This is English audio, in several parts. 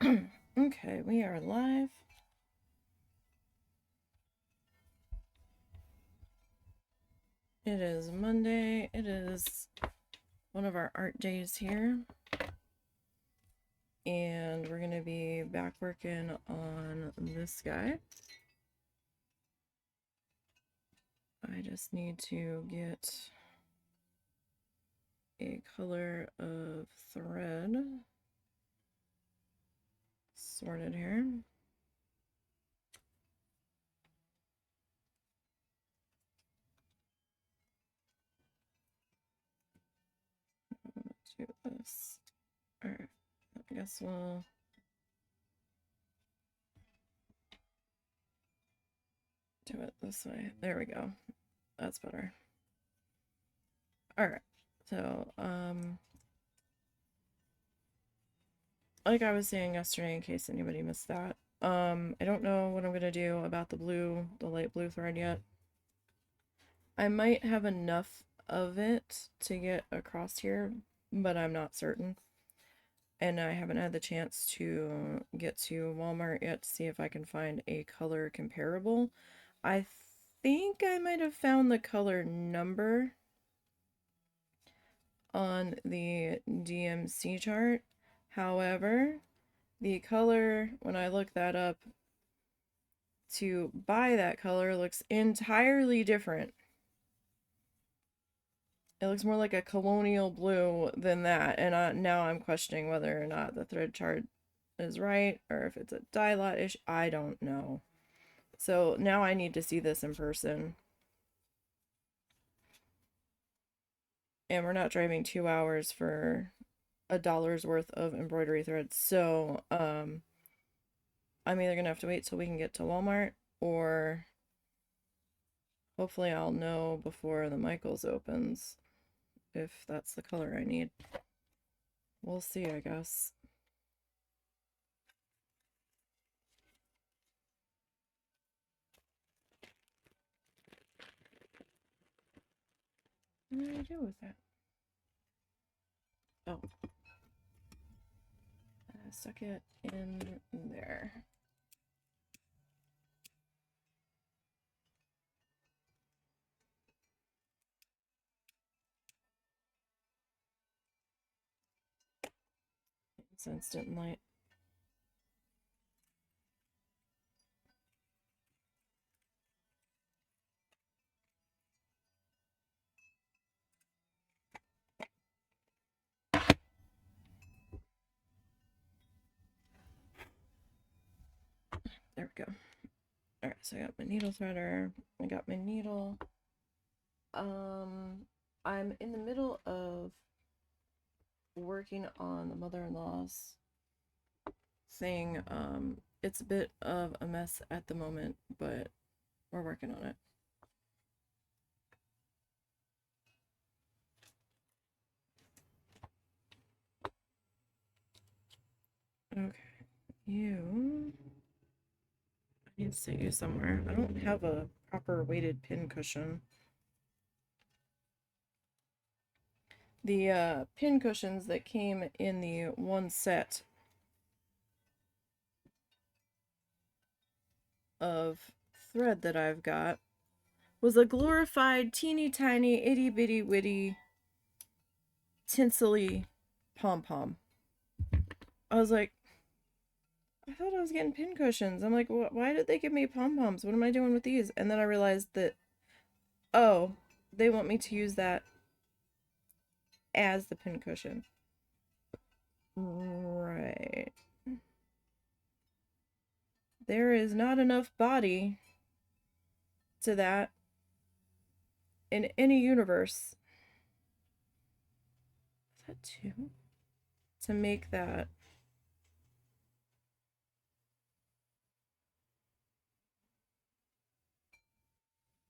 Okay, we are live. It is Monday. It is one of our art days here. And we're going to be back working on this guy. I just need to get a color of thread sorted here. Do this. Alright, I guess we'll do it this way. There we go. That's better. Alright, so, like I was saying yesterday, in case anybody missed that, I don't know what I'm gonna do about the light blue thread yet. I might have enough of it to get across here, but I'm not certain. And I haven't had the chance to get to Walmart yet to see if I can find a color comparable. I think I might have found the color number on the DMC chart. However, the color, when I look that up to buy that color, looks entirely different. It looks more like a colonial blue than that, and now I'm questioning whether or not the thread chart is right, or if it's a dye lot issue. I don't know. So now I need to see this in person. And we're not driving 2 hours for $1 worth of embroidery thread. So, I'm either gonna have to wait till we can get to Walmart, or hopefully I'll know before the Michaels opens if that's the color I need. We'll see, I guess. What did I do with that? Oh. I stuck it in there. It's instant light. There we go. Alright, so I got my needle threader. I got my needle. I'm in the middle of working on the mother-in-law's thing. It's a bit of a mess at the moment, but we're working on it. Okay, you... I need to set you somewhere. I don't have a proper weighted pin cushion. The pin cushions that came in the one set of thread that I've got was a glorified teeny tiny itty bitty witty tinsely pom-pom. I was like, I thought I was getting pin cushions. I'm like, why did they give me pom-poms? What am I doing with these? And then I realized that, oh, they want me to use that as the pin cushion. Right. There is not enough body to that in any universe. Is that two? To make that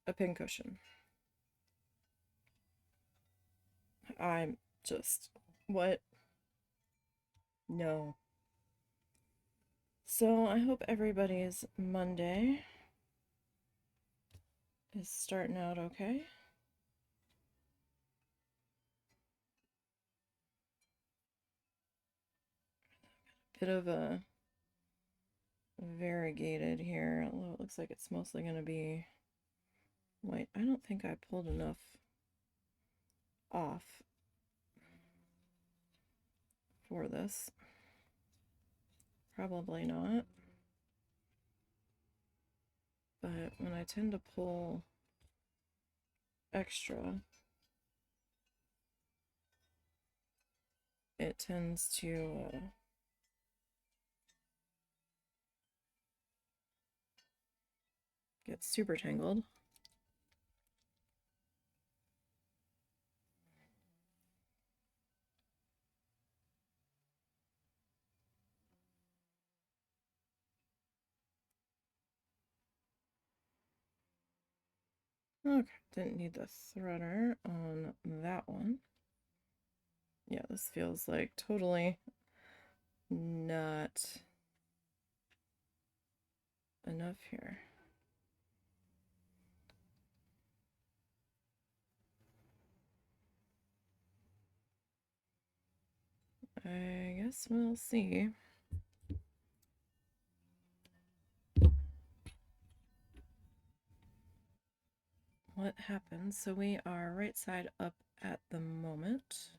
a pincushion. I'm just, what? No. So I hope everybody's Monday is starting out okay. Bit of a variegated here, although it looks like it's mostly going to be white. I don't think I pulled enough off for this. Probably not. But when I tend to pull extra, it tends to get super tangled. Okay, didn't need the threader on that one. Yeah, this feels like totally not enough here. I guess we'll see. What happens? So we are right side up at the moment.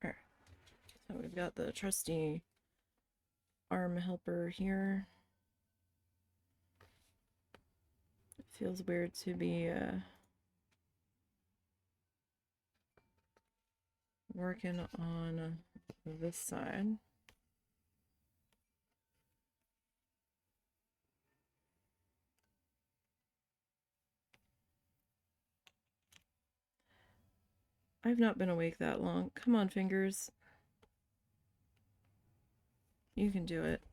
All right. So we've got the trusty arm helper here. It feels weird to be working on this side. I've not been awake that long. Come on, fingers. You can do it.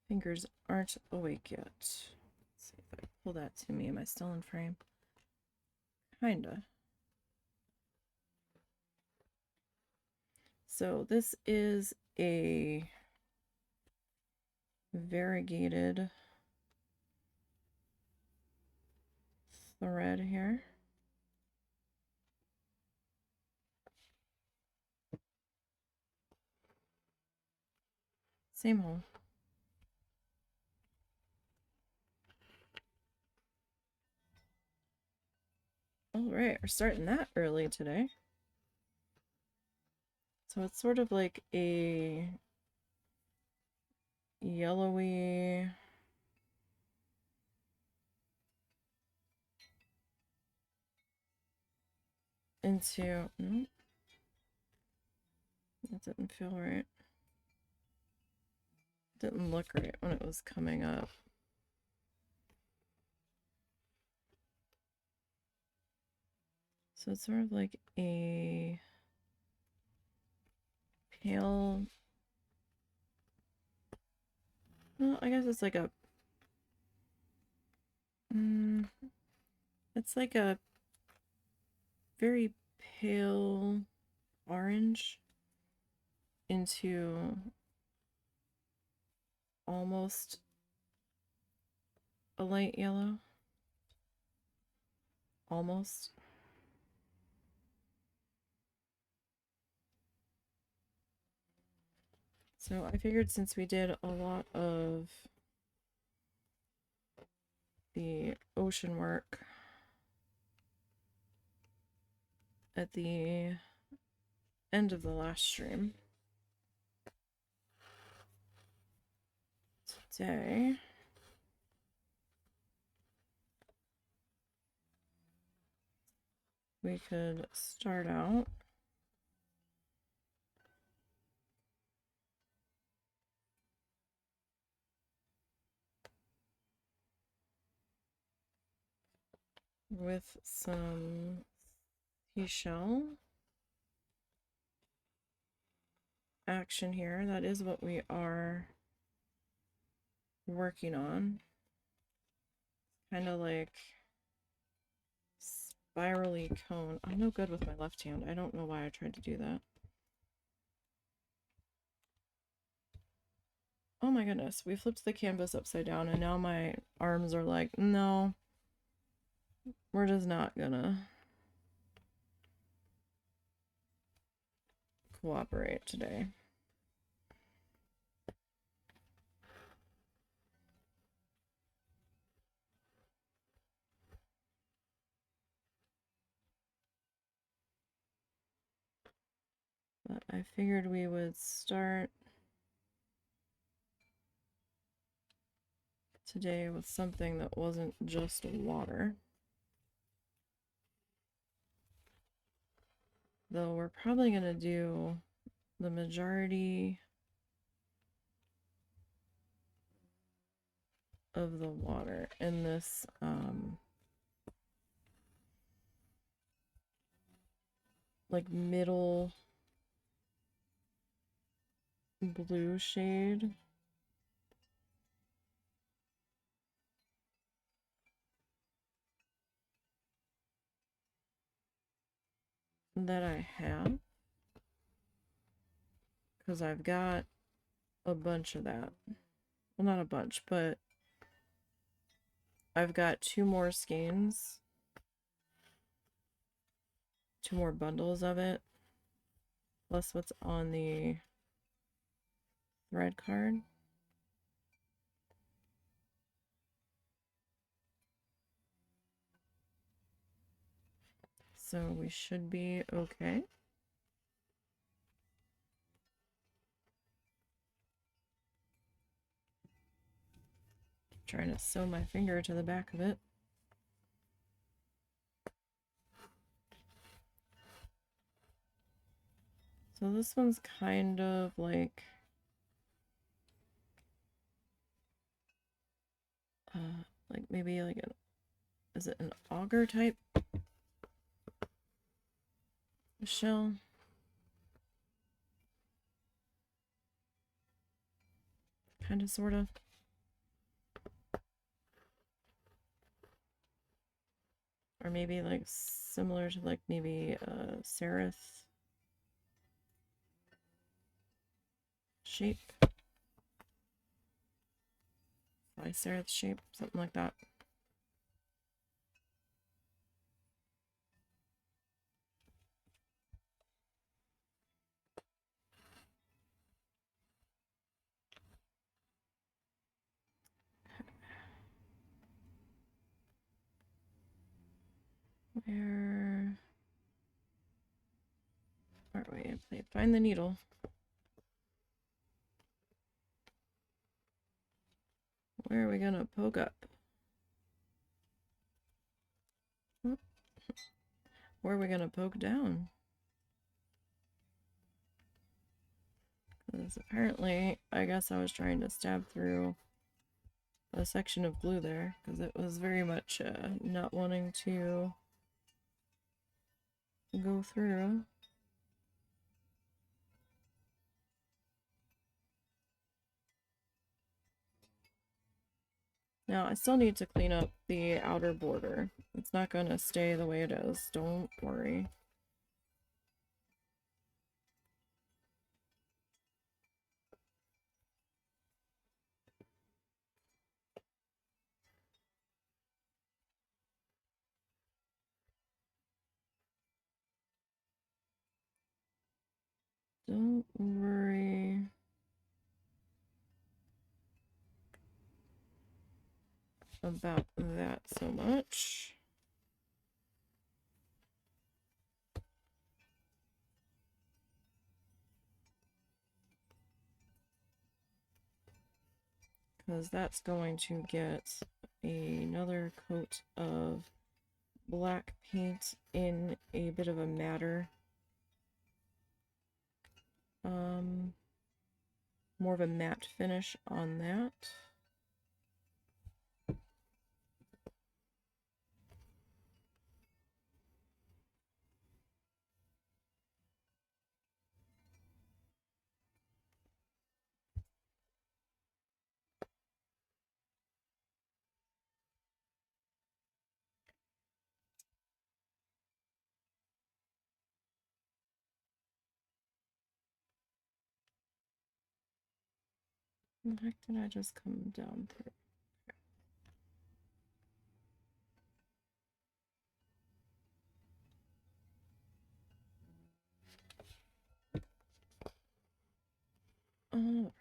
Fingers aren't awake yet. Let's see if I pull that to me. Am I still in frame? Kinda. So this is a variegated thread here. Same hole. All right, we're starting that early today. So it's sort of like a yellowy into, no, that didn't feel right. Didn't look right when it was coming up. So it's sort of like a pale, well, I guess it's like a, it's like a very pale orange into almost a light yellow. Almost. So I figured since we did a lot of the ocean work at the end of the last stream, today we could start out with some seashell action here. That is what we are working on. Kind of like spirally cone. I'm no good with my left hand. I don't know why I tried to do that. Oh my goodness, we flipped the canvas upside down and now my arms are like, no, We're just not gonna cooperate today. But I figured we would start today with something that wasn't just water. Though we're probably going to do the majority of the water in this like middle blue shade. That I have, because I've got a bunch of that. Well, not a bunch, but I've got 2 more skeins, 2 more bundles of it, plus what's on the thread card. So we should be okay. Trying to sew my finger to the back of it. So this one's kind of like maybe like an, is it an auger type shell? Kind of, sort of. Or maybe like similar to like maybe a serif shape. Fly serif shape, something like that. Where are we? Find the needle. Where are we gonna poke up? Where are we gonna poke down? Because apparently, I guess I was trying to stab through a section of glue there, because it was very much not wanting to go through. Now, I still need to clean up the outer border. It's not going to stay the way it is, don't worry. Don't worry about that so much. Because that's going to get another coat of black paint in a bit of a matter. More of a matte finish on that. What the heck did I just come down through? Alrighty.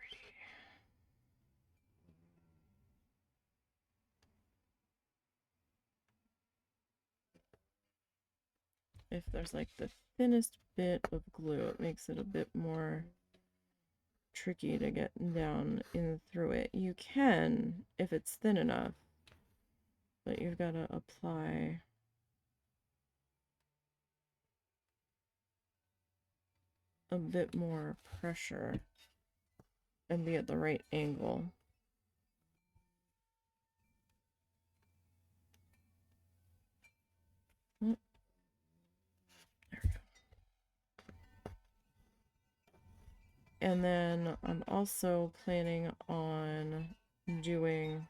If there's like the thinnest bit of glue, it makes it a bit more tricky to get down in through it. You can if it's thin enough, but you've got to apply a bit more pressure and be at the right angle. There we go. And then I'm also planning on doing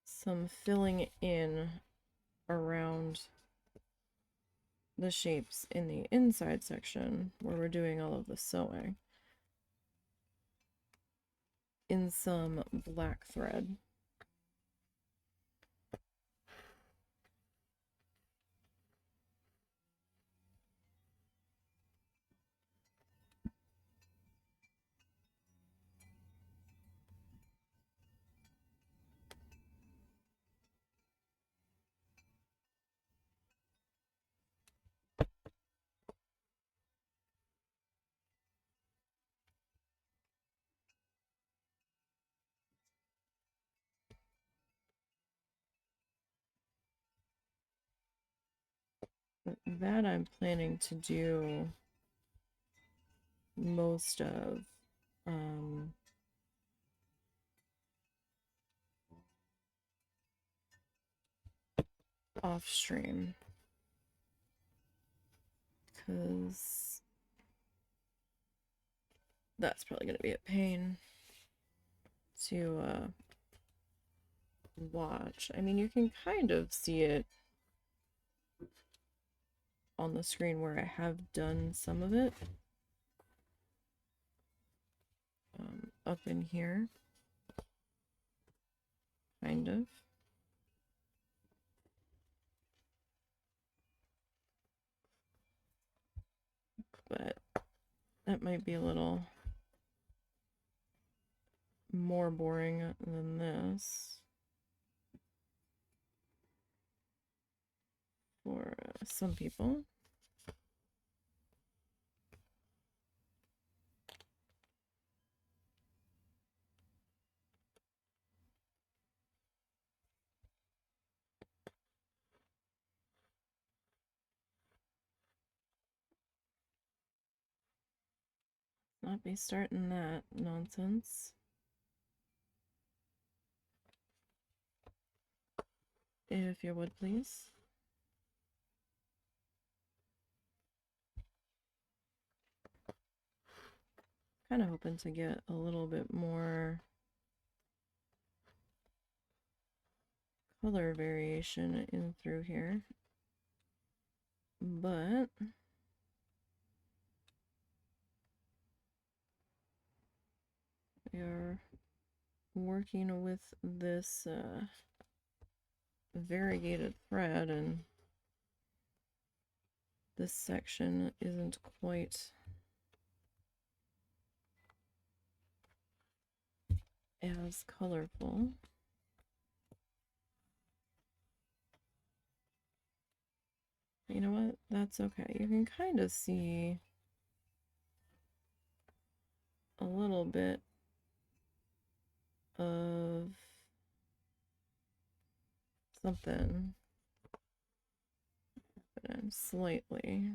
some filling in around the shapes in the inside section where we're doing all of the sewing in some black thread. But that I'm planning to do most of off stream, because that's probably going to be a pain to watch. I mean, you can kind of see it on the screen where I have done some of it. Up in here, kind of. But that might be a little more boring than this for some people. Not be starting that nonsense. If you would, please. Kind of hoping to get a little bit more color variation in through here, but we are working with this variegated thread, and this section isn't quite as colorful. You know what? That's okay. You can kind of see a little bit of something, but I'm slightly.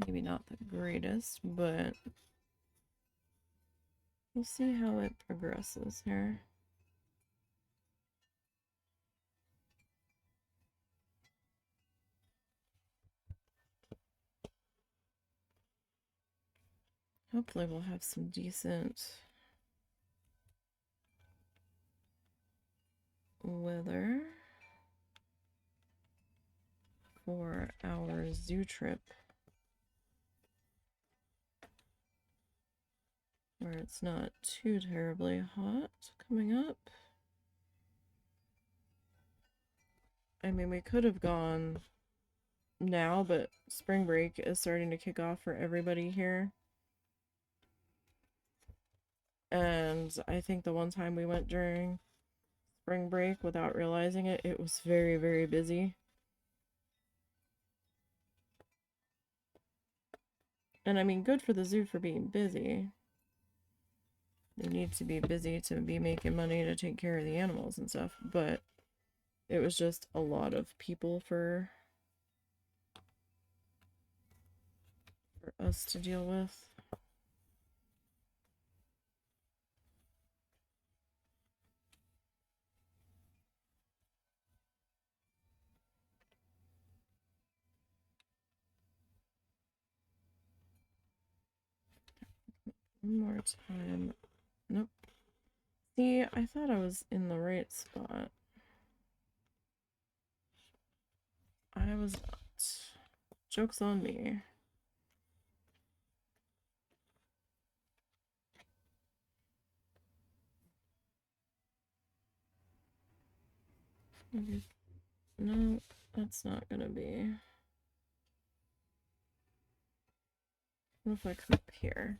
Maybe not the greatest, but we'll see how it progresses here. Hopefully we'll have some decent weather for our zoo trip, where it's not too terribly hot coming up. I mean, we could have gone now, but spring break is starting to kick off for everybody here. And I think the one time we went during spring break without realizing it, it was very, very busy. And I mean, good for the zoo for being busy. They need to be busy to be making money to take care of the animals and stuff, but it was just a lot of people for us to deal with. One more time. Nope. See, I thought I was in the right spot. I was not. Joke's on me. No, that's not gonna be. What if I come up here?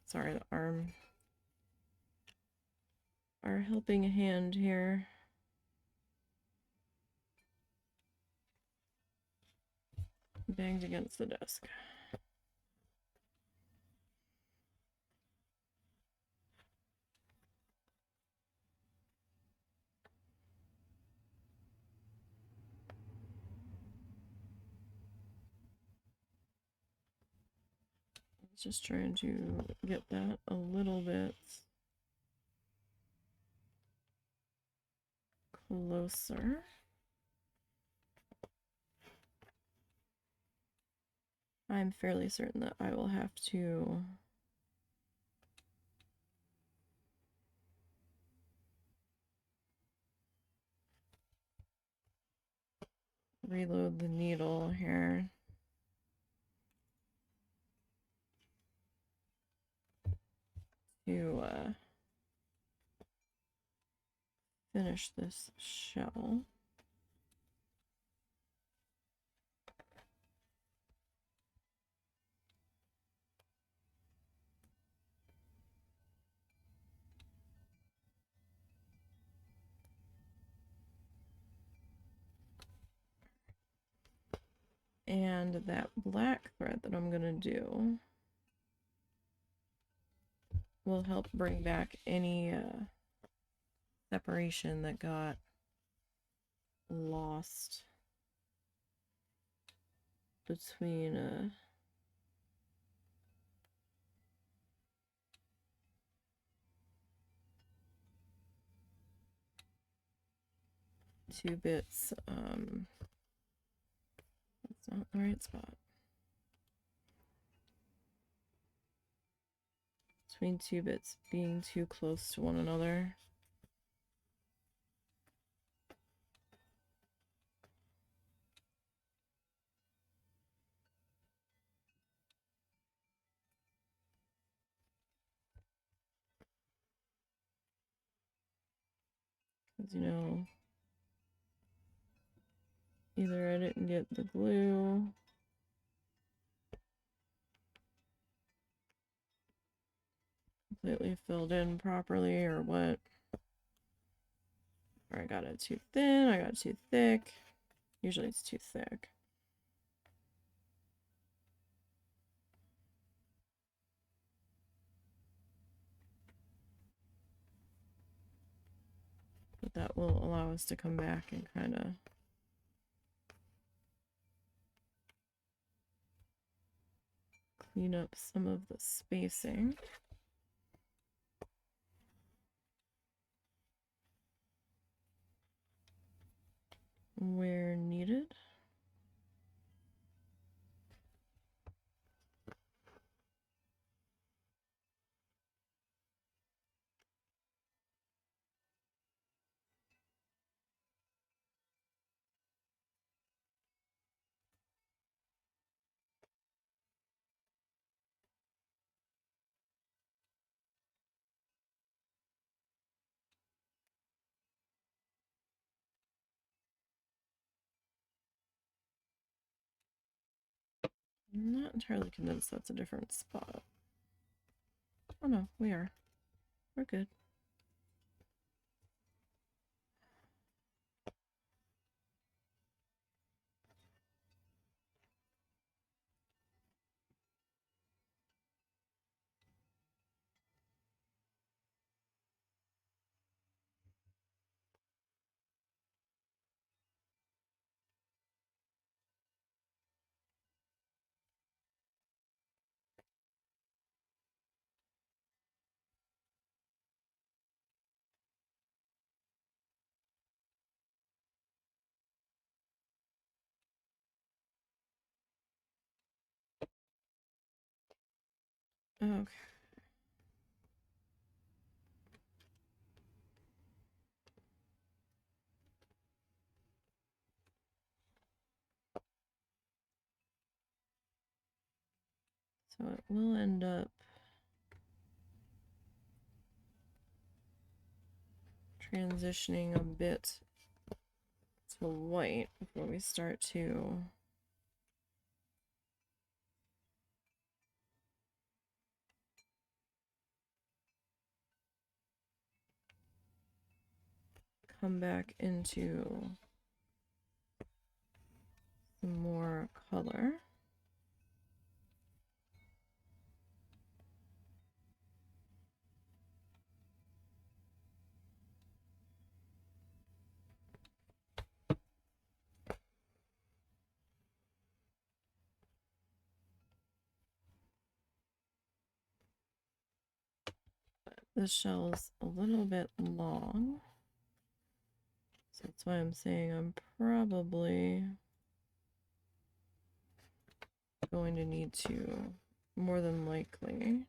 Sorry, the arm. Our helping hand here. Banged against the desk. Just trying to get that a little bit closer. I'm fairly certain that I will have to reload the needle here. To finish this shell. And that black thread that I'm gonna do will help bring back any separation that got lost between two bits. That's not the right spot. Between two bits being too close to one another. Because, you know, either I didn't get the glue completely filled in properly or what. Or I got it too thin, I got it too thick. Usually it's too thick. But that will allow us to come back and kind of clean up some of the spacing where needed. I'm not entirely convinced that's a different spot. Oh no, we are. We're good. Okay. So it will end up transitioning a bit to white before we start to come back into some more color. This shell's a little bit long, so that's why I'm saying I'm probably going to need to, more than likely,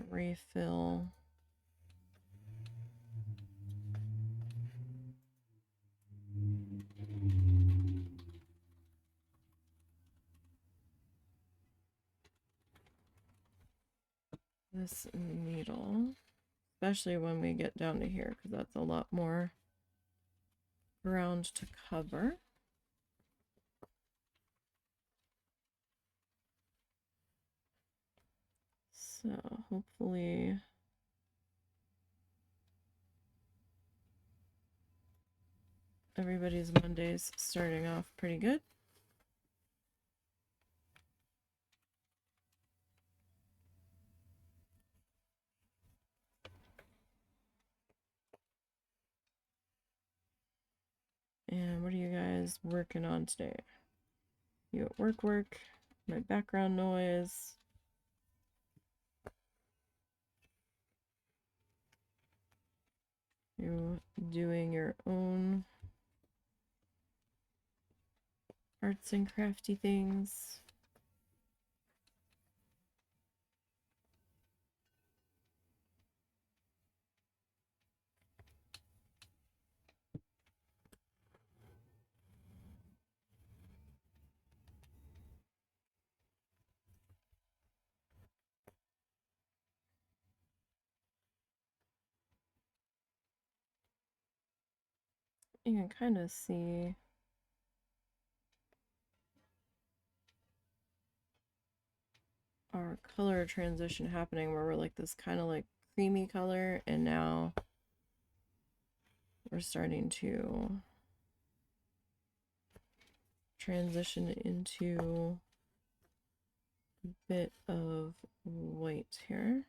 refill this needle, especially when we get down to here, because that's a lot more ground to cover. So hopefully everybody's Monday's starting off pretty good. And what are you guys working on today? You at work? My background noise. You doing your own arts and crafty things. You can kind of see our color transition happening where we're like this kind of like creamy color, and now we're starting to transition into a bit of white here.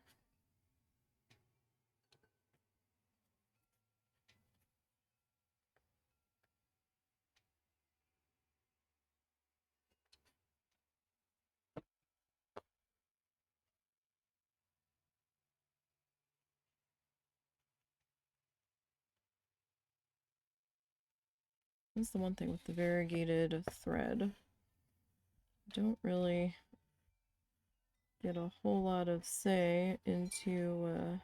That's the one thing with the variegated thread. Don't really get a whole lot of say into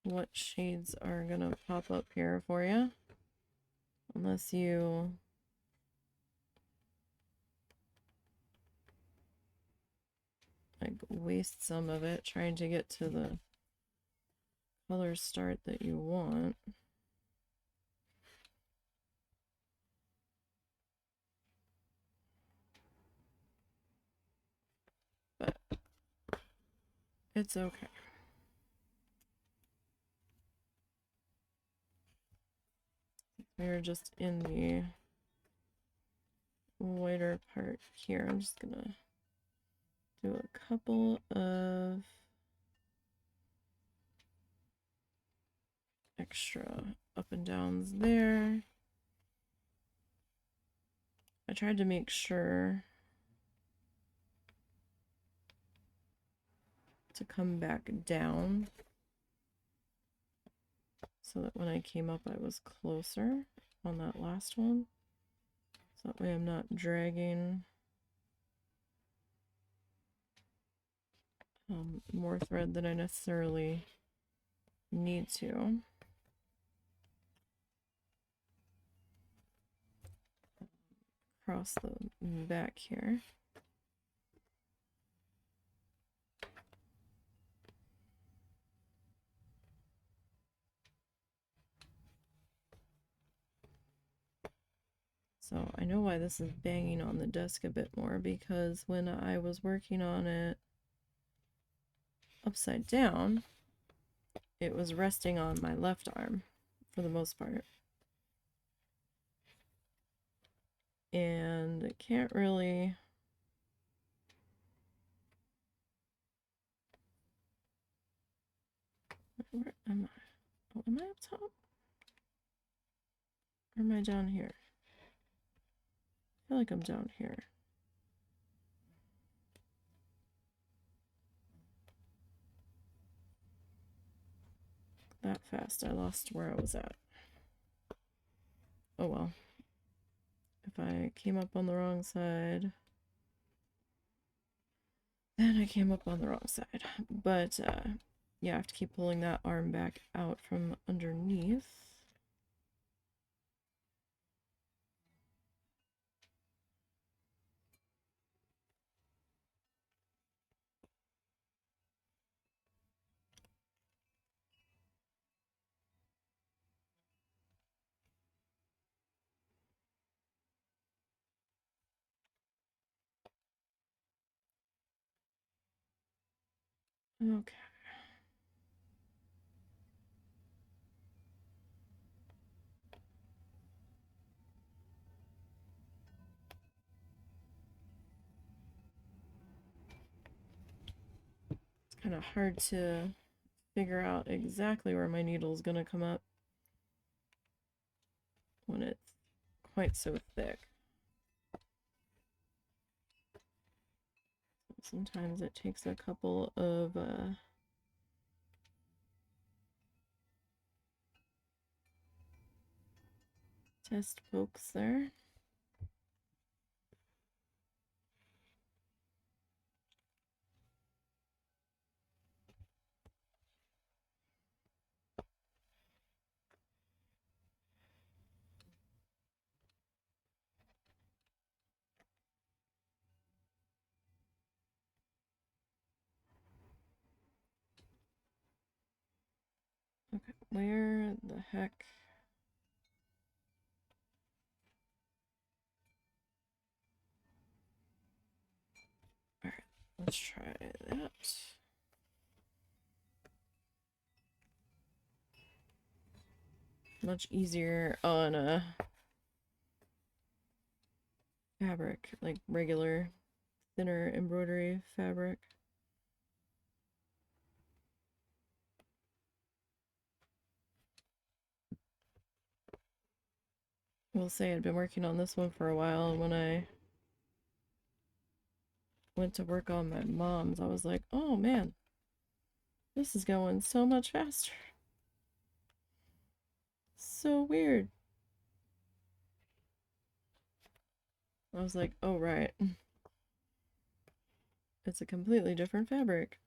what shades are gonna pop up here for you, unless you like waste some of it trying to get to the color start that you want. But it's okay. We're just in the whiter part here. I'm just gonna do a couple of extra up and downs there. I tried to make sure to come back down so that when I came up I was closer on that last one. So that way I'm not dragging more thread than I necessarily need to. Across the back here. So I know why this is banging on the desk a bit more, because when I was working on it upside down, it was resting on my left arm for the most part. And it can't really... Where am I? Oh, am I up top? Or am I down here? I feel like I'm down here. That fast, I lost where I was at. Oh well. If I came up on the wrong side, then I came up on the wrong side. But yeah, I have to keep pulling that arm back out from underneath. Okay. It's kind of hard to figure out exactly where my needle is going to come up when it's quite so thick. Sometimes it takes a couple of test pokes there. Okay, where the heck? All right, let's try that. Much easier on a fabric, like regular thinner embroidery fabric. We'll say I'd been working on this one for a while, and when I went to work on my mom's, I was like, oh man, this is going so much faster. So weird. I was like, oh right. It's a completely different fabric.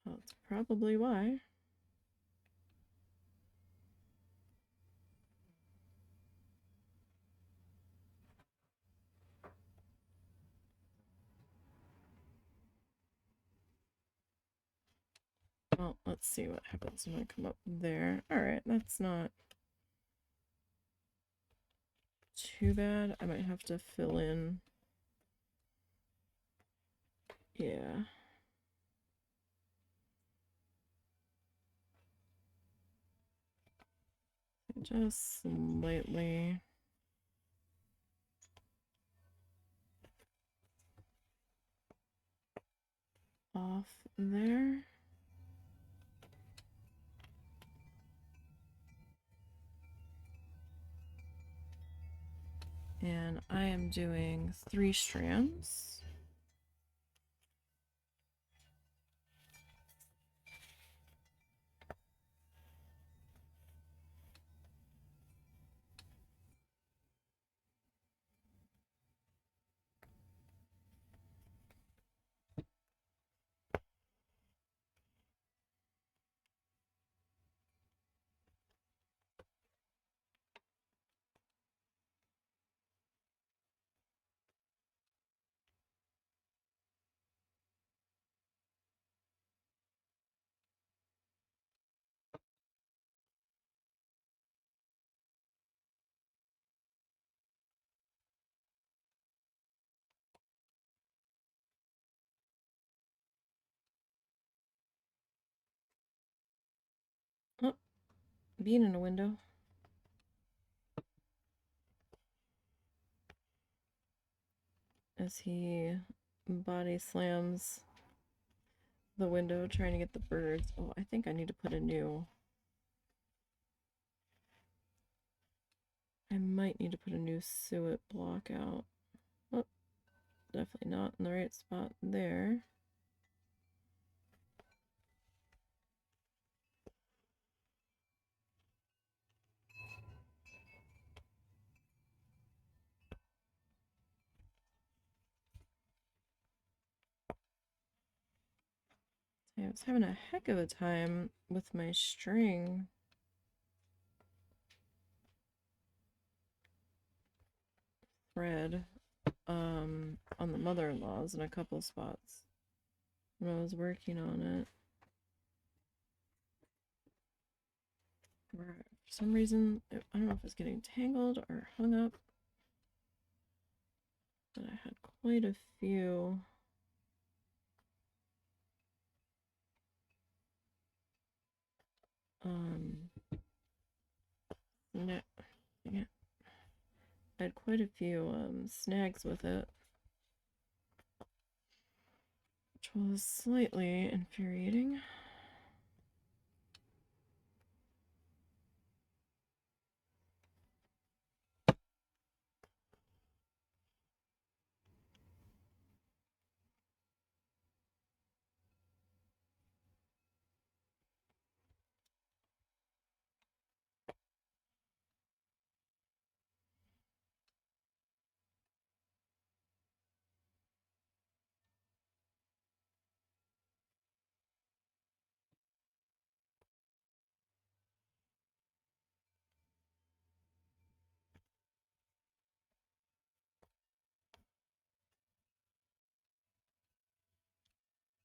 Well, that's probably why. Well, let's see what happens when I come up there. Alright, that's not too bad. I might have to fill in. Yeah. Just slightly off there. And I am doing 3 strands. Oh, being in a window. As he body slams the window trying to get the birds. Oh, I think I need to put a new... I might need to put a new suet block out. Oh, definitely not in the right spot there. I was having a heck of a time with my string. Thread on the mother-in-law's in a couple spots when I was working on it. For some reason, I don't know if it's getting tangled or hung up, but I had quite a few. Yeah, I had quite a few snags with it, which was slightly infuriating.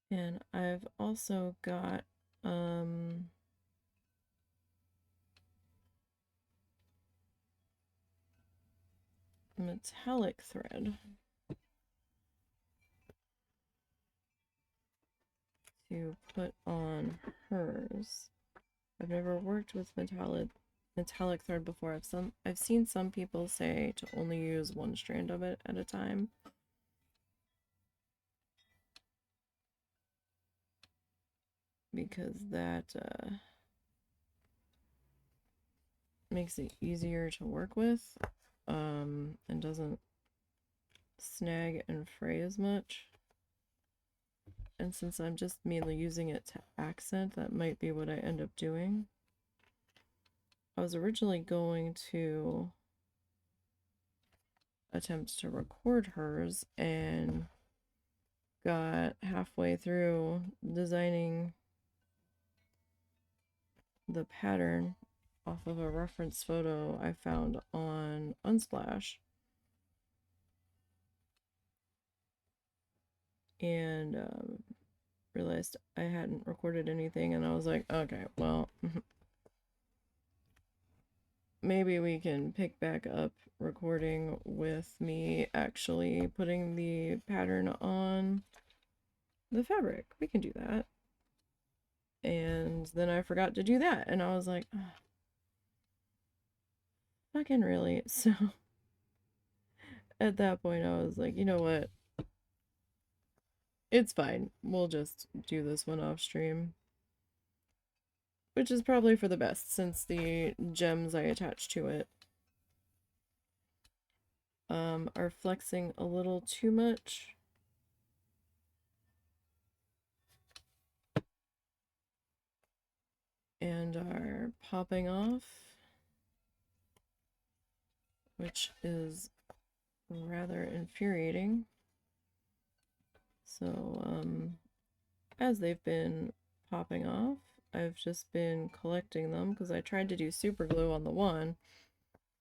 And I've also got metallic thread to put on hers. I've never worked with metallic thread before. I've seen some people say to only use one strand of it at a time. Because that makes it easier to work with and doesn't snag and fray as much. And since I'm just mainly using it to accent, that might be what I end up doing. I was originally going to attempt to record hers and got halfway through designing the pattern off of a reference photo I found on Unsplash. And realized I hadn't recorded anything, and I was like, okay, well, maybe we can pick back up recording with me actually putting the pattern on the fabric. We can do that. And then I forgot to do that, and I was like, oh, fucking really? So at that point, I was like, you know what? It's fine. We'll just do this one off stream. Which is probably for the best, since the gems I attached to it are flexing a little too much. And are popping off, which is rather infuriating. So, as they've been popping off, I've just been collecting them because I tried to do super glue on the one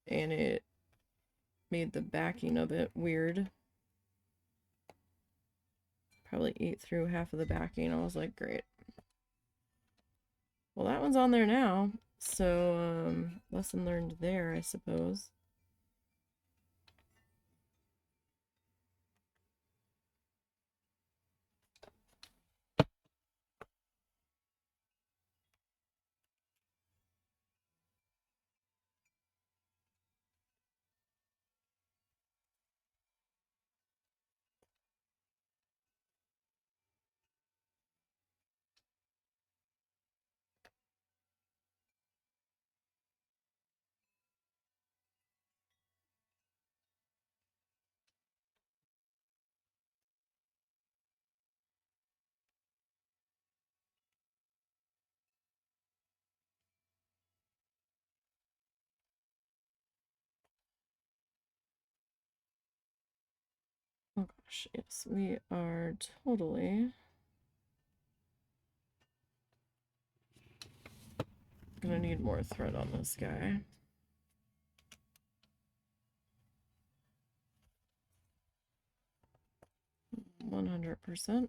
and it made the backing of it weird. Probably ate through half of the backing. I was like, great. Well, that one's on there now. So, lesson learned there, I suppose. Oh gosh, yes, we are totally gonna need more thread on this guy. %.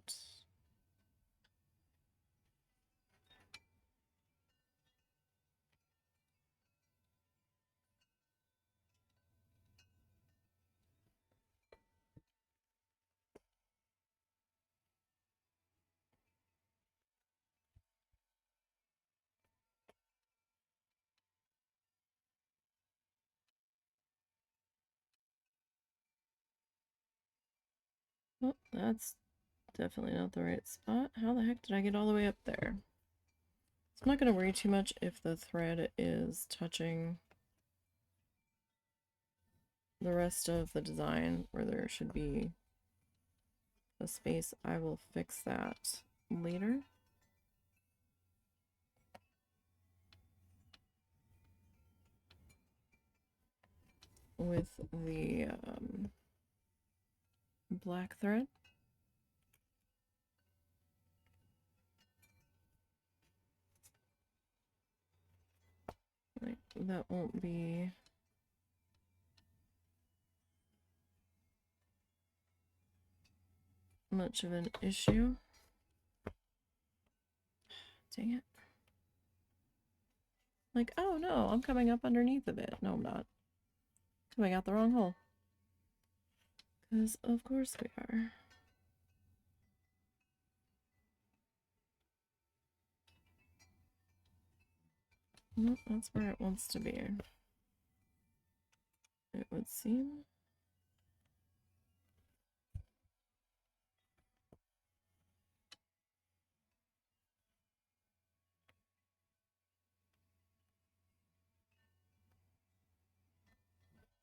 Oh, that's definitely not the right spot. How the heck did I get all the way up there? So I'm not going to worry too much if the thread is touching the rest of the design where there should be a space. I will fix that later. With the black thread. Like, that won't be much of an issue. Dang it. Like, oh no, I'm coming up underneath of it. No, I'm not. Coming out the wrong hole. Because of course we are. Nope, that's where it wants to be. It would seem.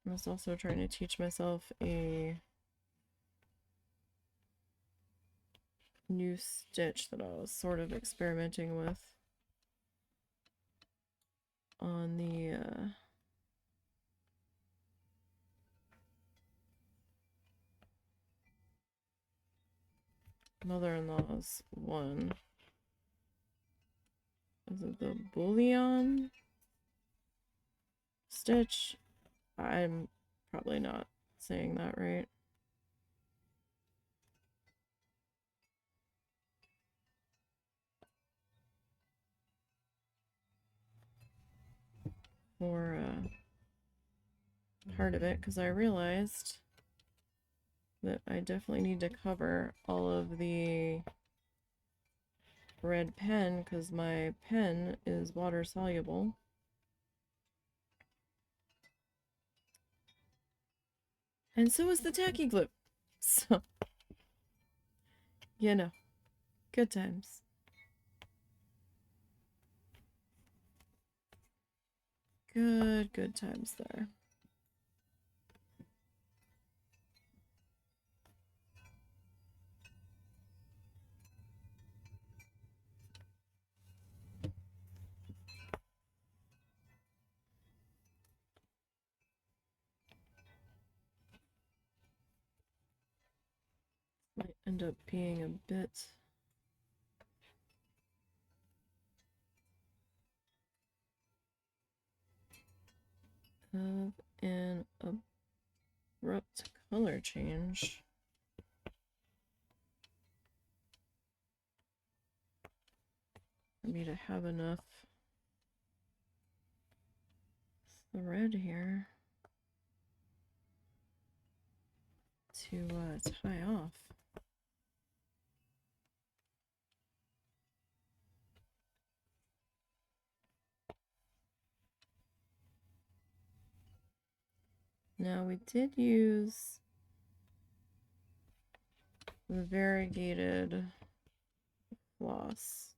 I was also trying to teach myself a new stitch that I was sort of experimenting with on the mother-in-law's one. Is it the bullion stitch? I'm probably not saying that right. for part of it, because I realized that I definitely need to cover all of the red pen, because my pen is water soluble. And so is the tacky glue. So, you know, good times. Good times there. Might end up being a bit of an abrupt color change. For me to have enough thread here to tie off. Now we did use the variegated floss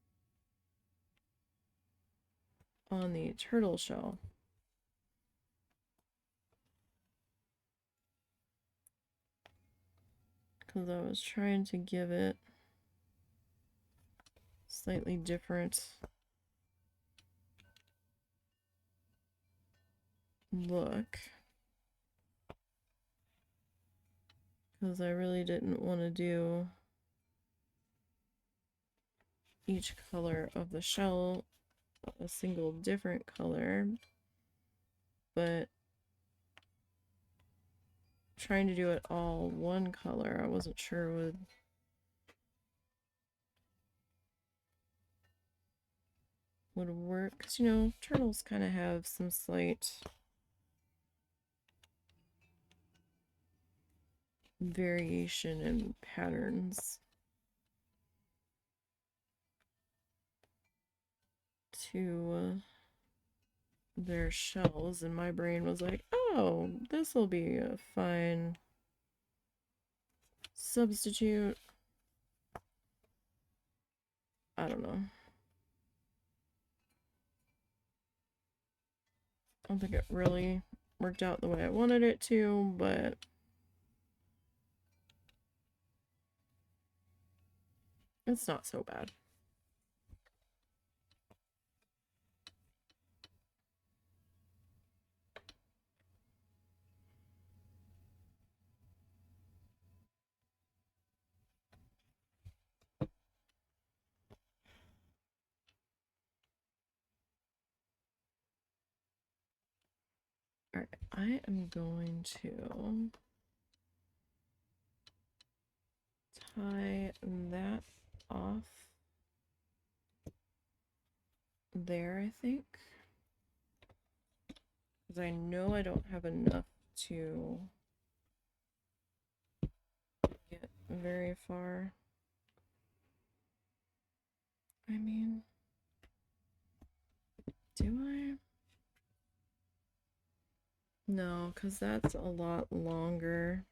on the turtle shell. Because I was trying to give it slightly different look. Because I really didn't want to do each color of the shell a single different color, but trying to do it all one color, I wasn't sure would work, because, you know, turtles kind of have some slight variation in patterns to their shells, and my brain was like, oh, this will be a fine substitute. I don't know. I don't think it really worked out the way I wanted it to, but it's not so bad. Alright, I am going to tie that off there, I think. Because I know I don't have enough to get very far. I mean, do I? No, because that's a lot longer.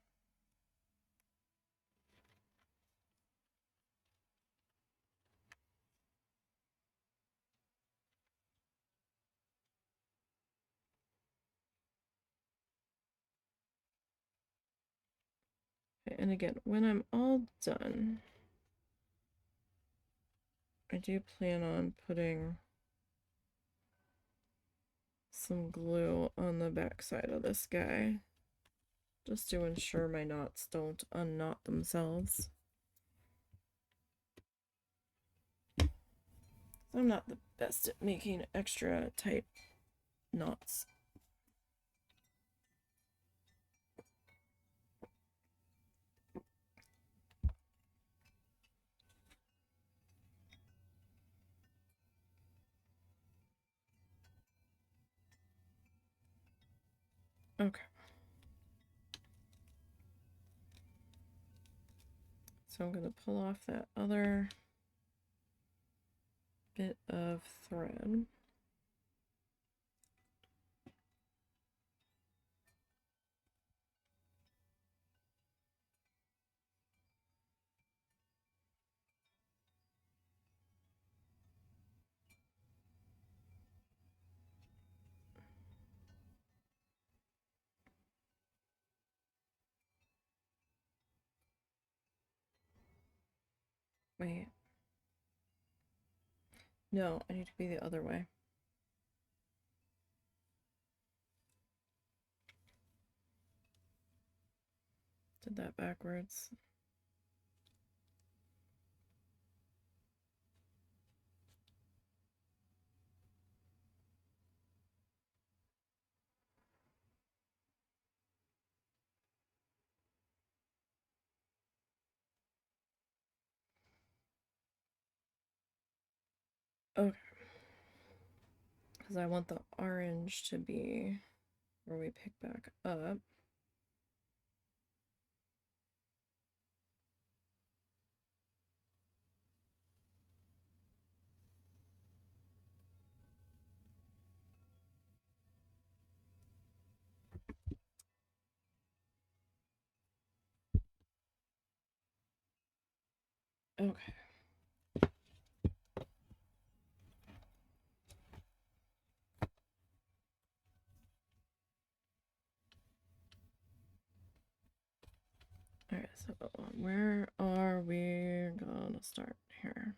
Okay, and again, when I'm all done, I do plan on putting some glue on the back side of this guy, just to ensure my knots don't unknot themselves. I'm not the best at making extra tight knots. Okay. So I'm going to pull off that other bit of thread. Wait. No, I need to be the other way. Did that backwards. Okay. Because I want the orange to be where we pick back up. Okay. Alright, so where are we gonna start here?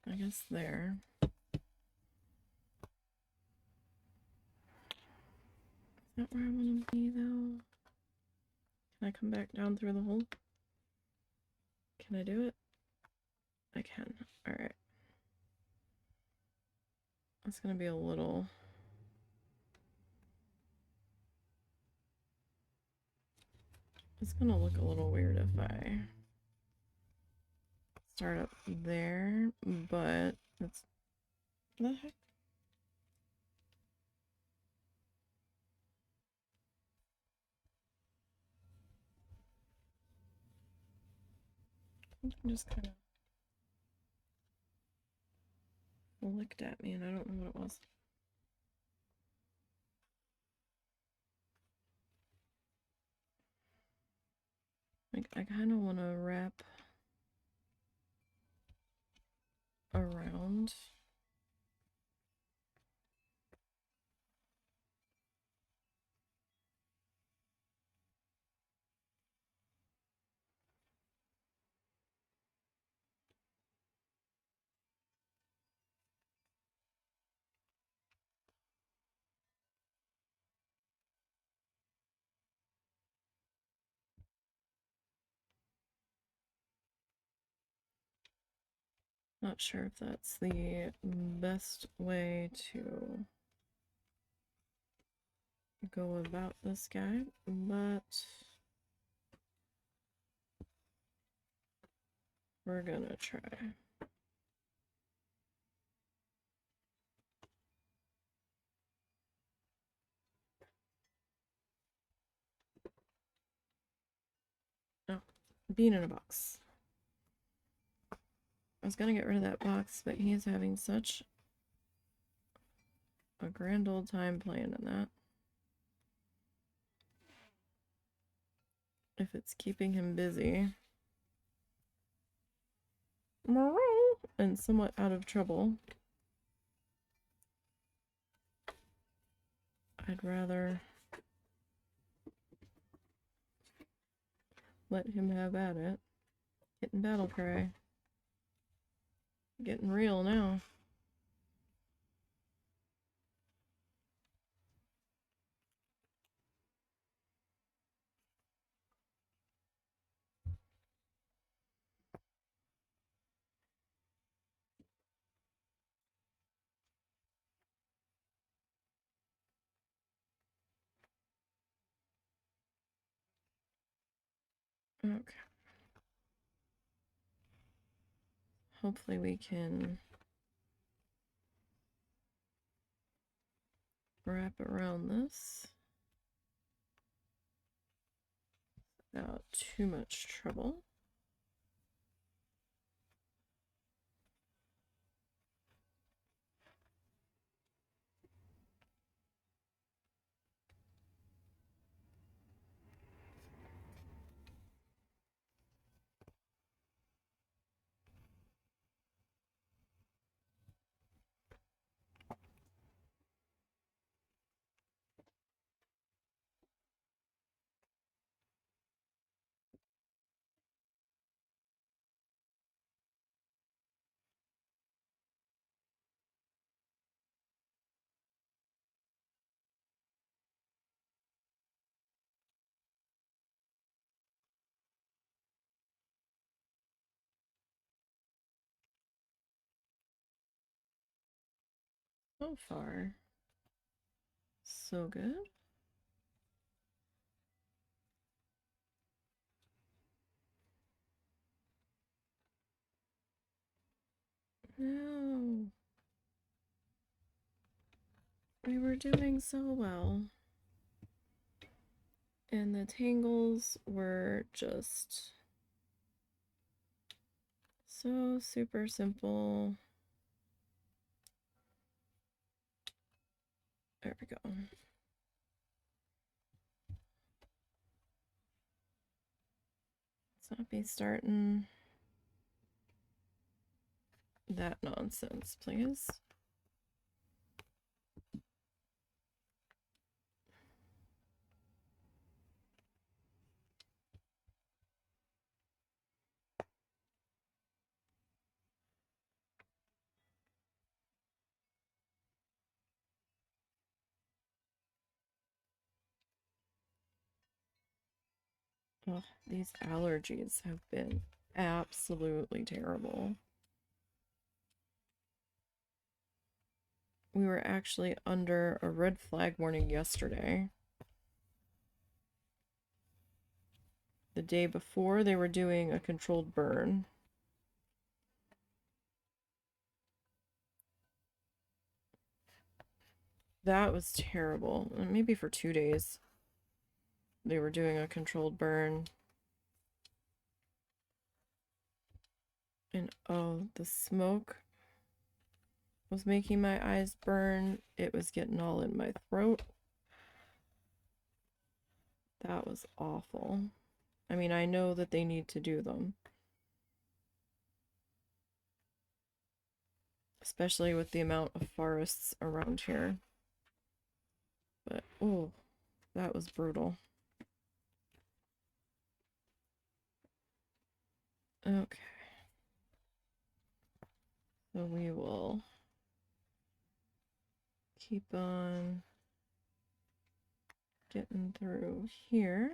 I guess there. Is that where I want to be though? Can I come back down through the hole? Can I do it? I can. Alright. That's gonna be a little... It's gonna look a little weird if I start up there, but it's... What the heck? Something just kind of licked at me and I don't know what it was. Like, I kind of want to wrap around. Not sure if that's the best way to go about this guy, but we're gonna try. Oh, bean in a box. I was gonna get rid of that box, but he is having such a grand old time playing in that. If it's keeping him busy and somewhat out of trouble, I'd rather let him have at it. Getting battle cry. Getting real now. Okay. hopefully we can wrap around this without too much trouble. So far, so good. No. We were doing so well. And the tangles were just so super simple. There we go. Let's not be starting that nonsense, please. Oh, these allergies have been absolutely terrible. We were actually under a red flag warning yesterday. The day before, they were doing a controlled burn. That was terrible. Maybe for 2 days. They were doing a controlled burn. And oh, the smoke was making my eyes burn. It was getting all in my throat. That was awful. I mean, I know that they need to do them. Especially with the amount of forests around here. But, oh, that was brutal. Okay. So we will keep on getting through here.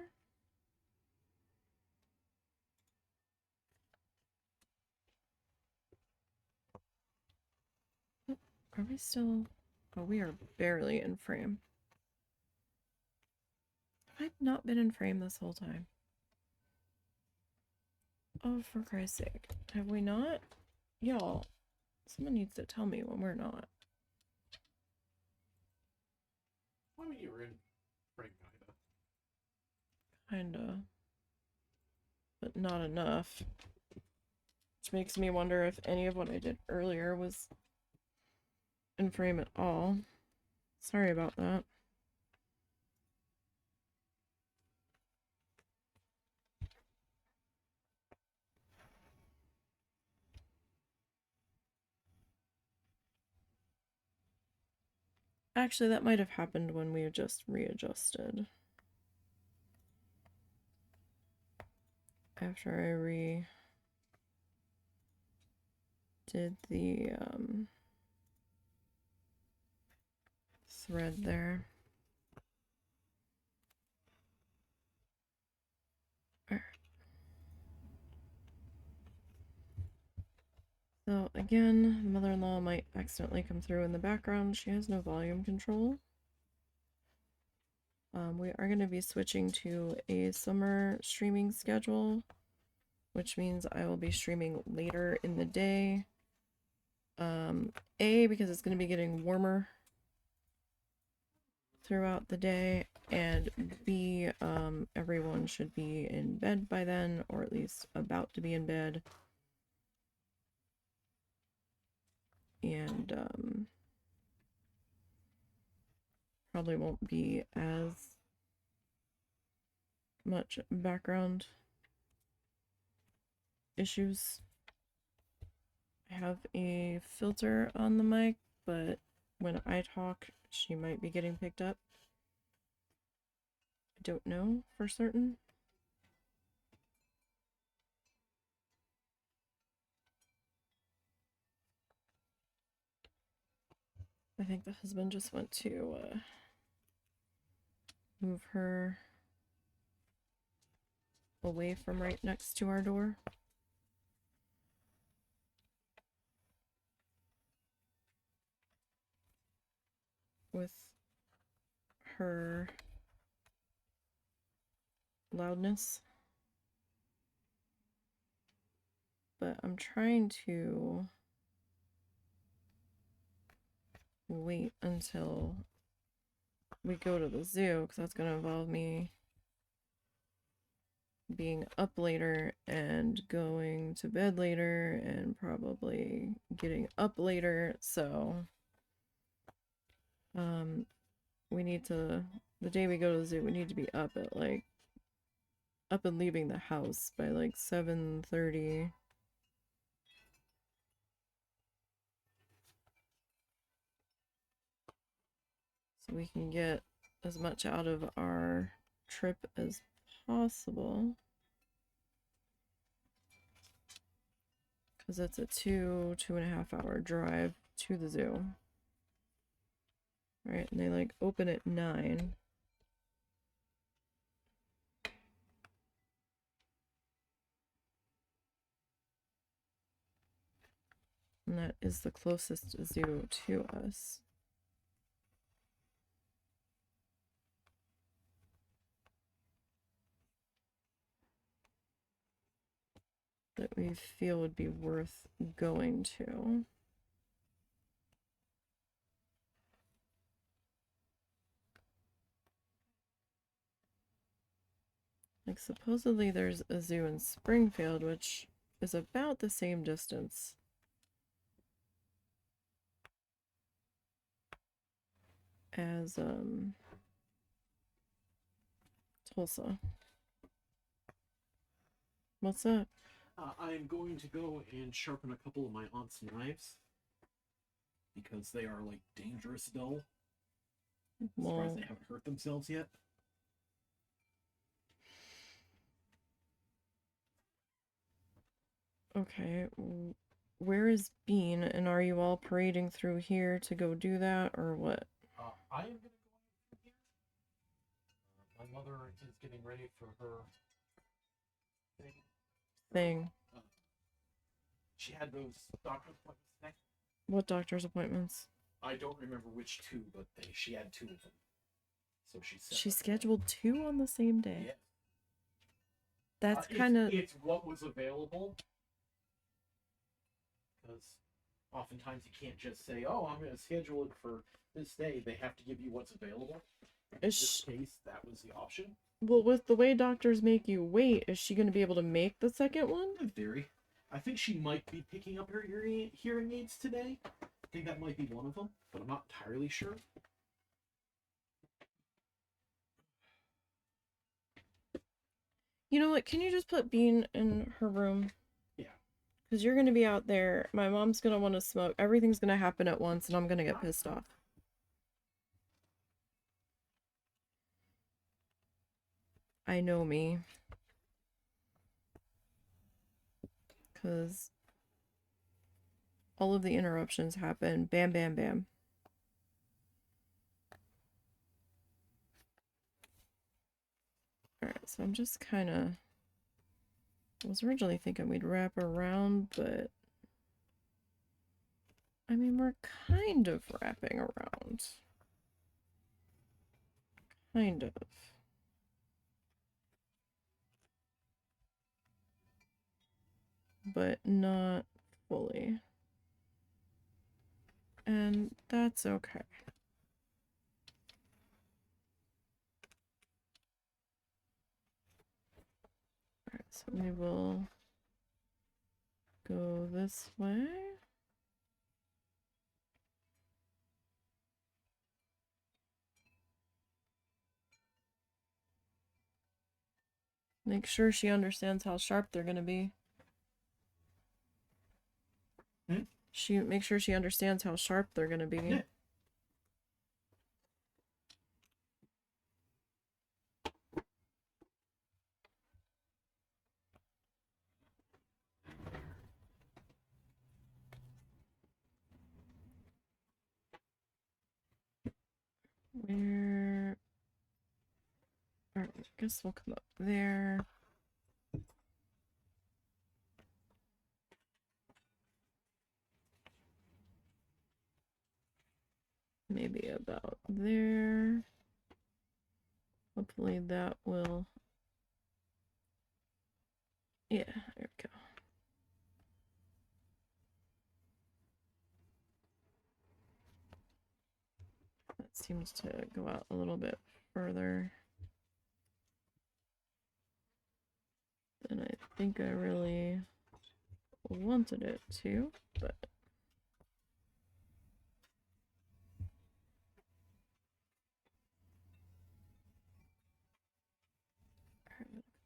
Are we still? Oh, we are barely in frame. Have I not been in frame this whole time? Oh, for Christ's sake. Have we not? Y'all, someone needs to tell me when we're not. I mean, you were in frame, Kinda. But not enough. Which makes me wonder if any of what I did earlier was in frame at all. Sorry about that. Actually, that might have happened when we just readjusted. After I did the thread there. So again, mother-in-law might accidentally come through in the background. She has no volume control. We are going to be switching to a summer streaming schedule which means I will be streaming later in the day. A, because it's going to be getting warmer throughout the day, and B, everyone should be in bed by then, or at least about to be in bed. And probably won't be as much background issues. I have a filter on the mic, but when I talk, she might be getting picked up. I don't know for certain. I think the husband just went to move her away from right next to our door. With her loudness. But I'm trying to wait until we go to the zoo, because that's going to involve me being up later and going to bed later and probably getting up later. So we need to, the day we go to the zoo, we need to be up at like, up and leaving the house by like 7:30. So we can get as much out of our trip as possible. Because it's a 2.5 hour drive to the zoo. Right, and they like open at 9. And that is the closest zoo to us. That we feel would be worth going to. Like, supposedly there's a zoo in Springfield, which is about the same distance as Tulsa. What's that? I'm going to go and sharpen a couple of my aunt's knives because they are like dangerous dull. I'm surprised they haven't hurt themselves yet. Okay, where is Bean, and are you all parading through here to go do that, or what? I am going to go in here. My mother is getting ready for her thing. She had those doctor's appointments today. What doctor's appointments? I don't remember which two, but she had 2 of them. So she scheduled 2 on the same day. Yeah. That's kind of... It's what was available. Because oftentimes you can't just say, oh, I'm going to schedule it for this day. They have to give you what's available. In this case, that was the option. Well, with the way doctors make you wait, is she going to be able to make the second one? In theory. I think she might be picking up her hearing aids today. I think that might be one of them, but I'm not entirely sure. You know what? Can you just put Bean in her room? Yeah. Because you're going to be out there. My mom's going to want to smoke. Everything's going to happen at once, and I'm going to get pissed off. I know me. Because all of the interruptions happen. Bam, bam, bam. Alright, so I'm just kind of... I was originally thinking we'd wrap around, but... I mean, we're kind of wrapping around. Kind of. but not fully. And that's okay. Alright, so we will go this way. Make sure she understands how sharp they're gonna be. Make sure she understands how sharp they're gonna be. Yeah. Where? Alright, I guess we'll come up there. Maybe about there. Hopefully that will... Yeah, there we go. That seems to go out a little bit further than I think I really wanted it to, but...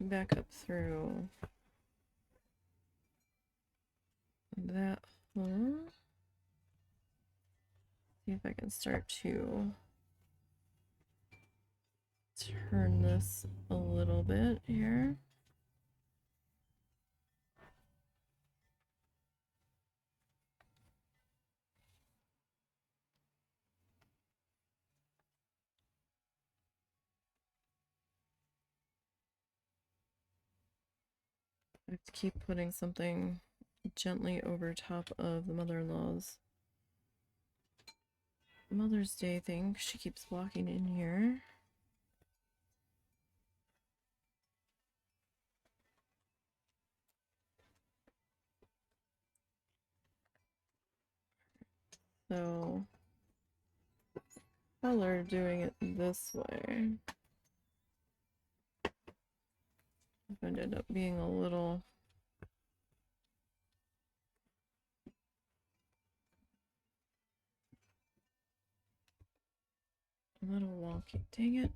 Back up through that hole. See if I can start to turn this a little bit here. I have to keep putting something gently over top of the mother-in-law's Mother's Day thing. She keeps walking in here. So, color doing it this way. It ended up being a little wonky. Dang it.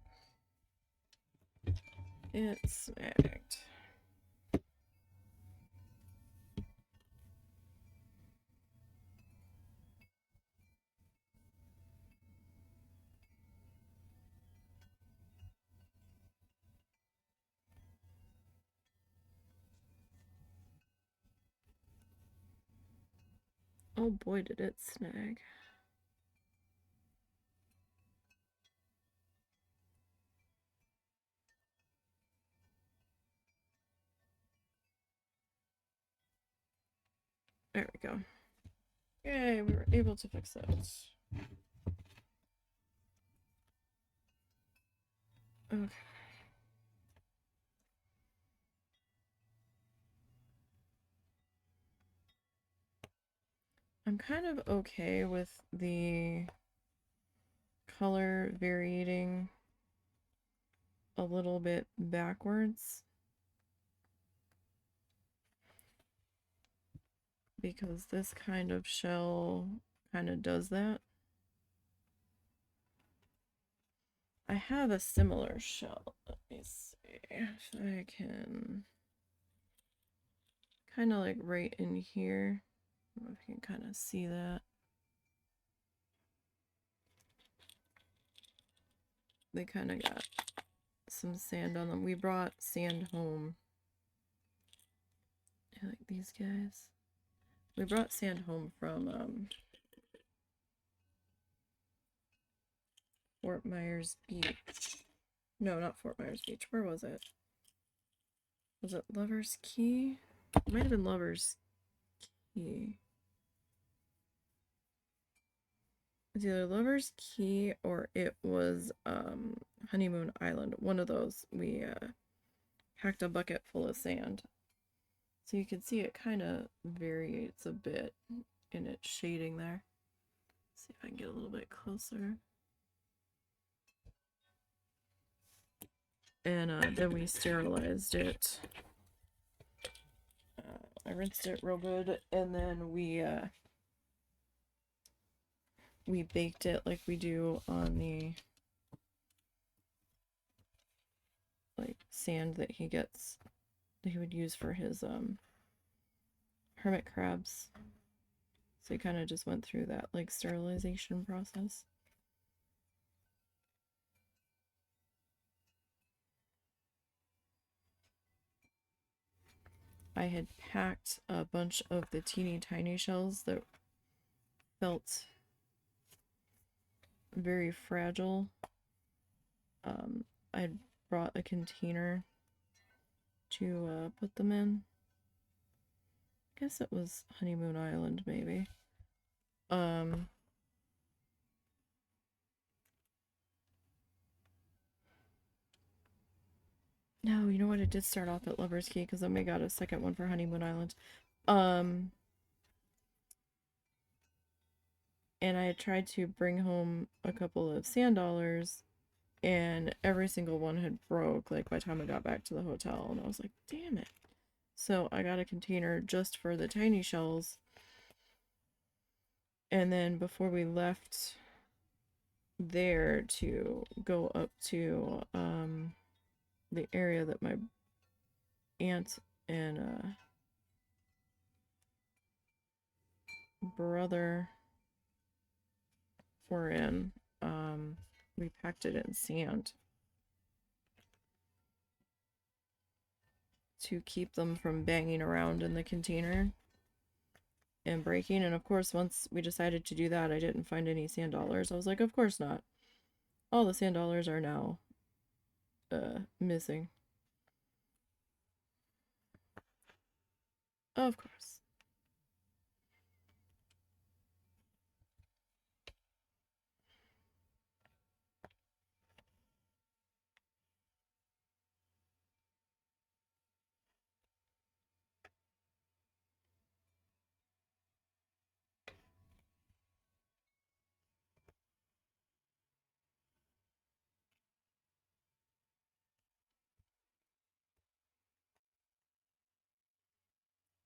It snagged. Oh boy, did it snag. There we go. Yay, we were able to fix that. Okay. I'm kind of okay with the color varying a little bit backwards, because this kind of shell kind of does that. I have a similar shell. Let me see if I can kind of like right in here. I don't know if you can kind of see that. They kind of got some sand on them. We brought sand home. I like these guys. We brought sand home from Fort Myers Beach. No, not Fort Myers Beach. Where was it? Was it Lover's Key? It might have been Lover's Key. It's either Lover's Key or it was Honeymoon Island. One of those. We packed a bucket full of sand So you can see it kind of varies a bit in its shading there. Let's see if I can get a little bit closer. And then we sterilized it. I rinsed it real good, and then we baked it like we do on the like sand that he gets, that he would use for his hermit crabs. So he kind of just went through that like sterilization process. I had packed a bunch of the teeny tiny shells that felt very fragile. I brought a container to put them in. I guess it was Honeymoon Island, maybe. No, you know what? It did start off at Lover's Key because then we got a second one for Honeymoon Island. And I had tried to bring home a couple of sand dollars, and every single one had broke like by the time I got back to the hotel, and I was like, damn it. So I got a container just for the tiny shells. And then before we left there to go up to the area that my aunt and brother were in, we packed it in sand to keep them from banging around in the container and breaking. And of course, once we decided to do that, I didn't find any sand dollars. I was like, of course not. All the sand dollars are now missing. Of course.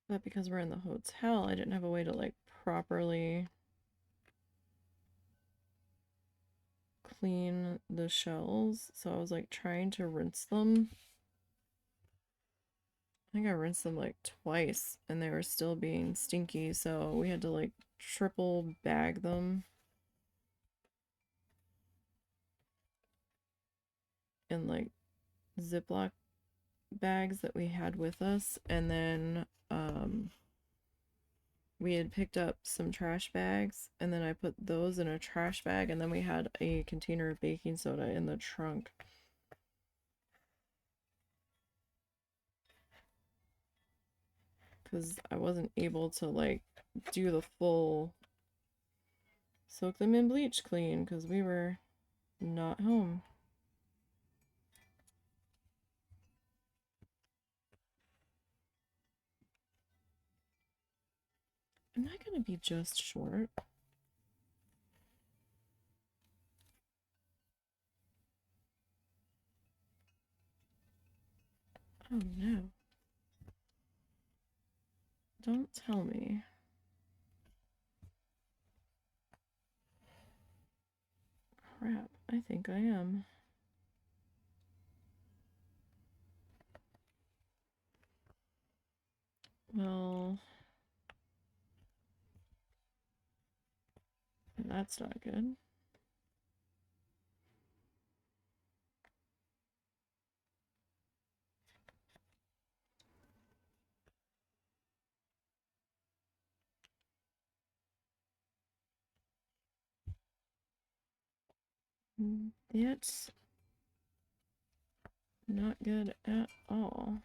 But because we're in the hotel, I didn't have a way to like properly clean the shells. So I was like trying to rinse them. I think I rinsed them like twice and they were still being stinky. So we had to like triple bag them in like Ziploc bags that we had with us. And then we had picked up some trash bags, and then I put those in a trash bag, and then we had a container of baking soda in the trunk. Because I wasn't able to like do the full soak them in bleach clean because we were not home. Am I gonna be just short? Oh no. Don't tell me. Crap, I think I am. Well, that's not good. That's not good at all.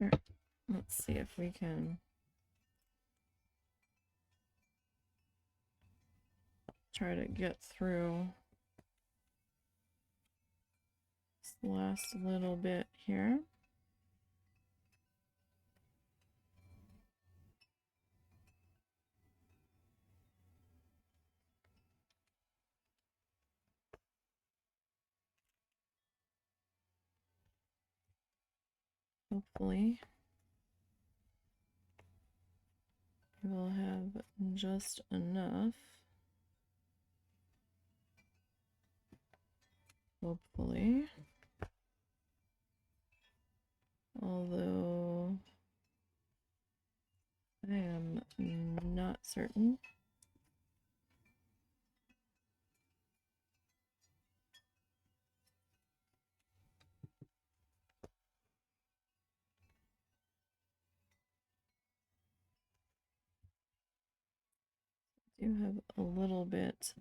Alright, let's see if we can try to get through this last little bit here. Hopefully, we'll have just enough. Hopefully. Although I am not certain. I do have a little bit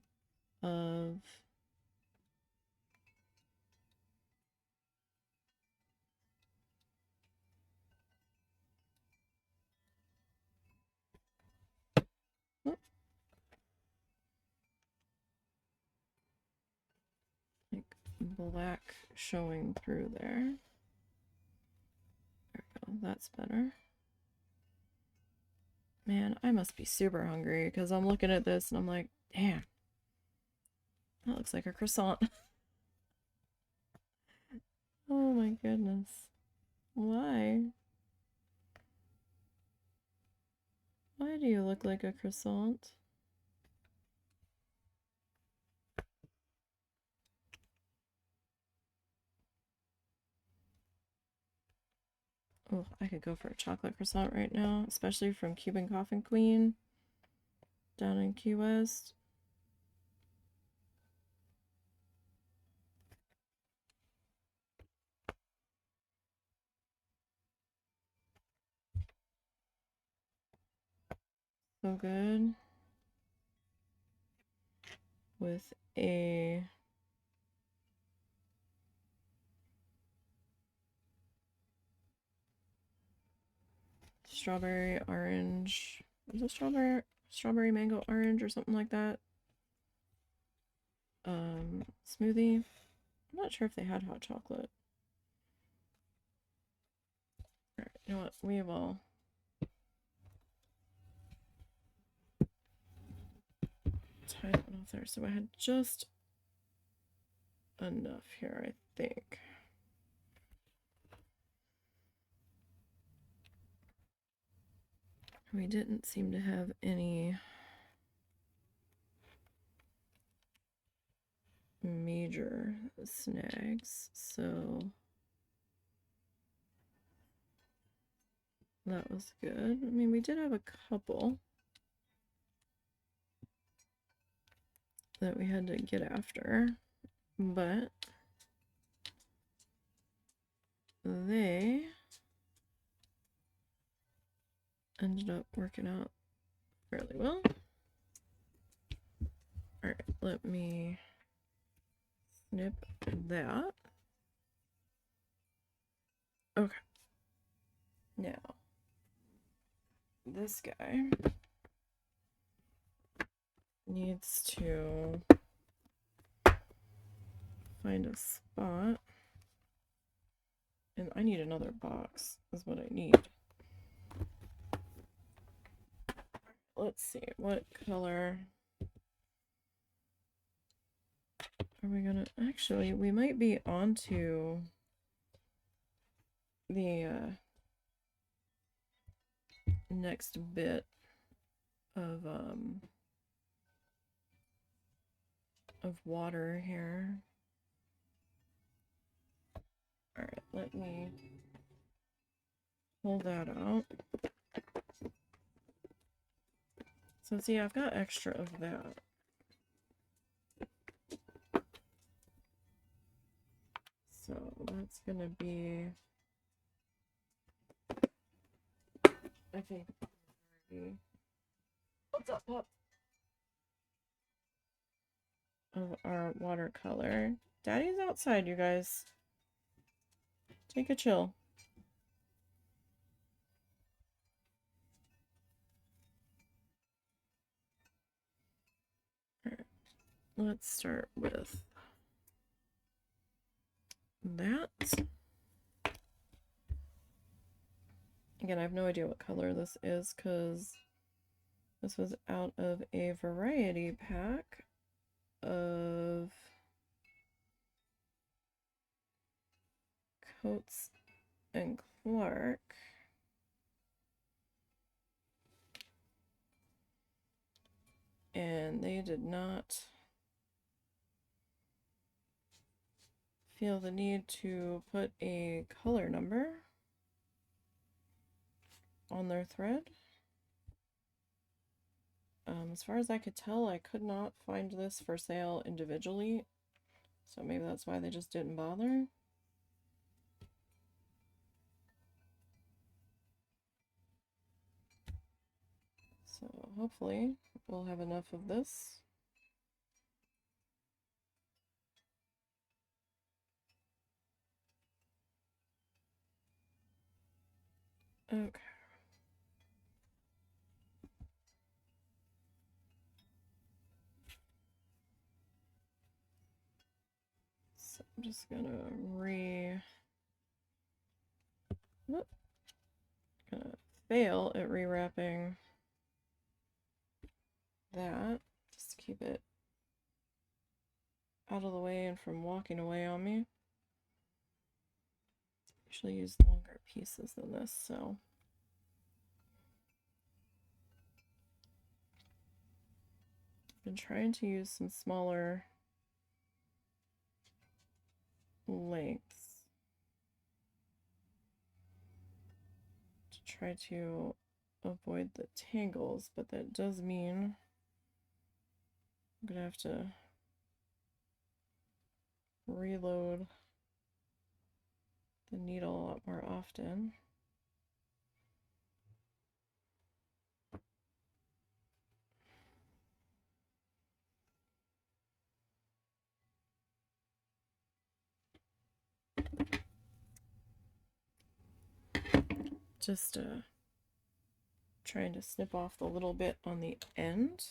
of like black showing through there. There we go, that's better. Man, I must be super hungry because I'm looking at this and I'm like, damn, that looks like a croissant. Oh my goodness. Why? Why do you look like a croissant? Oh, I could go for a chocolate croissant right now, especially from Cuban Coffin Queen down in Key West. So good. With a strawberry orange. Was it strawberry mango orange or something like that? Smoothie. I'm not sure if they had hot chocolate. Alright, you know what? We will tie that one off there. So I had just enough here, I think. We didn't seem to have any major snags, so that was good. I mean, we did have a couple that we had to get after, but they ended up working out fairly well. All right, let me snip that. Okay. Now, this guy needs to find a spot. And I need another box, is what I need. Let's see, what color are we gonna... Actually, we might be onto the next bit of water here. All right, let me pull that out. So see, I've got extra of that. So that's gonna be, I think, what's up, pup? Of our watercolor. Daddy's outside, you guys. Take a chill. let's start with that. Again, I have no idea what color this is because this was out of a variety pack of Coates and Clark. And they did not feel the need to put a color number on their thread. As far as I could tell, I could not find this for sale individually, so maybe that's why they just didn't bother. So hopefully we'll have enough of this. Okay. So I'm just gonna gonna fail at rewrapping that. Just to keep it out of the way and from walking away on me. Usually use longer pieces than this, so. I've been trying to use some smaller lengths to try to avoid the tangles, but that does mean I'm gonna have to reload the needle a lot more often. Just trying to snip off the little bit on the end.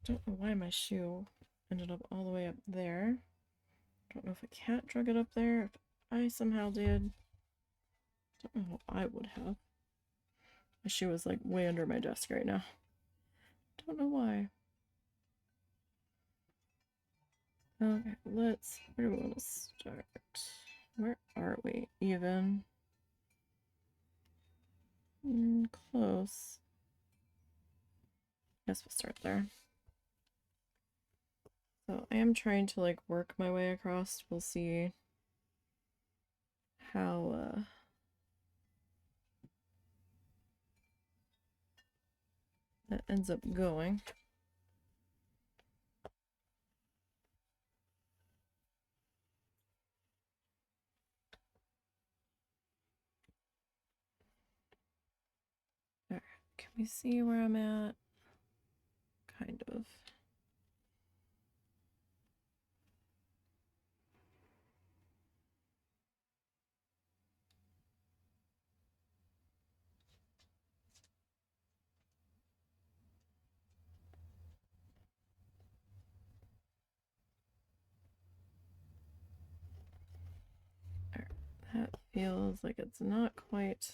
Don't know why my shoe ended up all the way up there. Don't know if a cat drug it up there, if I somehow did. Don't know how I would have. My shoe is like way under my desk right now. Don't know why. Okay, where do we want to start? Where are we? Even? Close. Guess we'll start there. So I am trying to like work my way across. We'll see how that ends up going. Alright, can we see where I'm at? Kind of. That feels like it's not quite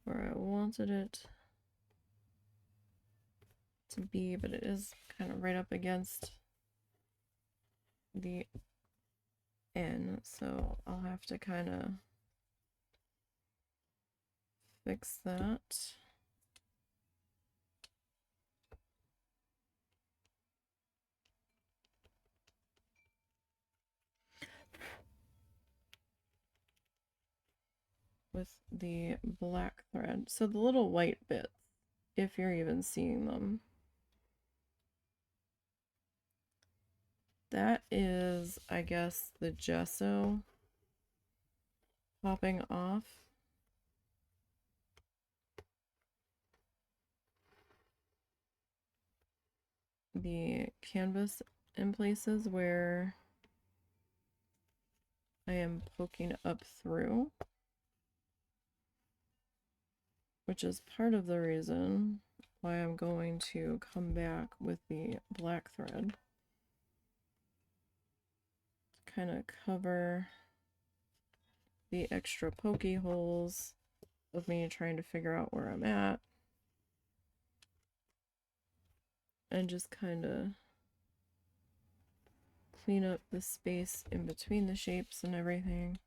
where I wanted it to be, but it is kind of right up against the end, so I'll have to kind of fix that. With the black thread. So the little white bits, if you're even seeing them, that is, I guess, the gesso popping off. The canvas in places where I am poking up through. which is part of the reason why I'm going to come back with the black thread. Kind of cover the extra pokey holes of me trying to figure out where I'm at. And just kind of clean up the space in between the shapes and everything.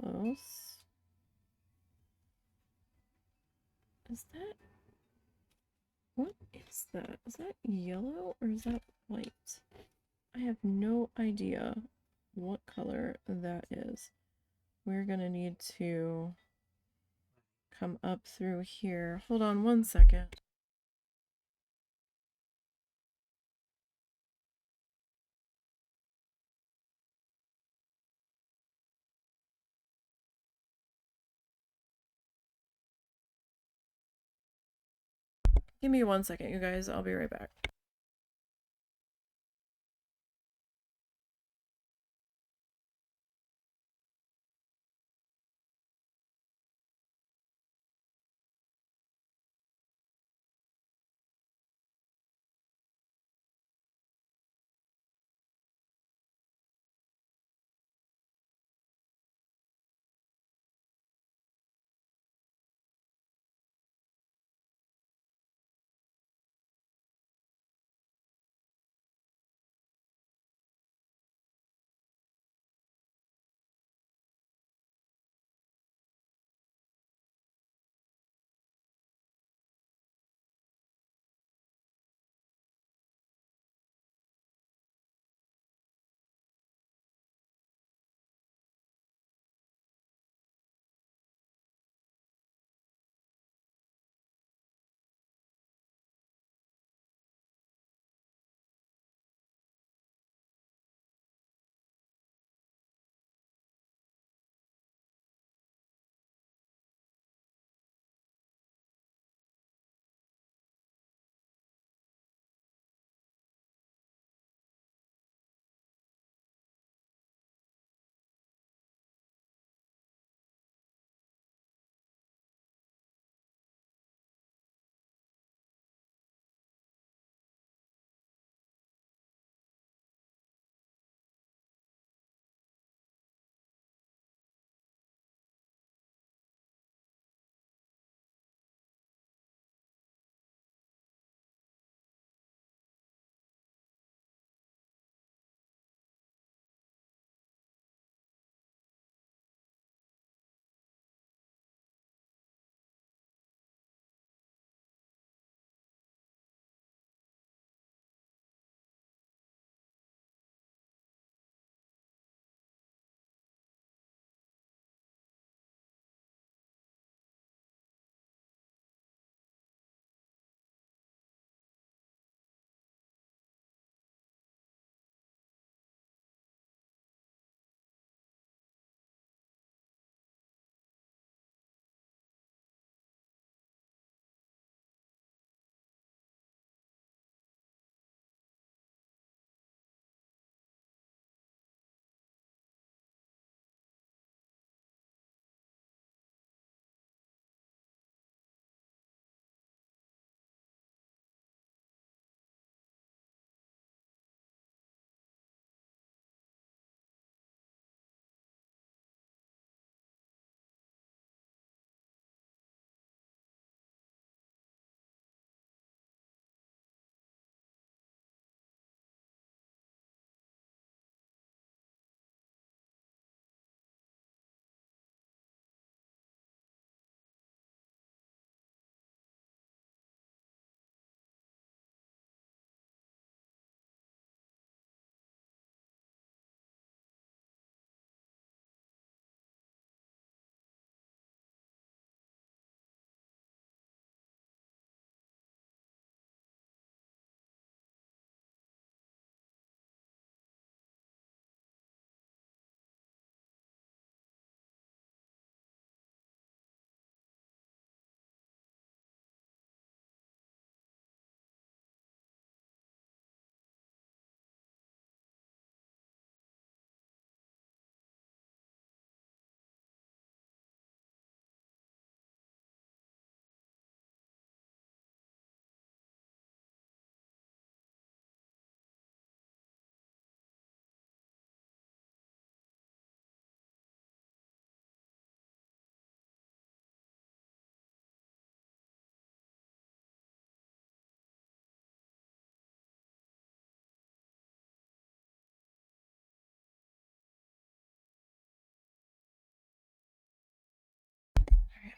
Close. Is that... What is that? Is that yellow or is that white? I have no idea what color that is. We're gonna need to come up through here. Hold on one second. Give me 1 second, you guys. I'll be right back.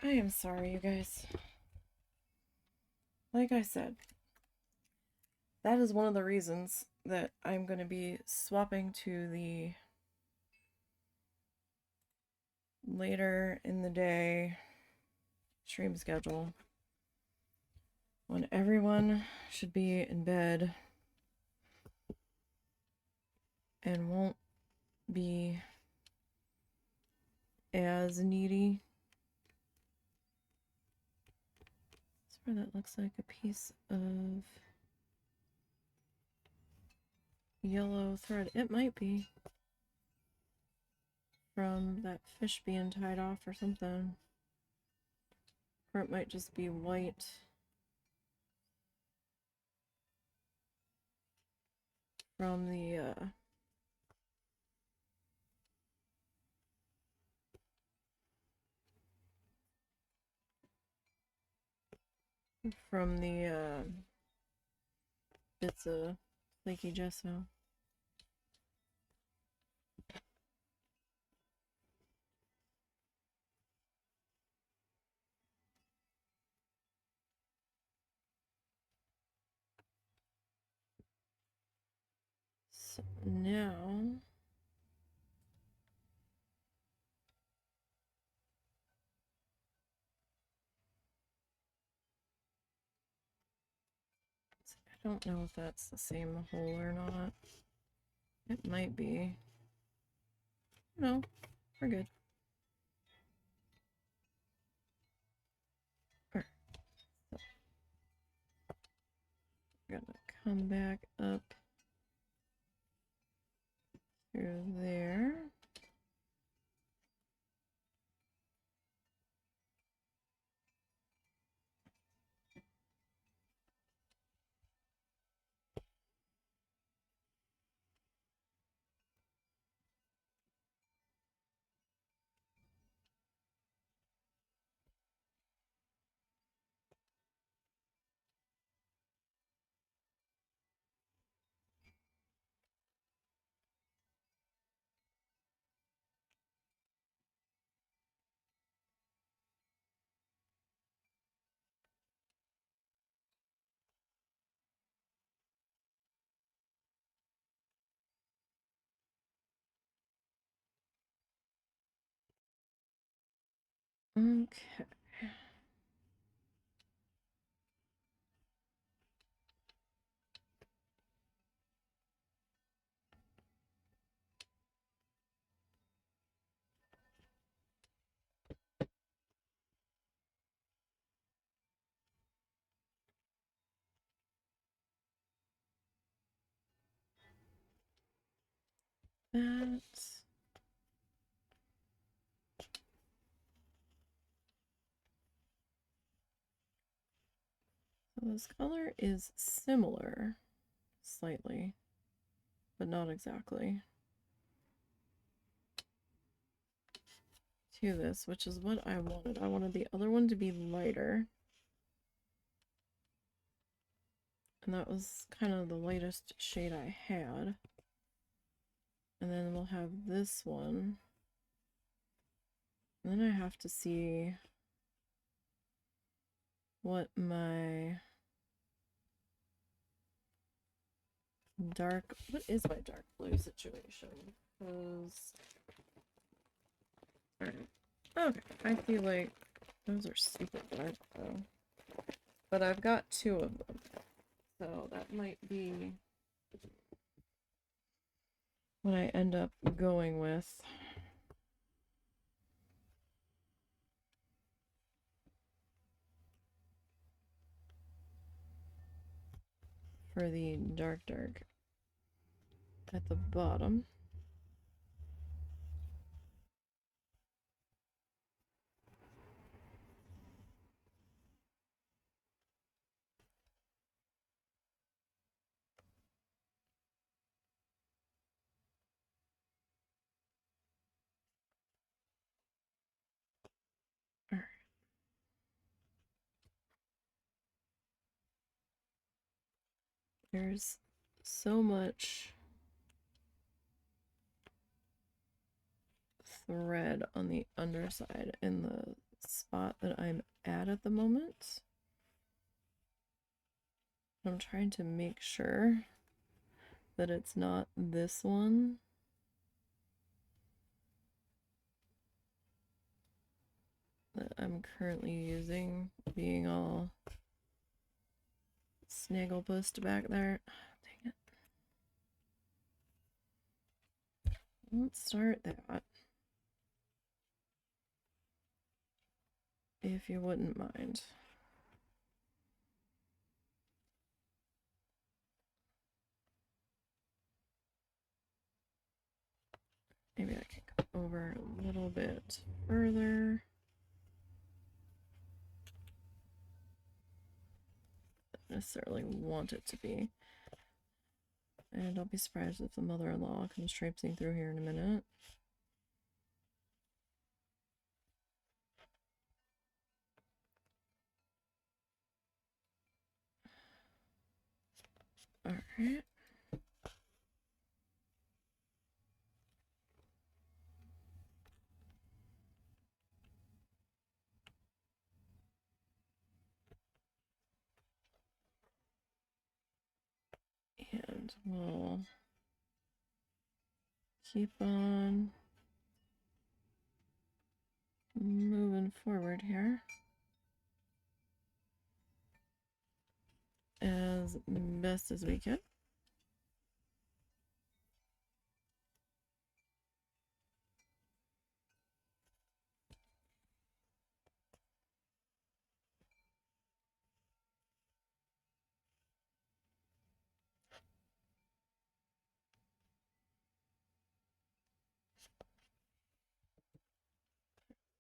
I am sorry, you guys. Like I said, that is one of the reasons that I'm going to be swapping to the later in the day stream schedule when everyone should be in bed and won't be as needy. Where that looks like a piece of yellow thread. It might be from that fish being tied off or something. Or it might just be white. From the bits of flaky gesso. So now I don't know if that's the same hole or not. It might be. No, we're good. Alright. So, I'm gonna come back up through there. Okay. That. So this color is similar, slightly, but not exactly, to this, which is what I wanted. I wanted the other one to be lighter. And that was kind of the lightest shade I had. And then we'll have this one. And then I have to see what my what is my dark blue situation? Because, alright. Okay, I feel like those are super dark though. But I've got two of them. So that might be what I end up going with. For the dark at the bottom. All right. There's so much thread on the underside and the spot that I'm at the moment. I'm trying to make sure that it's not this one. That I'm currently using, being all snagglepussed back there. Dang it. Let's start that. If you wouldn't mind. Maybe I can go over a little bit further. Don't necessarily want it to be. And I'll be surprised if the mother-in-law comes traipsing through here in a minute. Alright. And we'll keep on moving forward here as best as we can.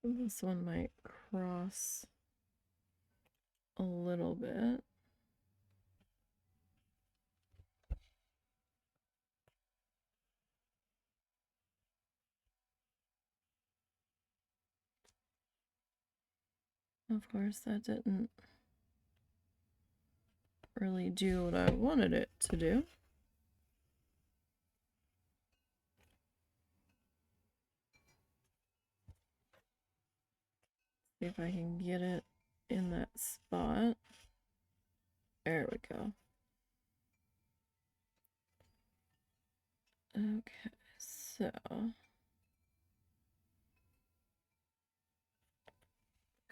This one might cross a little bit. Of course, that didn't really do what I wanted it to do. See if I can get it in that spot. There we go. Okay, so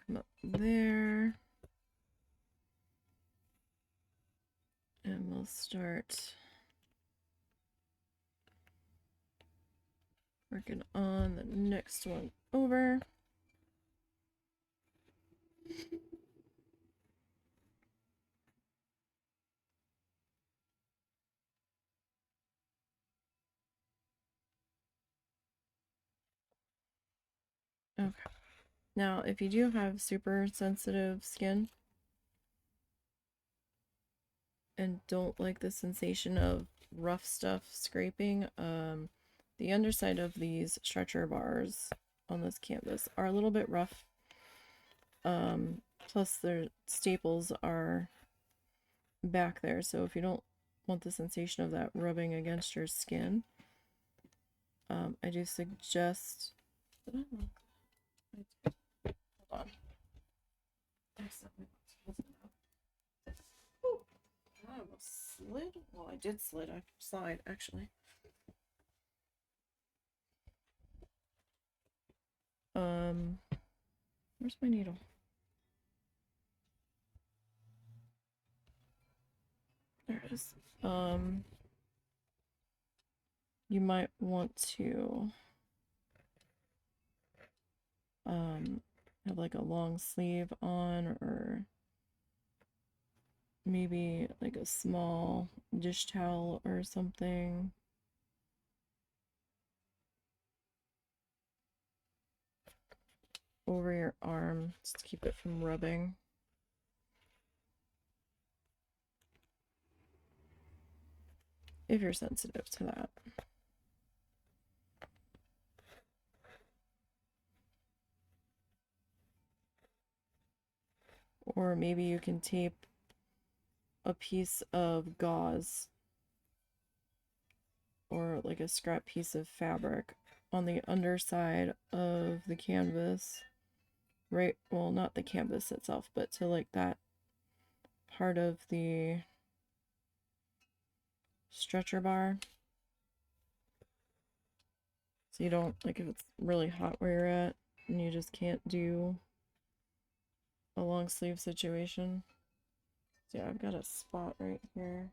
come up there. And we'll start working on the next one over. Okay. Now, if you do have super sensitive skin and don't like the sensation of rough stuff scraping, the underside of these stretcher bars on this canvas are a little bit rough. Plus their staples are back there, so if you don't want the sensation of that rubbing against your skin, I do suggest... Hold on. I almost slid. Well, I did slide, actually. Where's my needle? There it is. You might want to have like a long sleeve on, or maybe like a small dish towel or something. Over your arm, just to keep it from rubbing. If you're sensitive to that. Or maybe you can tape a piece of gauze or like a scrap piece of fabric on the underside of the canvas right, well, not the canvas itself, but to like that part of the stretcher bar. So you don't, like if it's really hot where you're at and you just can't do a long sleeve situation. So yeah, I've got a spot right here.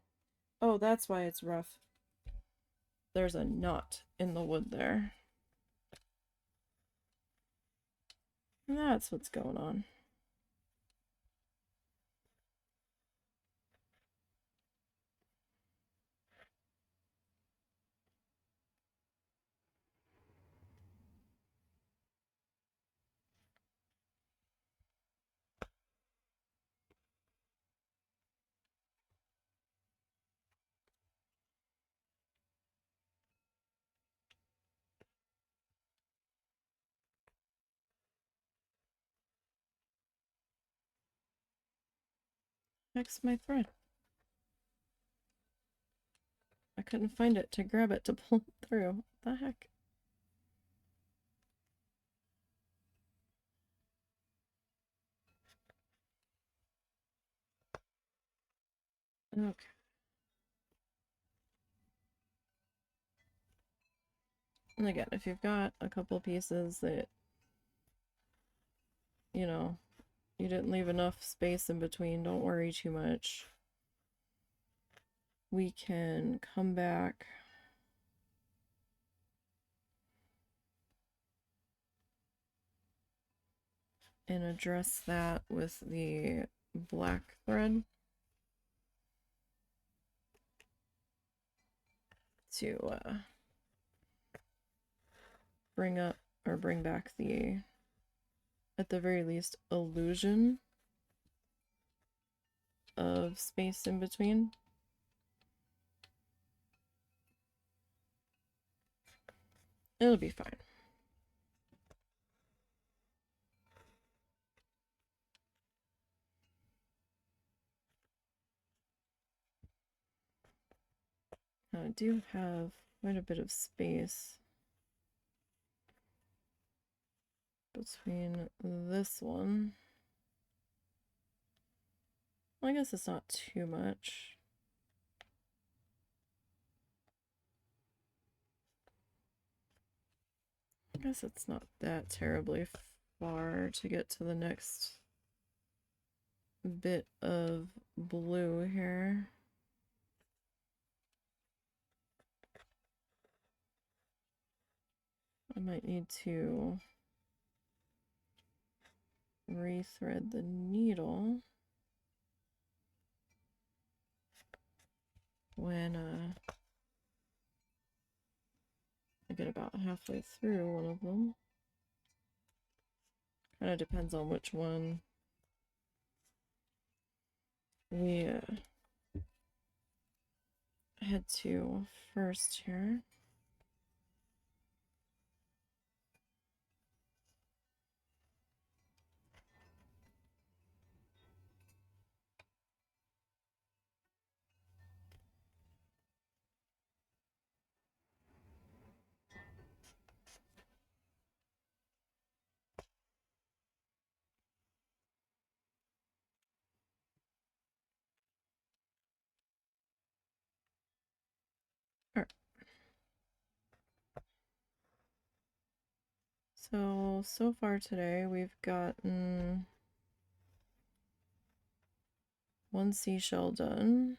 Oh, that's why it's rough. There's a knot in the wood there. And that's what's going on. Heck's my thread? I couldn't find it to grab it to pull it through. What the heck? Okay. And again, if you've got a couple pieces that, you know, you didn't leave enough space in between, don't worry too much. We can come back and address that with the black thread to bring up or bring back the, at the very least, illusion of space in between. It'll be fine. Now I do have quite a bit of space between this one. Well, I guess it's not too much. I guess it's not that terribly far to get to the next bit of blue here. I might need to rethread the needle when I get about halfway through one of them. Kind of depends on which one we head to first here. So far today we've gotten one seashell done.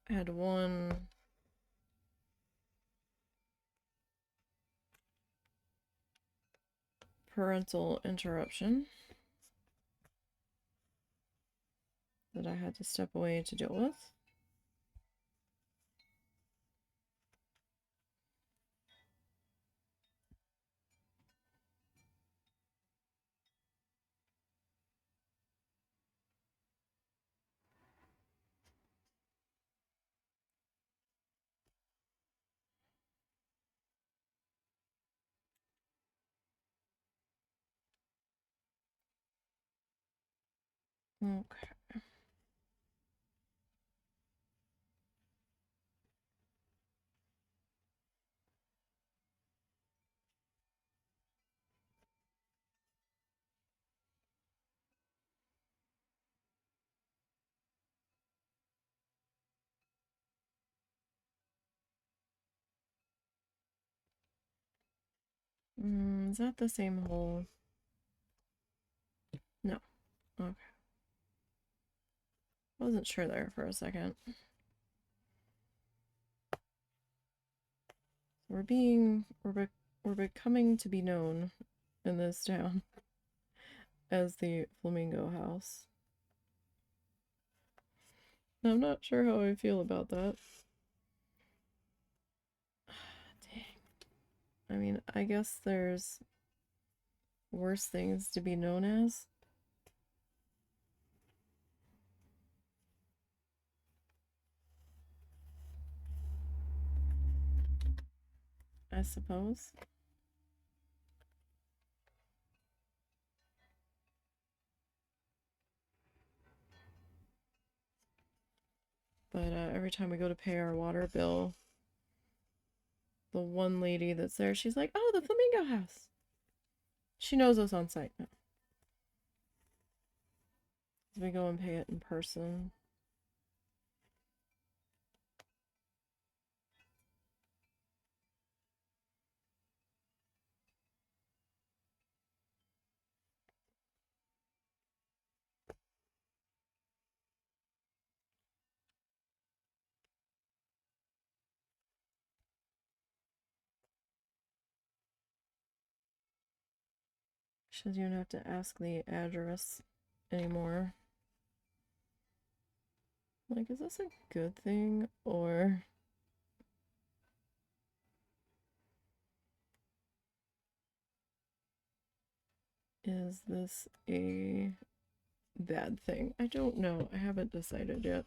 I had one parental interruption that I had to step away to deal with. Okay. Is that the same hole? No. Okay. Wasn't sure there for a second. We're becoming to be known in this town as the Flamingo House. I'm not sure how I feel about that. Dang. I mean, I guess there's worse things to be known as. I suppose. But every time we go to pay our water bill, the one lady that's there, she's like, "Oh, the Flamingo House." She knows us on site now. We go and pay it in person. She doesn't even have to ask the address anymore. Like, is this a good thing or is this a bad thing? I don't know. I haven't decided yet.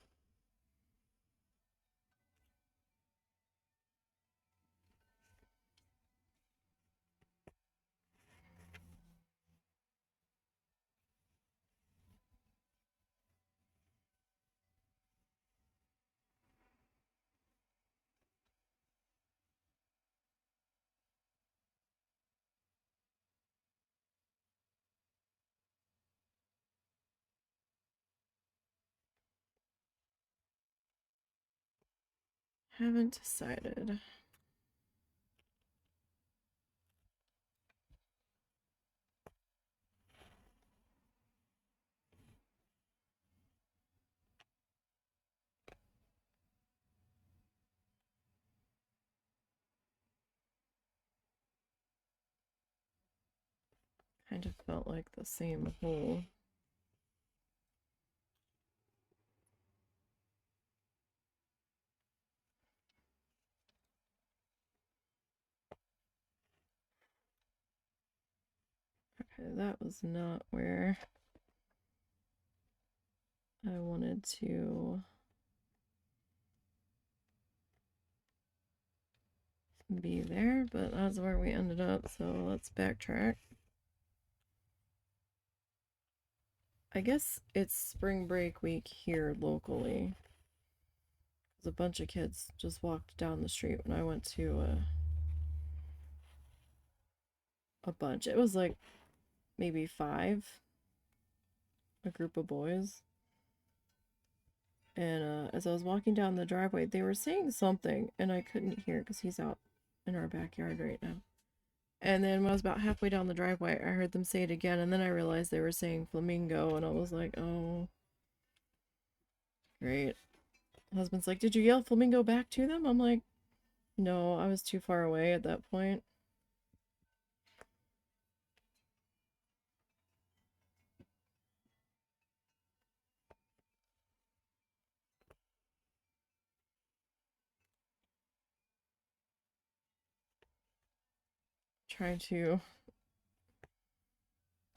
Haven't decided. Kind of felt like the same hole. Okay, that was not where I wanted to be there, but that's where we ended up, so let's backtrack. I guess it's spring break week here locally. A bunch of kids just walked down the street when I went to a bunch. It was like maybe 5, a group of boys. And as I was walking down the driveway, they were saying something, and I couldn't hear because he's out in our backyard right now. And then when I was about halfway down the driveway, I heard them say it again, and then I realized they were saying flamingo, and I was like, oh, great. Husband's like, did you yell flamingo back to them? I'm like, no, I was too far away at that point. Trying to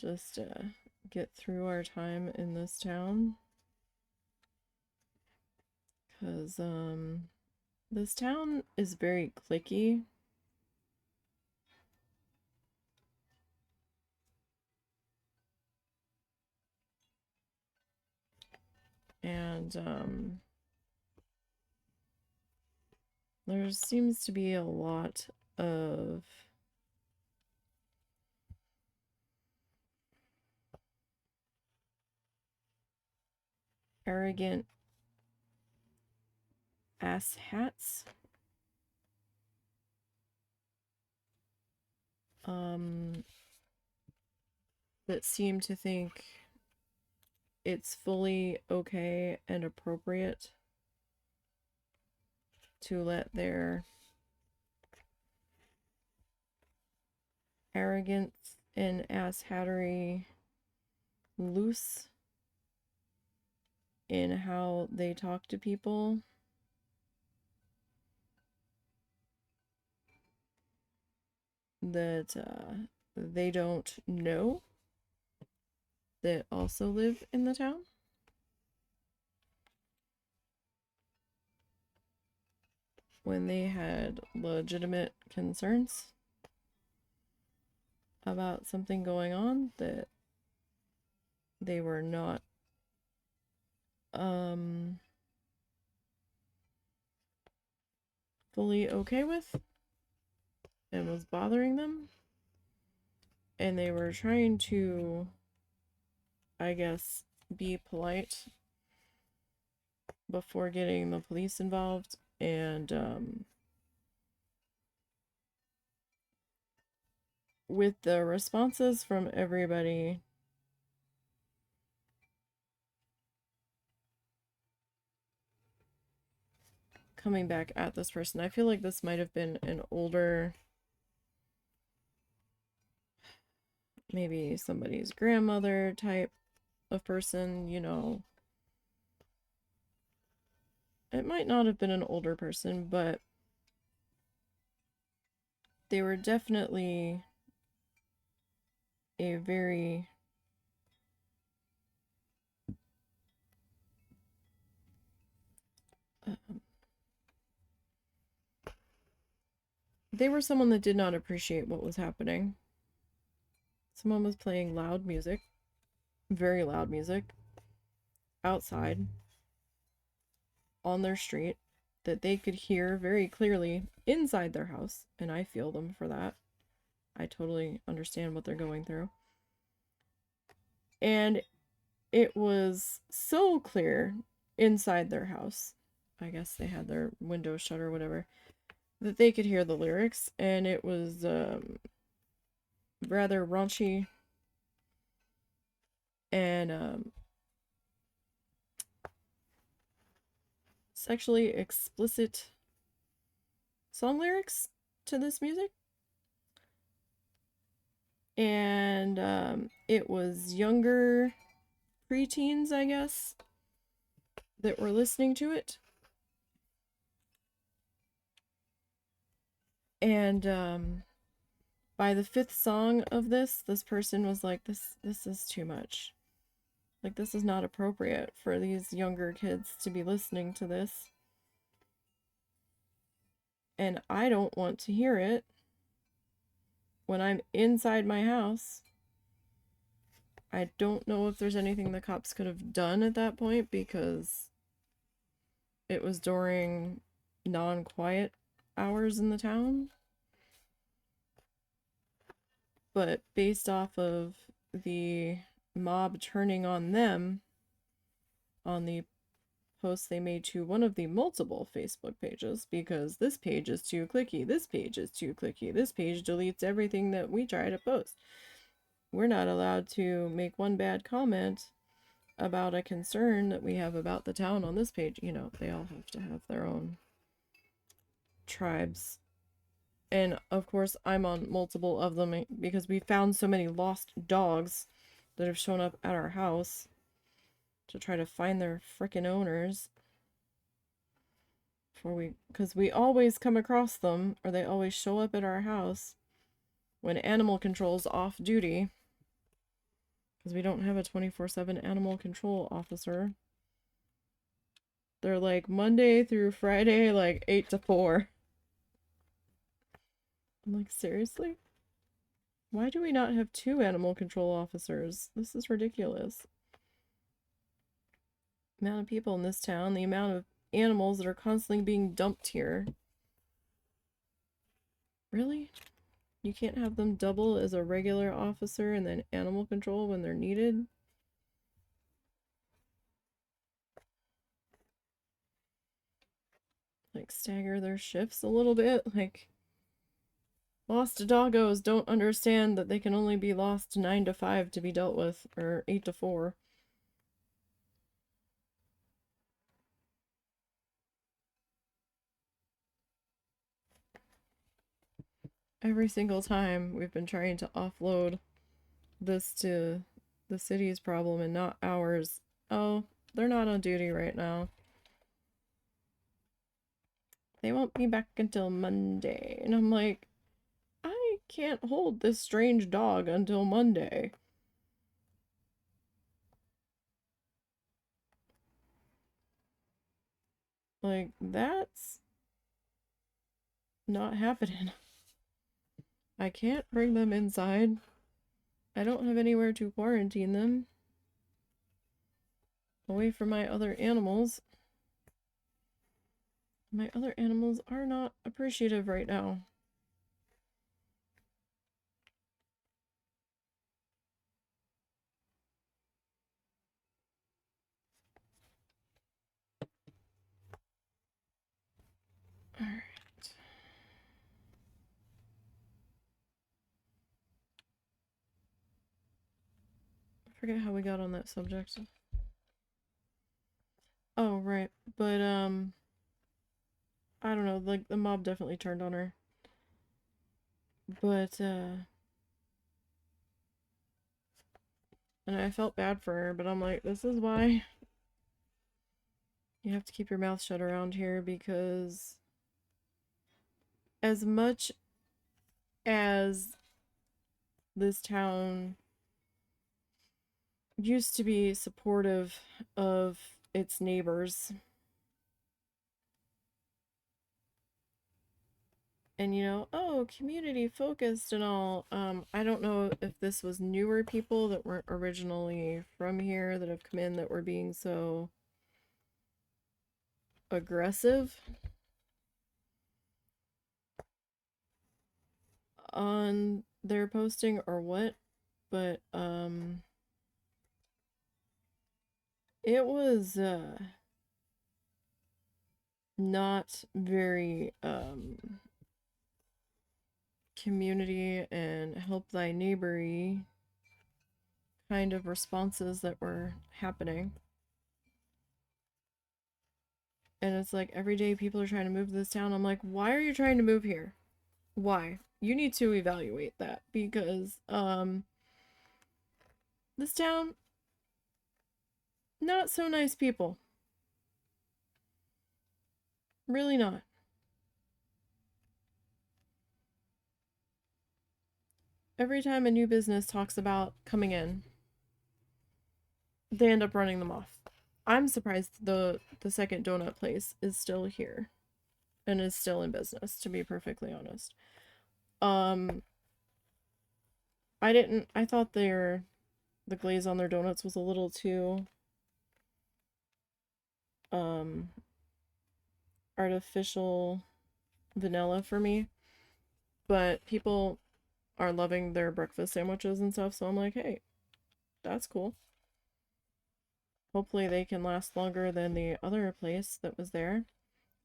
just get through our time in this town. Because this town is very cliquey. And there seems to be a lot of arrogant asshats. that seem to think it's fully okay and appropriate to let their arrogance and asshattery loose in how they talk to people. That they don't know that also live in the town. When they had legitimate concerns about something going on that they were not fully okay with and was bothering them. And they were trying to, I guess, be polite before getting the police involved. And with the responses from everybody, coming back at this person, I feel like this might have been an older, maybe somebody's grandmother type of person, you know. It might not have been an older person, but they were definitely a very they were someone that did not appreciate what was happening. Someone was playing loud music, very loud music, outside on their street that they could hear very clearly inside their house, and I feel them for that. I totally understand what they're going through. And it was so clear inside their house, I guess they had their windows shut or whatever, that they could hear the lyrics, and it was rather raunchy and sexually explicit song lyrics to this music. And it was younger preteens, I guess, that were listening to it. And by the fifth song of this person was like, this is too much. Like, this is not appropriate for these younger kids to be listening to this. And I don't want to hear it when I'm inside my house. I don't know if there's anything the cops could have done at that point because it was during non-quiet hours in the town. But based off of the mob turning on them on the post they made to one of the multiple Facebook pages, because this page is too clicky, this page is too clicky, this page deletes everything that we try to post. We're not allowed to make one bad comment about a concern that we have about the town on this page. You know, they all have to have their own tribes. And of course, I'm on multiple of them because we found so many lost dogs that have shown up at our house to try to find their frickin' owners. Because we always come across them, or they always show up at our house when animal control's off duty. Because we don't have a 24/7 animal control officer. They're like Monday through Friday, like 8 to 4. I'm like, seriously? Why do we not have 2 animal control officers? This is ridiculous. The amount of people in this town, the amount of animals that are constantly being dumped here. Really? You can't have them double as a regular officer and then animal control when they're needed? Like, stagger their shifts a little bit? Like, Lost doggos don't understand that they can only be lost 9 to 5 to be dealt with, or 8 to 4. Every single time we've been trying to offload this to the city's problem and not ours. Oh, they're not on duty right now. They won't be back until Monday. And I'm like, I can't hold this strange dog until Monday. Like, that's not happening. I can't bring them inside. I don't have anywhere to quarantine them away from my other animals. My other animals are not appreciative right now. Alright. I forget how we got on that subject. Oh, right. But, I don't know, like, the mob definitely turned on her. But, and I felt bad for her, but I'm like, this is why you have to keep your mouth shut around here, because as much as this town used to be supportive of its neighbors, and you know, oh, community focused and all, I don't know if this was newer people that weren't originally from here that have come in that were being so aggressive on their posting or what, but it was not very community and help thy neighbory kind of responses that were happening. And it's like every day people are trying to move to this town. I'm like, why are you trying to move here? Why? You need to evaluate that, because this town, not so nice people. Really not. Every time a new business talks about coming in, they end up running them off. I'm surprised the second donut place is still here and is still in business, to be perfectly honest. Um I thought the glaze on their donuts was a little too um artificial vanilla for me, but people are loving their breakfast sandwiches and stuff, so I'm like, hey, that's cool. Hopefully they can last longer than the other place that was there.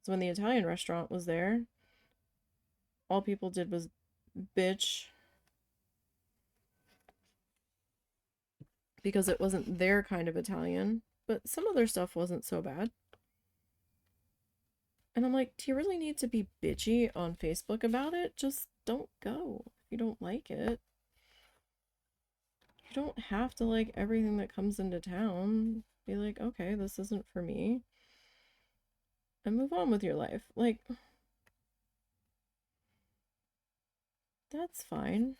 So when the Italian restaurant was there, all people did was bitch because it wasn't their kind of Italian, but some of their stuff wasn't so bad. And I'm like, do you really need to be bitchy on Facebook about it? Just don't go if you don't like it. You don't have to like everything that comes into town. Be like, okay, this isn't for me. And move on with your life. Like, that's fine.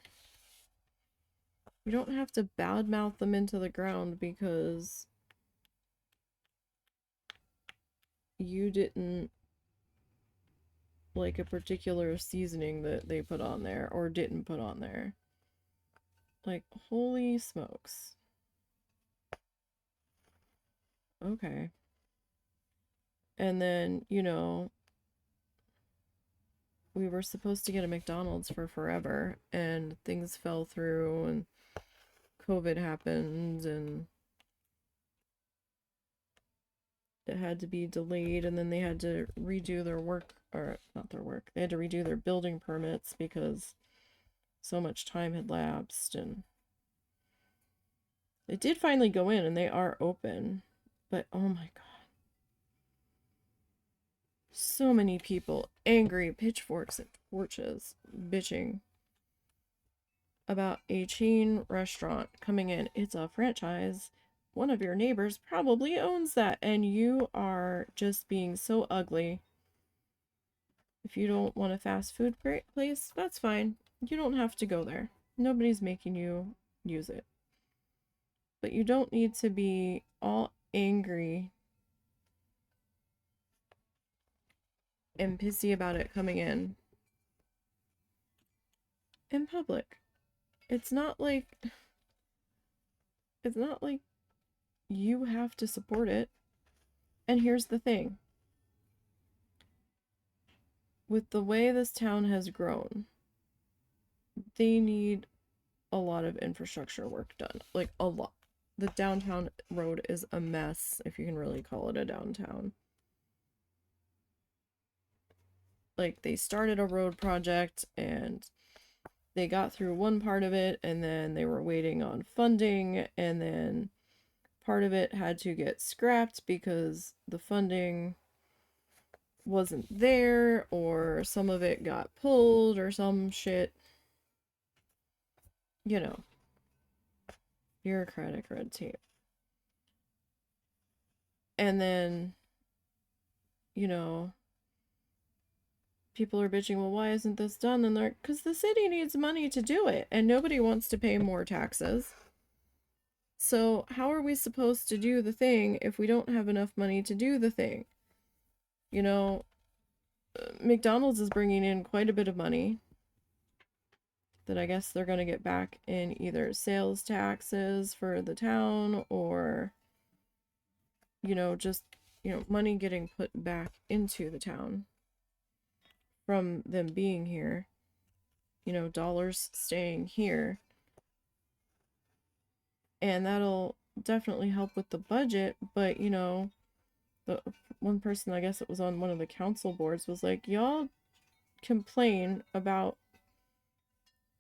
You don't have to badmouth them into the ground because you didn't like a particular seasoning that they put on there or didn't put on there. Like, holy smokes. Okay. And then, you know, we were supposed to get a McDonald's for forever and things fell through and COVID happened and it had to be delayed, and then they had to redo their work, or not their work, they had to redo their building permits because so much time had lapsed, and it did finally go in and they are open. But oh my god. So many people angry, pitchforks and torches, bitching about a chain restaurant coming in. It's a franchise. One of your neighbors probably owns that, and you are just being so ugly. If you don't want a fast food place, that's fine. You don't have to go there. Nobody's making you use it. But you don't need to be all angry and pissy about it coming in public. It's not like you have to support it. And here's the thing. With the way this town has grown, they need a lot of infrastructure work done. Like, a lot. The downtown road is a mess, if you can really call it a downtown. Like, they started a road project and they got through one part of it, and then they were waiting on funding, and then part of it had to get scrapped because the funding wasn't there, or some of it got pulled, or some shit. You know, bureaucratic red tape. And then, you know, people are bitching, well, why isn't this done? And they're, because the city needs money to do it, and nobody wants to pay more taxes. So how are we supposed to do the thing if we don't have enough money to do the thing? You know, McDonald's is bringing in quite a bit of money that I guess they're going to get back in either sales taxes for the town, or, you know, just, you know, money getting put back into the town from them being here. You know, dollars staying here. And that'll definitely help with the budget, but, you know, the one person, I guess it was on one of the council boards, was like, y'all complain about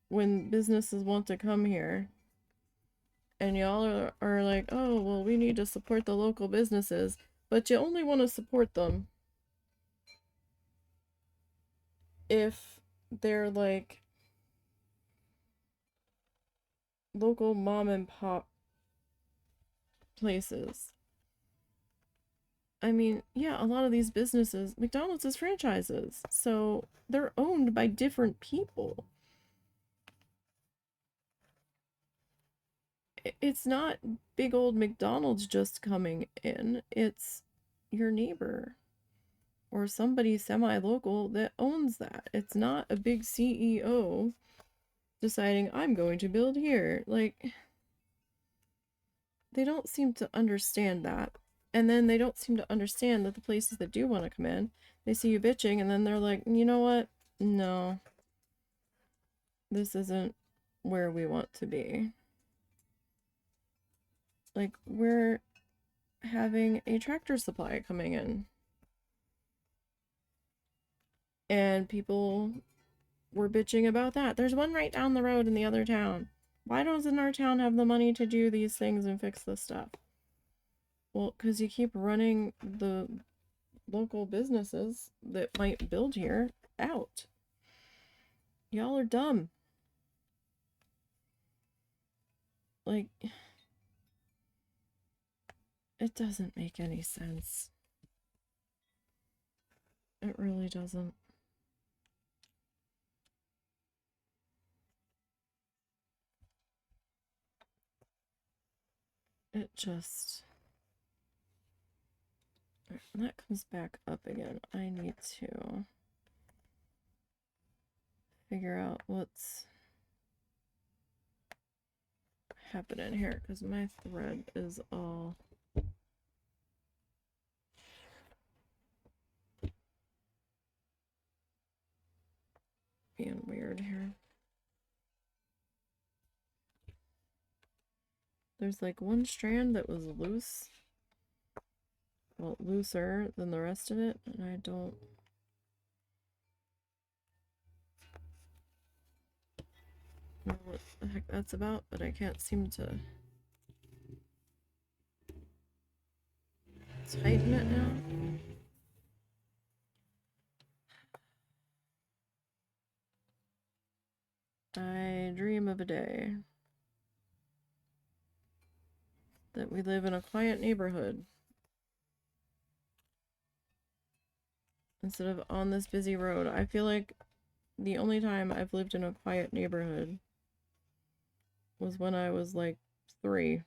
when businesses want to come here, and y'all are like, oh, well, we need to support the local businesses, but you only want to support them if they're like local mom and pop places. I mean, yeah, a lot of these businesses, McDonald's is franchises, so they're owned by different people. It's not big old McDonald's just coming in. It's your neighbor or somebody semi-local that owns that. It's not a big CEO deciding, I'm going to build here. Like, they don't seem to understand that. And then they don't seem to understand that the places that do want to come in, they see you bitching, and then they're like, you know what? No. This isn't where we want to be. Like, we're having a Tractor Supply coming in. And people were bitching about that. There's one right down the road in the other town. Why doesn't our town have the money to do these things and fix this stuff? Well, because you keep running the local businesses that might build here out. Y'all are dumb. Like, it doesn't make any sense. It really doesn't. It just... When that comes back up again, I need to figure out what's happening here, because my thread is all being weird here. There's like one strand that was loose, well, looser than the rest of it, and I don't... know what the heck that's about, but I can't seem to tighten it now. I dream of a day that we live in a quiet neighborhood instead of on this busy road. I feel like the only time I've lived in a quiet neighborhood was when I was like 3.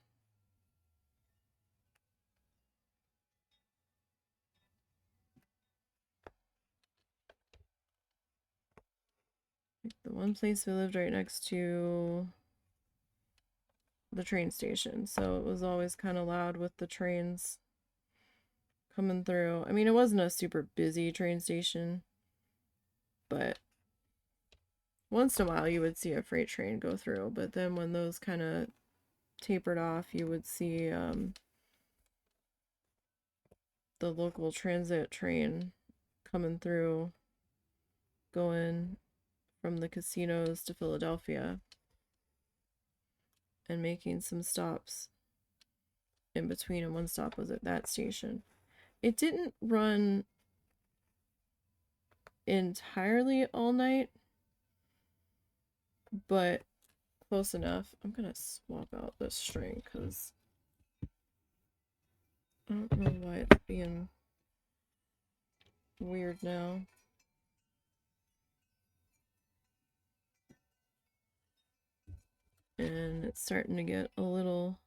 Like the one place we lived right next to the train station, so it was always kind of loud with the trains coming through. I mean, it wasn't a super busy train station, but once in a while you would see a freight train go through, but then when those kind of tapered off, you would see the local transit train coming through, going from the casinos to Philadelphia and making some stops in between, and one stop was at that station. It didn't run entirely all night, but close enough. I'm gonna swap out this string because I don't know why it's being weird now. And it's starting to get a little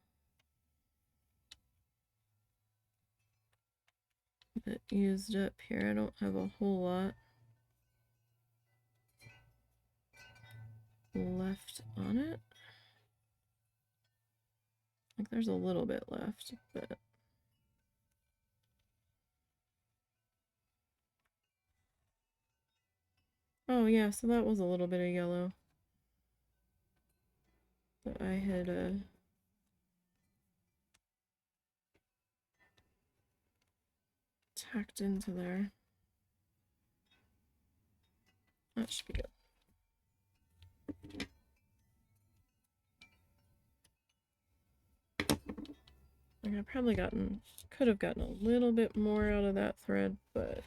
bit used up here. I don't have a whole lot left on it. Like there's a little bit left, but oh yeah, so that was a little bit of yellow that I had tacked into there. That should be good. I could have gotten a little bit more out of that thread, but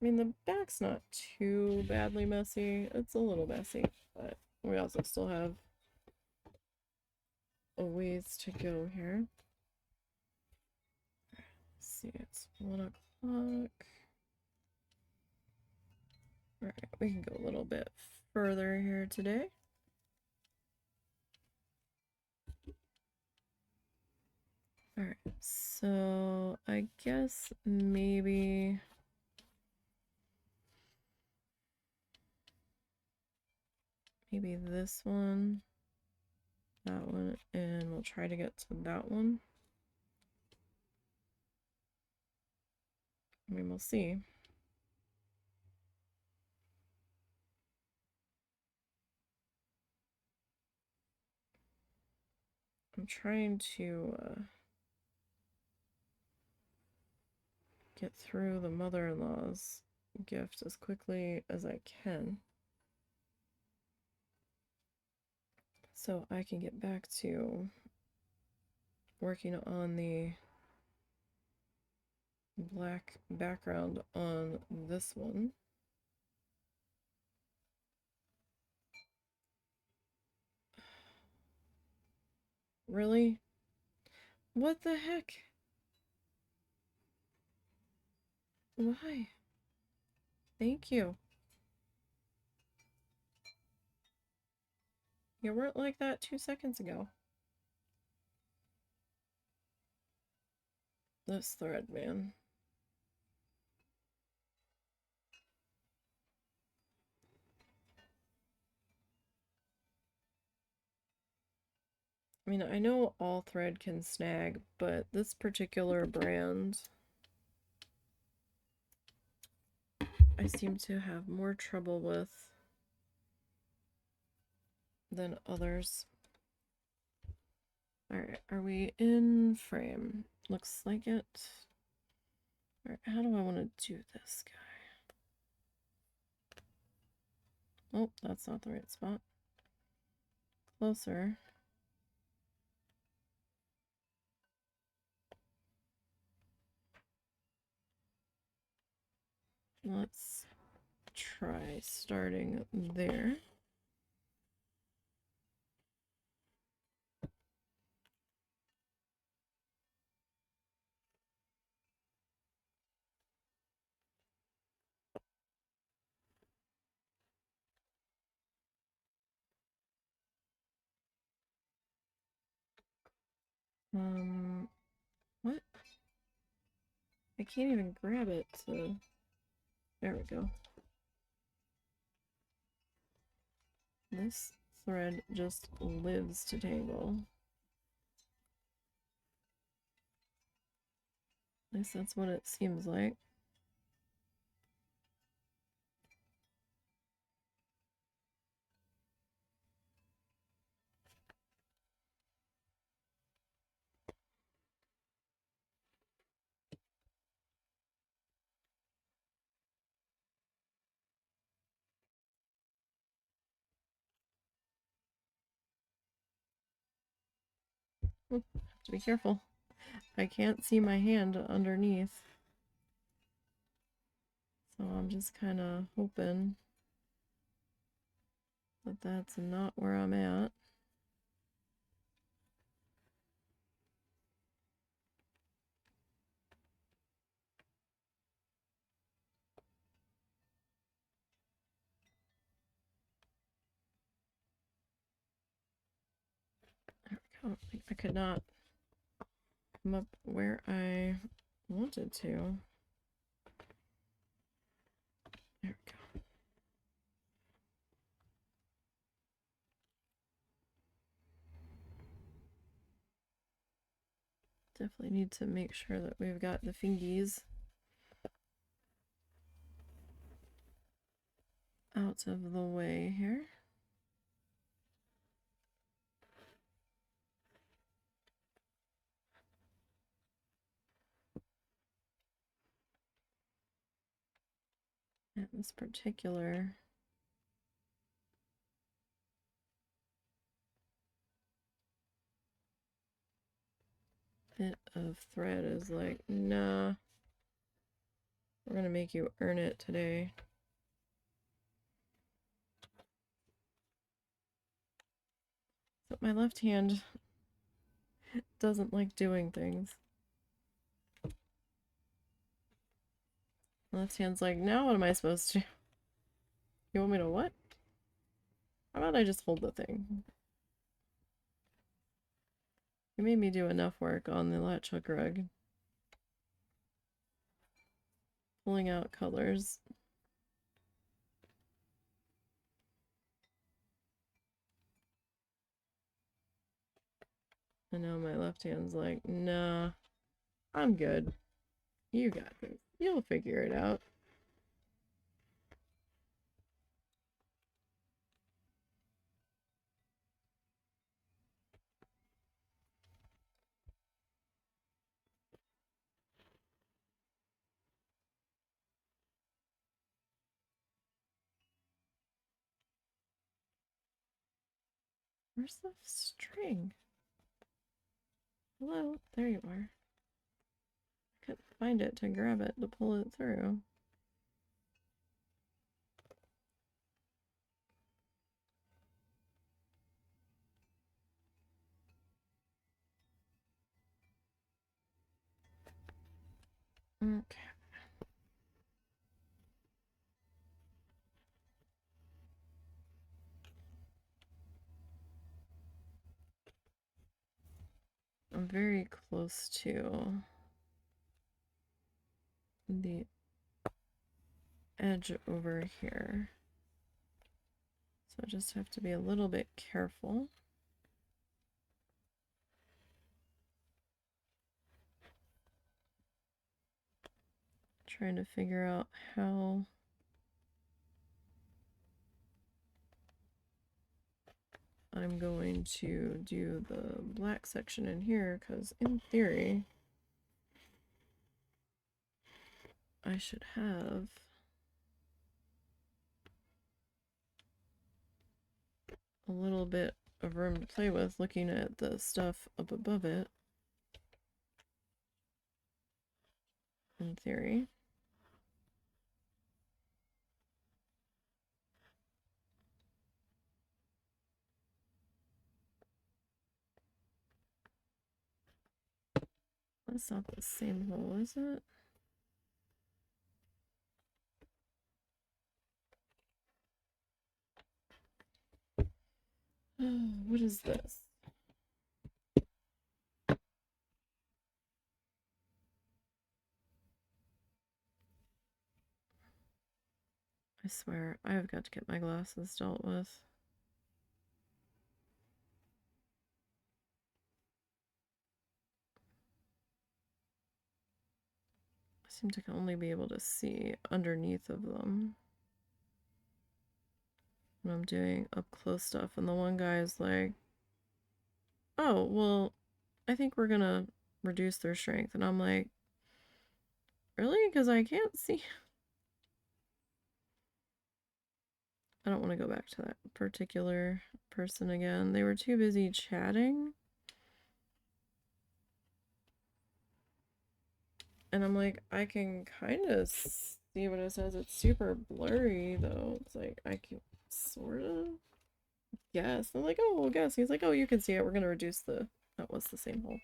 I mean, the back's not too badly messy. It's a little messy, but we also still have a ways to go here. Let's see, it's 1 o'clock. All right, we can go a little bit further here today. All right, so I guess maybe this one, that one, and we'll try to get to that one. I mean, we'll see. I'm trying to get through the mother-in-law's gift as quickly as I can, so I can get back to working on the black background on this one. Really? What the heck? Why? Thank you. You weren't like that 2 seconds ago. This thread, man. I mean, I know all thread can snag, but this particular brand, I seem to have more trouble with than others. Alright, are we in frame? Looks like it. Alright, how do I want to do this guy? Oh, that's not the right spot. closer. Let's try starting there. What? I can't even grab it, so there we go. This thread just lives to tangle. At least that's what it seems like. Have to be careful. I can't see my hand underneath. So I'm just kind of hoping that that's not where I'm at. There we go. I could not come up where I wanted to. There we go. Definitely need to make sure that we've got the fingies out of the way here. And this particular bit of thread is like, nah, we're gonna make you earn it today. But my left hand doesn't like doing things. My left hand's like, now what am I supposed to? You want me to what? How about I just hold the thing? You made me do enough work on the latch hook rug. Pulling out colors. And now my left hand's like, nah, I'm good. You got this. You'll figure it out. Where's the string? Hello? There you are. I couldn't find it to grab it to pull it through. Okay. I'm very close to the edge over here. So I just have to be a little bit careful. Trying to figure out how I'm going to do the black section in here, because in theory I should have a little bit of room to play with looking at the stuff up above it. In theory. That's not the same hole, is it? What is this? I swear, I have got to get my glasses dealt with. I seem to only be able to see underneath of them when I'm doing up close stuff. And the one guy is like, oh, well, I think we're gonna reduce their strength. And I'm like, really? Because I can't see. I don't want to go back to that particular person again. They were too busy chatting. And I'm like, I can kind of see what it says. It's super blurry, though. It's like, I can sort of guess. I'm like, oh, we'll guess. He's like, oh, you can see it. We're going to reduce the... That was the same hole.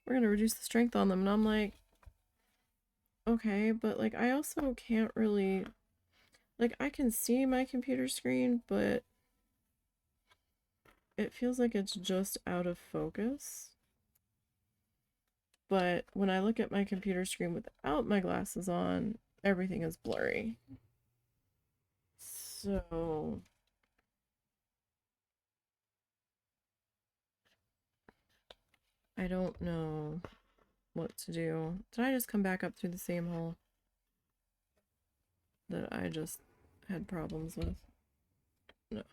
We're going to reduce the strength on them. And I'm like, okay, but, like, I also can't really... Like, I can see my computer screen, but it feels like it's just out of focus. But when I look at my computer screen without my glasses on, everything is blurry. So I don't know what to do. Did I just come back up through the same hole that I just had problems with? No.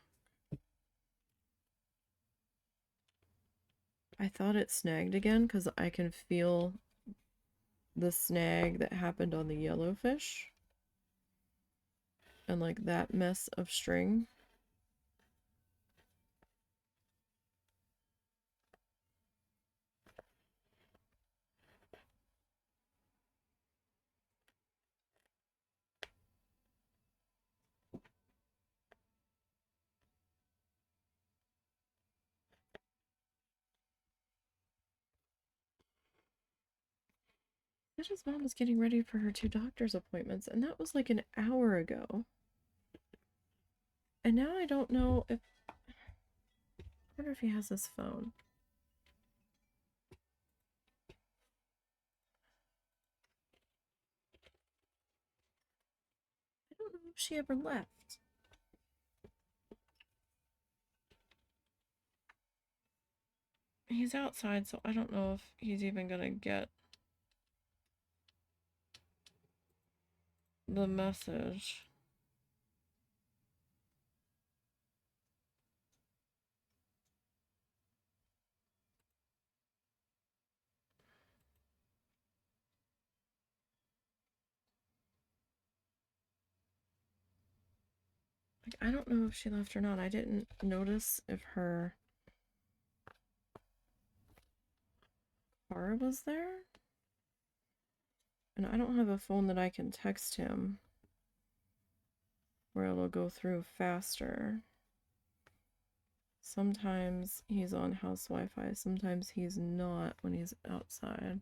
I thought it snagged again because I can feel the snag that happened on the yellowfish. And like that mess of string. His mom was getting ready for her 2 doctor's appointments, and that was like an hour ago. And now I don't know if... I wonder if he has his phone. I don't know if she ever left. He's outside, so I don't know if he's even gonna get the message. Like, I don't know if she left or not. I didn't notice if her car was there. And I don't have a phone that I can text him where it'll go through faster. Sometimes he's on house Wi-Fi, sometimes he's not when he's outside.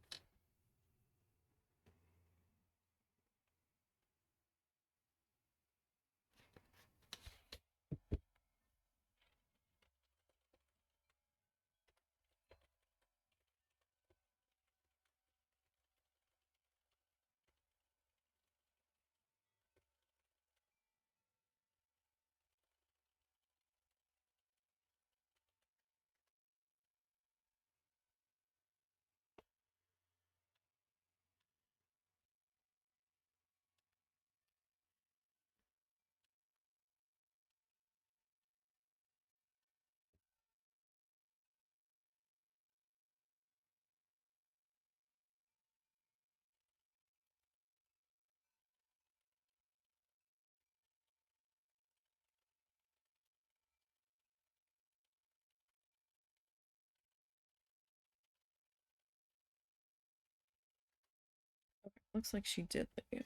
Looks like she did leave.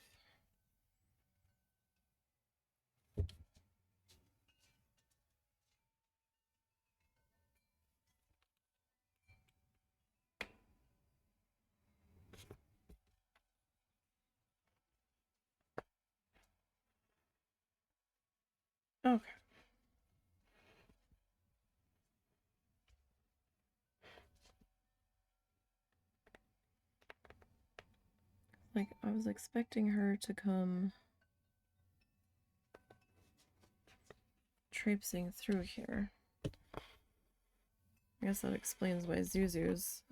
Okay. Like, I was expecting her to come traipsing through here. I guess that explains why Zuzu's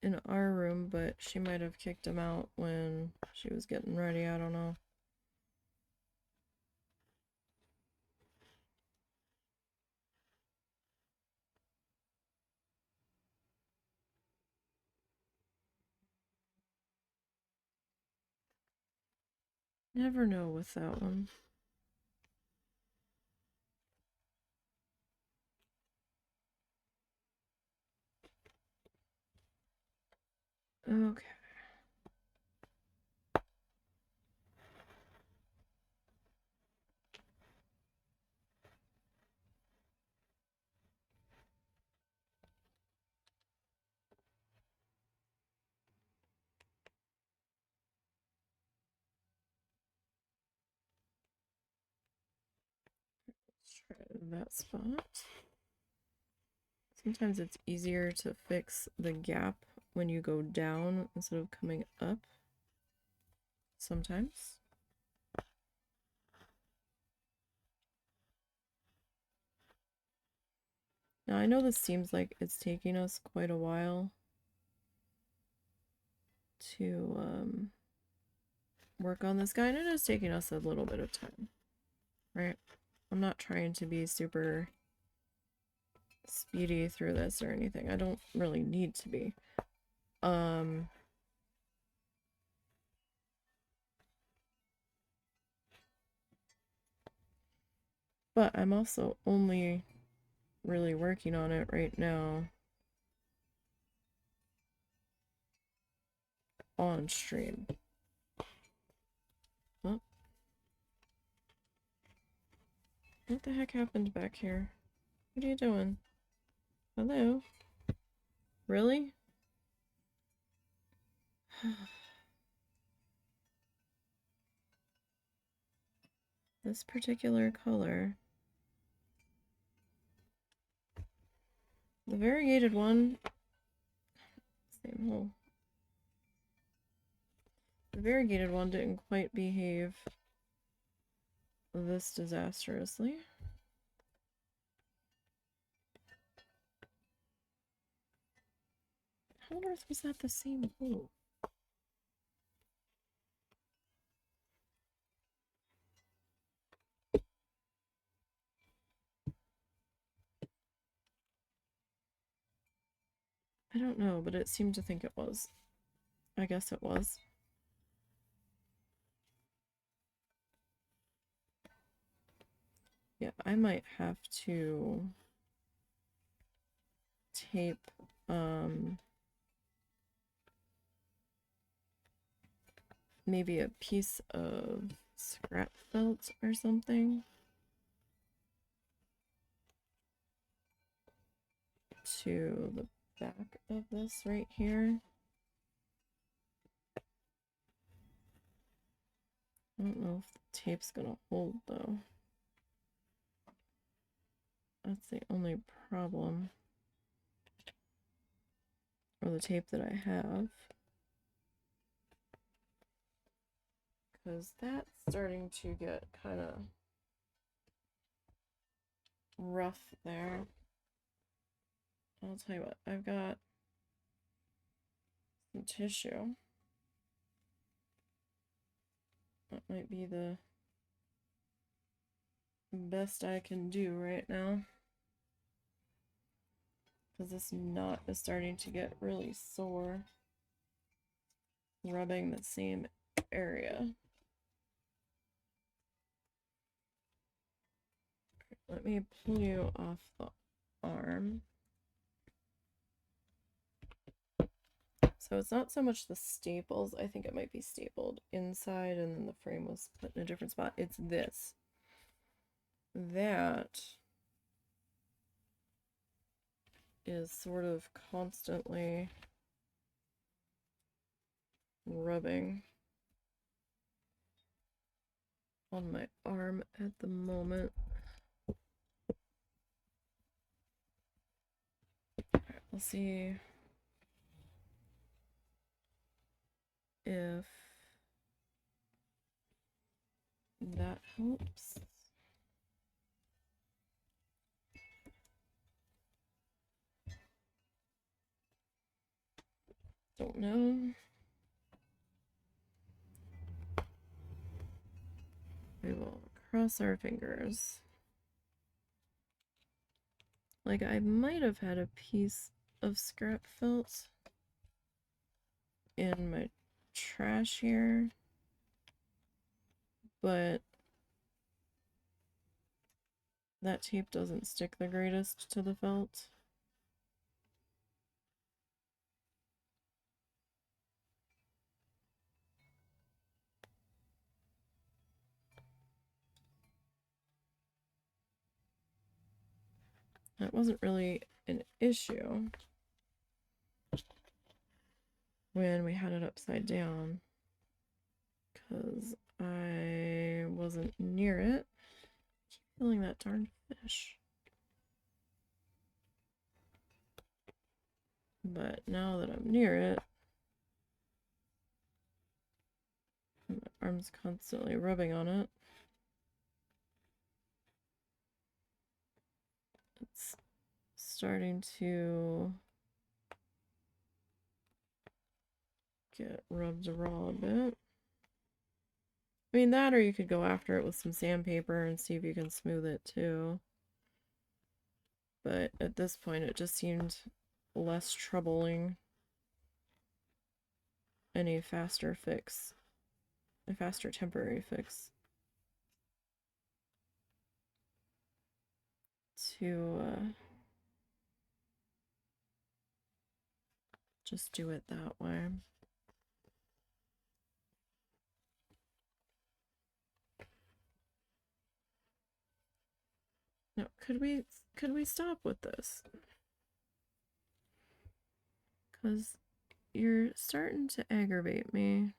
in our room, but she might have kicked him out when she was getting ready. I don't know. Never know with that one. Okay. Let's try that spot. Sometimes it's easier to fix the gap when you go down instead of coming up. Sometimes. Now I know this seems like it's taking us quite a while to work on this guy, and it is taking us a little bit of time, right? I'm not trying to be super speedy through this or anything. I don't really need to be. But I'm also only really working on it right now on stream. Oh. What the heck happened back here? What are you doing? Hello? Really? This particular color. The variegated one. Same hole. The variegated one didn't quite behave this disastrously. How on earth was that the same hole? I don't know, but it seemed to think it was. I guess it was. Yeah, I might have to tape maybe a piece of scrap felt or something to the back of this right here. I don't know if the tape's gonna hold though. That's the only problem. Or the tape that I have. Because that's starting to get kind of rough there. I'll tell you what, I've got some tissue. That might be the best I can do right now. Because this knot is starting to get really sore. Rubbing the same area. Let me pull you off the arm. So it's not so much the staples. I think it might be stapled inside and then the frame was put in a different spot. It's this. That is sort of constantly rubbing on my arm at the moment. Alright, we'll see if that helps. Don't know. We will cross our fingers. Like, I might have had a piece of scrap felt in my trash here, but that tape doesn't stick the greatest to the felt. That wasn't really an issue when we had it upside down, because I wasn't near it. I keep feeling that darn fish. But now that I'm near it, my arm's constantly rubbing on it. It's starting to get rubbed raw a bit. I mean, that or you could go after it with some sandpaper and see if you can smooth it too. But at this point, it just seemed less troubling. Any faster fix. A faster temporary fix. To just do it that way. Now, could we stop with this? Because you're starting to aggravate me.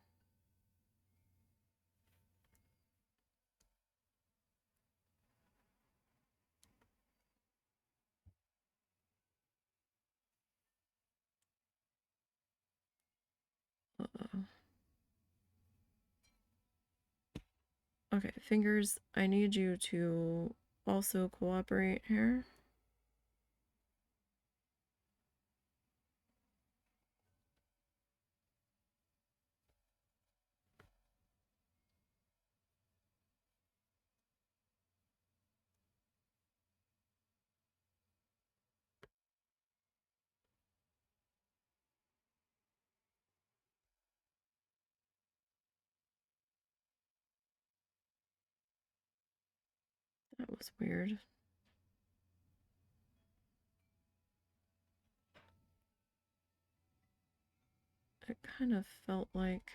Okay, fingers, I need you to also cooperate here. That was weird. It kind of felt like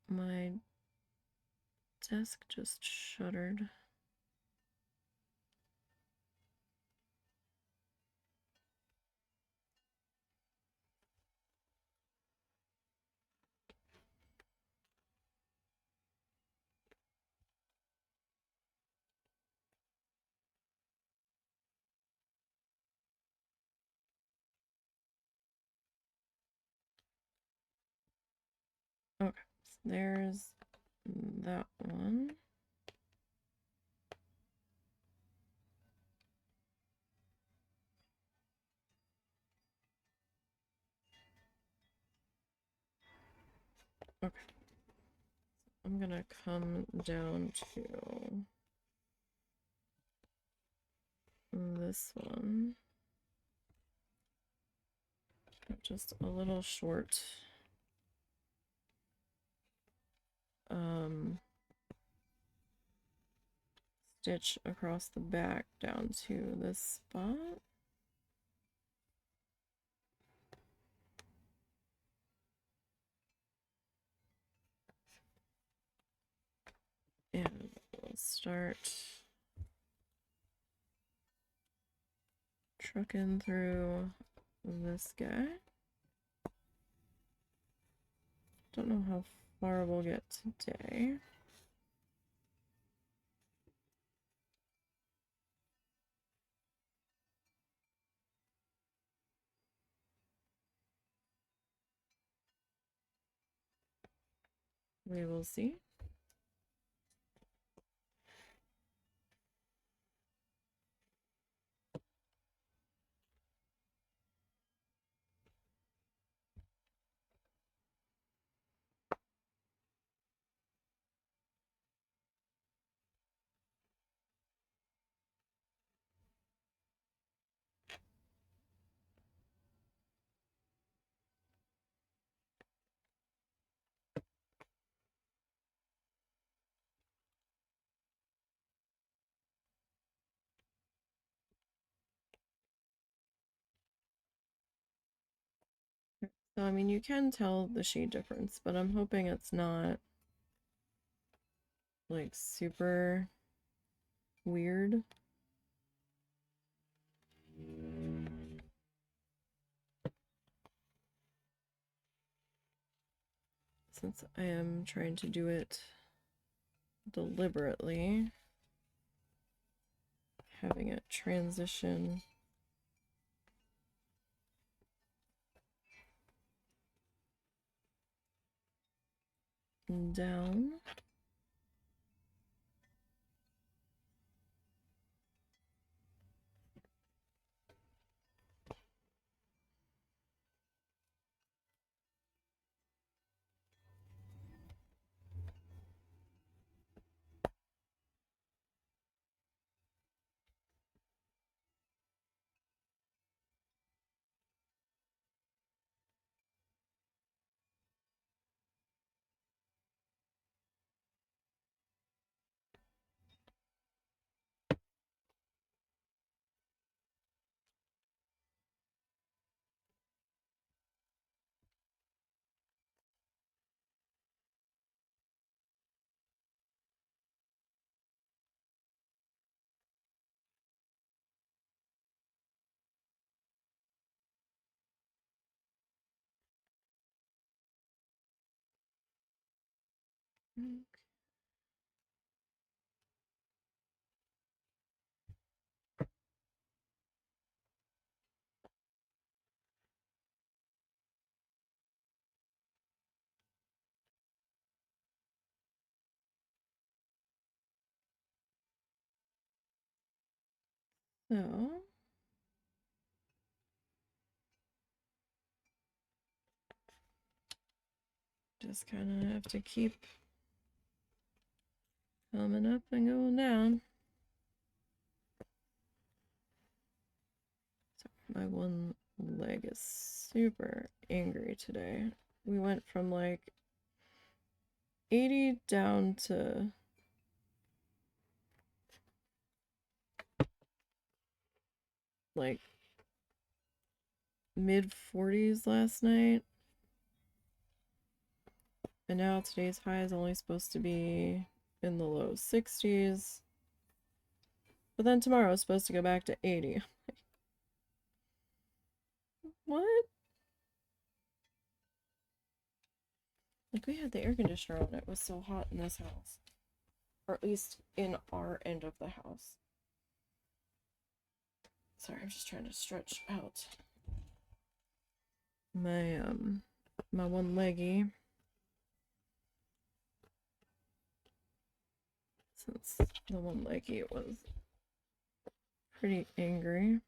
my desk just shuddered. Okay, so there's that one. Okay. I'm gonna come down to this one. Just a little short. Stitch across the back down to this spot. start trucking through this guy. Don't know how far we'll get today. We will see. So, I mean, you can tell the shade difference, but I'm hoping it's not like super weird. Since I am trying to do it deliberately, having it transition down. So, just kind of have to keep coming up and going down. So my one leg is super angry today. We went from like 80 down to like mid 40s last night. And now today's high is only supposed to be in the low 60s. But then tomorrow is supposed to go back to 80. What? Like, we had the air conditioner on. It was so hot in this house. Or at least in our end of the house. Sorry, I'm just trying to stretch out my my one leggy. Since the one leggy was pretty angry.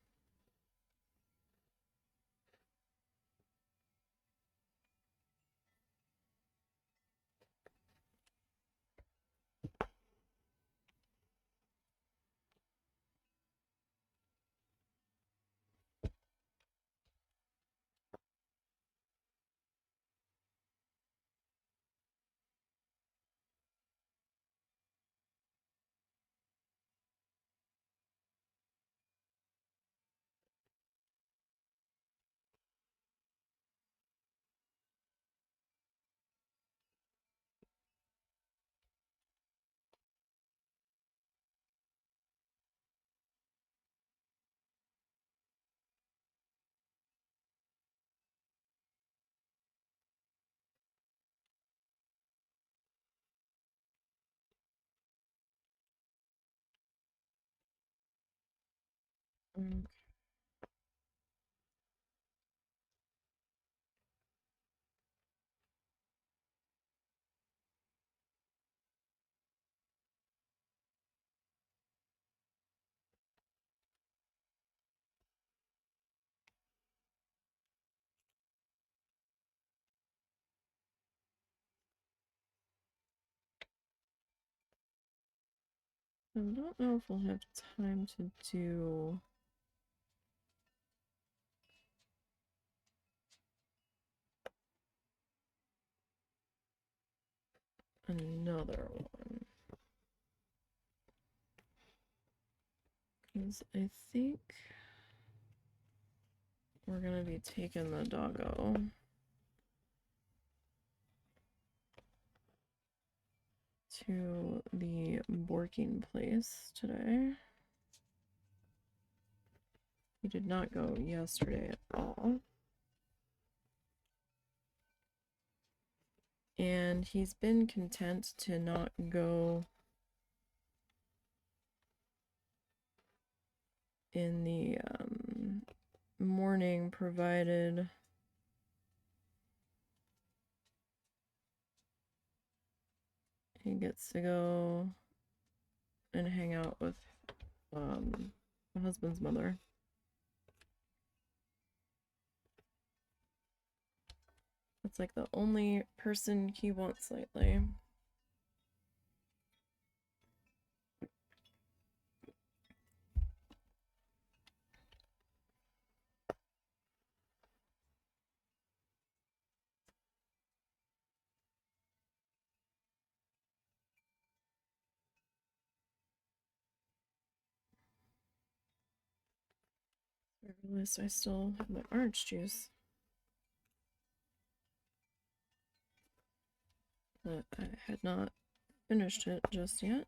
Mm. I don't know if we'll have time to do another one. Because I think we're going to be taking the doggo to the working place today. He did not go yesterday at all. And he's been content to not go in the morning, provided he gets to go and hang out with my husband's mother. That's like the only person he wants lately. Or at least I still have my orange juice. But I had not finished it just yet.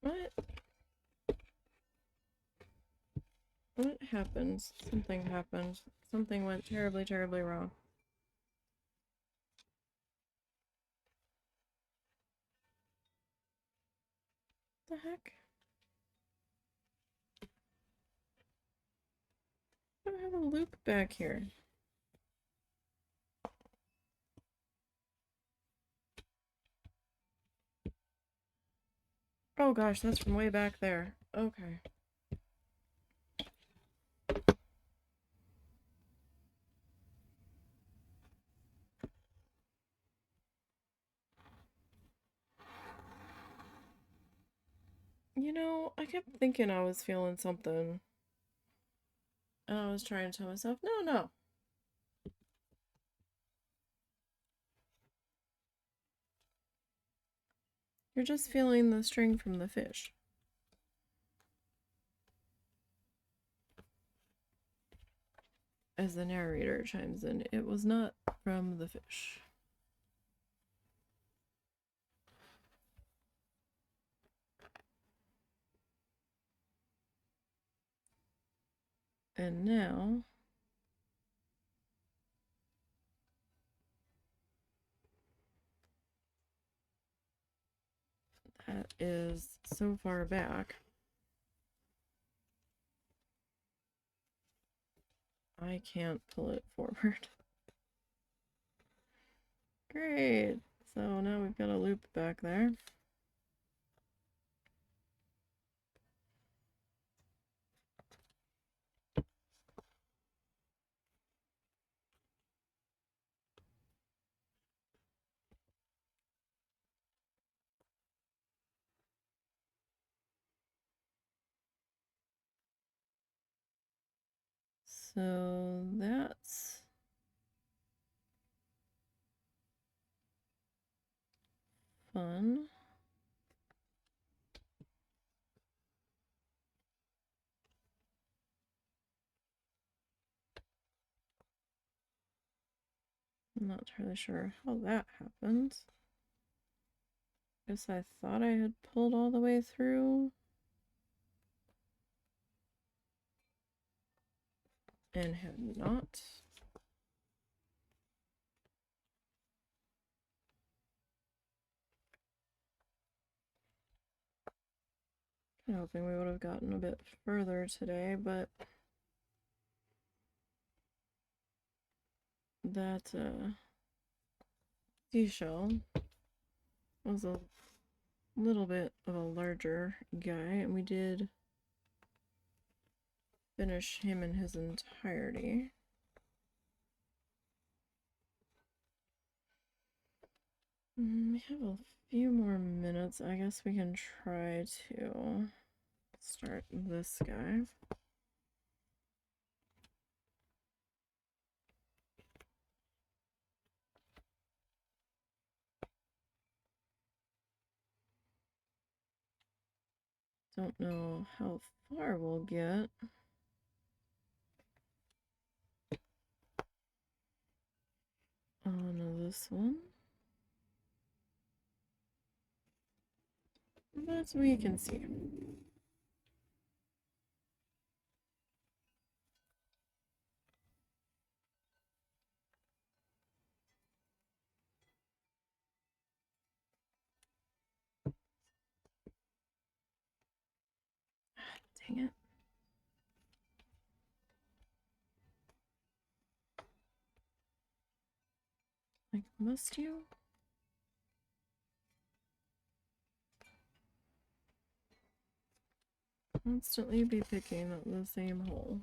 What? What happened? Something happened. Something went terribly, terribly wrong. The heck? I don't have a loop back here. Oh gosh, that's from way back there. Okay. You know, I kept thinking I was feeling something. And I was trying to tell myself, no. You're just feeling the string from the fish. As the narrator chimes in, it was not from the fish. And now that is so far back. I can't pull it forward. Great. So now we've got a loop back there. So that's fun. I'm not entirely sure how that happened. Guess I thought I had pulled all the way through. And had not. I'm hoping we would have gotten a bit further today, but that seashell was a little bit of a larger guy, and we did finish him in his entirety. We have a few more minutes. I guess we can try to start this guy. Don't know how far we'll get. On this one. But we can see. Dang it. Like, must you? Constantly be picking at the same hole.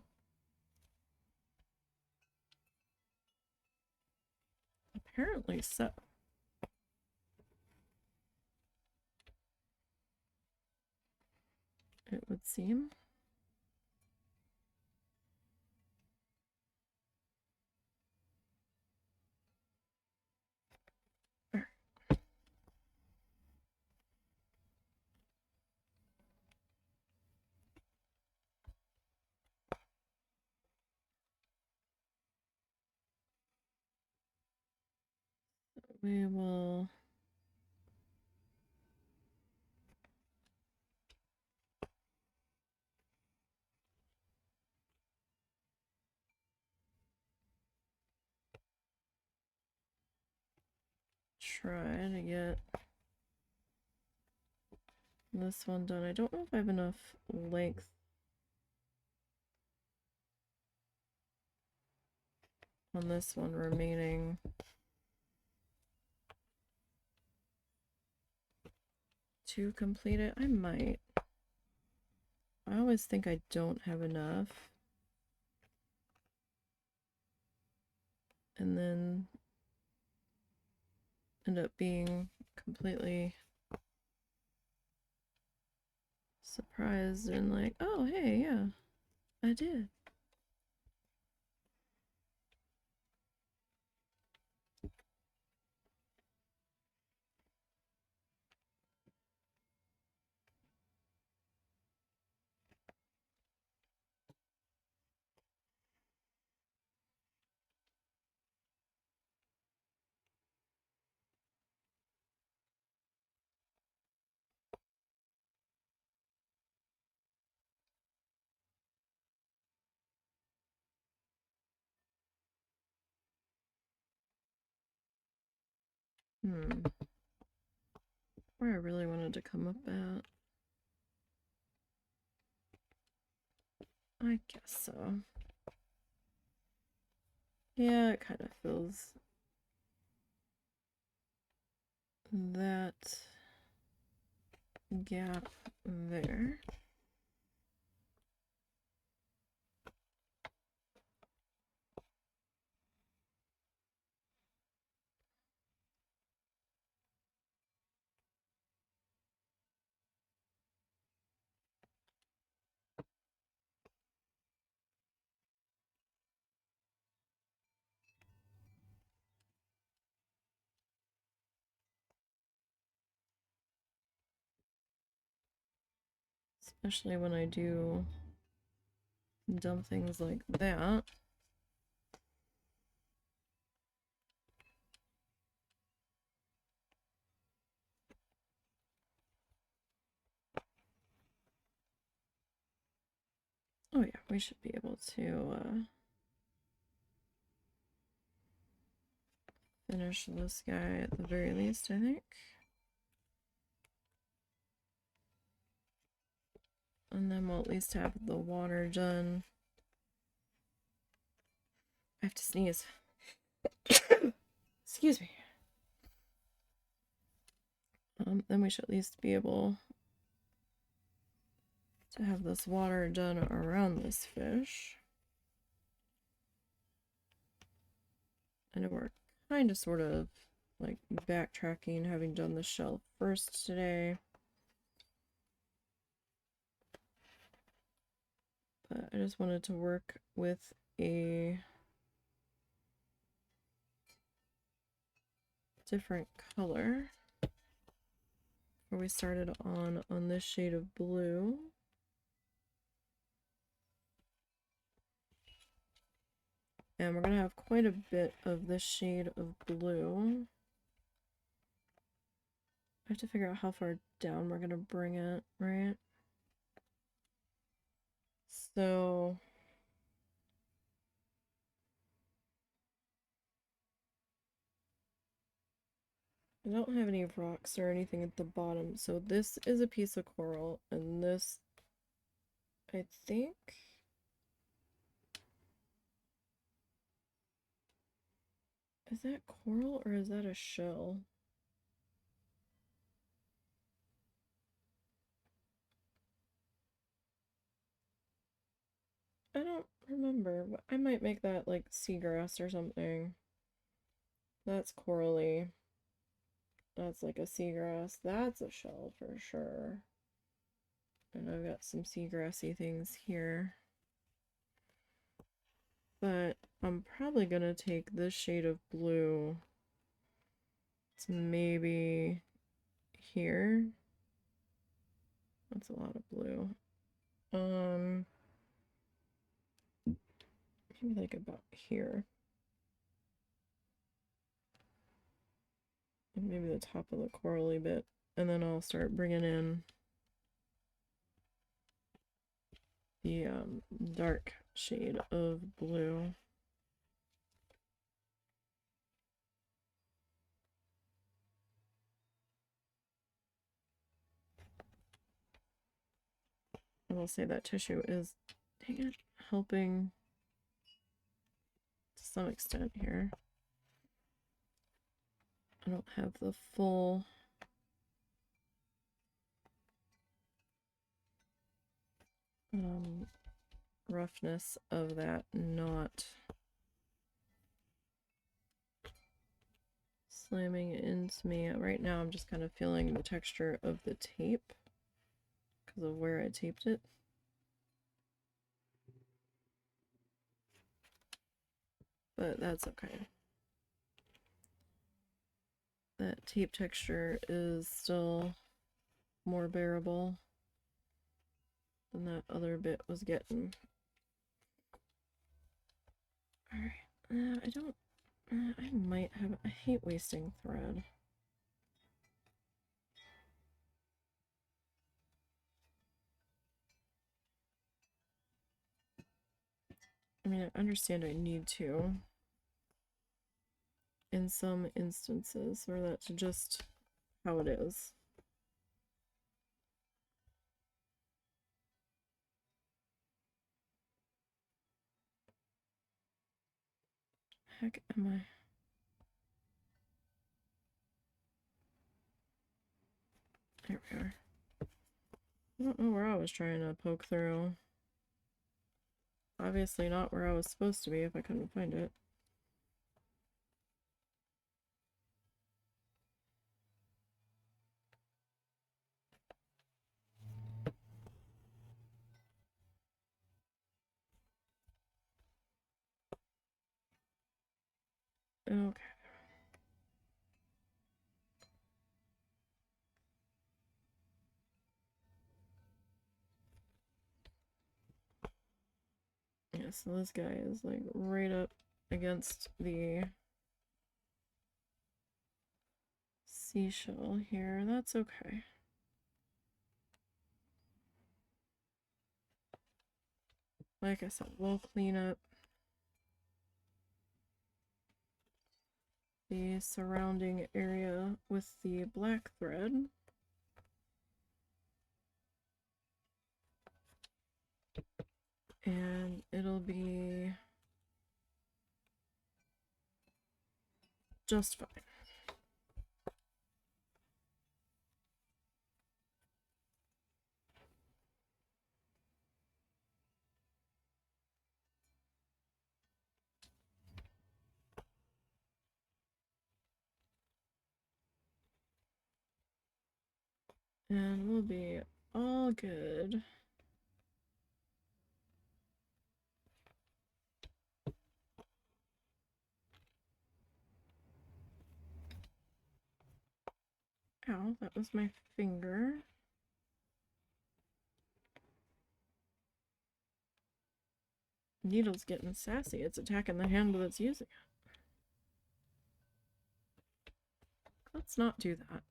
Apparently so. It would seem. We will try to get this one done. I don't know if I have enough length on this one remaining to complete it. I might. I always think I don't have enough. And then end up being completely surprised and like, oh, hey, yeah, I did. Where I really wanted to come up at. I guess so. Yeah, it kind of feels that gap there. Especially when I do dumb things like that. we should be able to finish this guy at the very least, I think. And then we'll at least have the water done. I have to sneeze. Excuse me. Then we should at least be able to have this water done around this fish. I know we're kind of sort of like backtracking, having done the shell first today. But I just wanted to work with a different color where we started on this shade of blue. And we're gonna have quite a bit of this shade of blue. I have to figure out how far down we're gonna bring it, right? So I don't have any rocks or anything at the bottom. So this is a piece of coral, and this, I think, is that coral or is that a shell? I don't remember, but I might make that like seagrass or something. That's corally. That's like a seagrass. That's a shell for sure. And I've got some seagrassy things here. But I'm probably gonna take this shade of blue. It's maybe here. That's a lot of blue. Maybe like about here. And maybe the top of the corally bit. And then I'll start bringing in the dark shade of blue. I will say that tissue is, dang it, helping to some extent here. I don't have the full roughness of that knot slamming into me. Right now I'm just kind of feeling the texture of the tape because of where I taped it. But that's okay. That tape texture is still more bearable than that other bit was getting. Alright, I might have, I hate wasting thread. I mean, I understand I need to in some instances, or that's just how it is. Heck am I? There we are. I don't know where I was trying to poke through. Obviously not where I was supposed to be if I couldn't find it. Okay. Yeah, so this guy is like right up against the seashell here. That's okay. like I said, we'll clean up the surrounding area with the black thread. And it'll be just fine. And we'll be all good. Ow, that was my finger. Needle's getting sassy. It's attacking the hand that's using it. Let's not do that.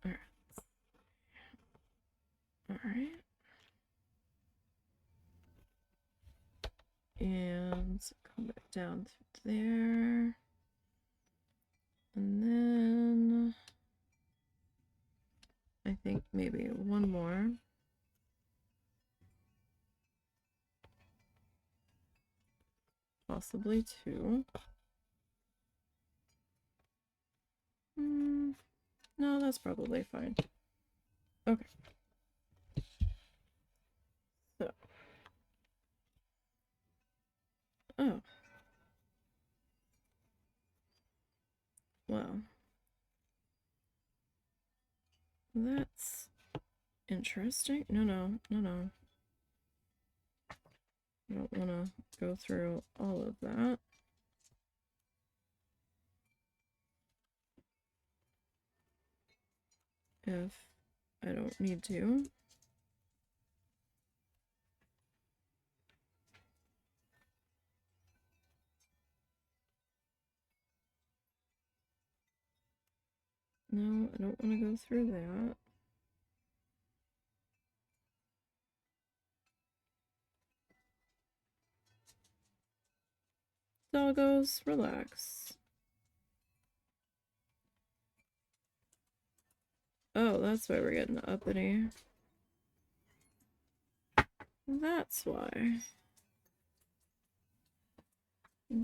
Alright. Alright. And come back down through there. And then I think maybe one more. Possibly two. No, that's probably fine. Okay. So. Oh. Well. That's interesting. No. I don't want to go through all of that. If I don't need to. No, I don't want to go through that. Doggos, relax. Oh, that's why we're getting uppity. That's why.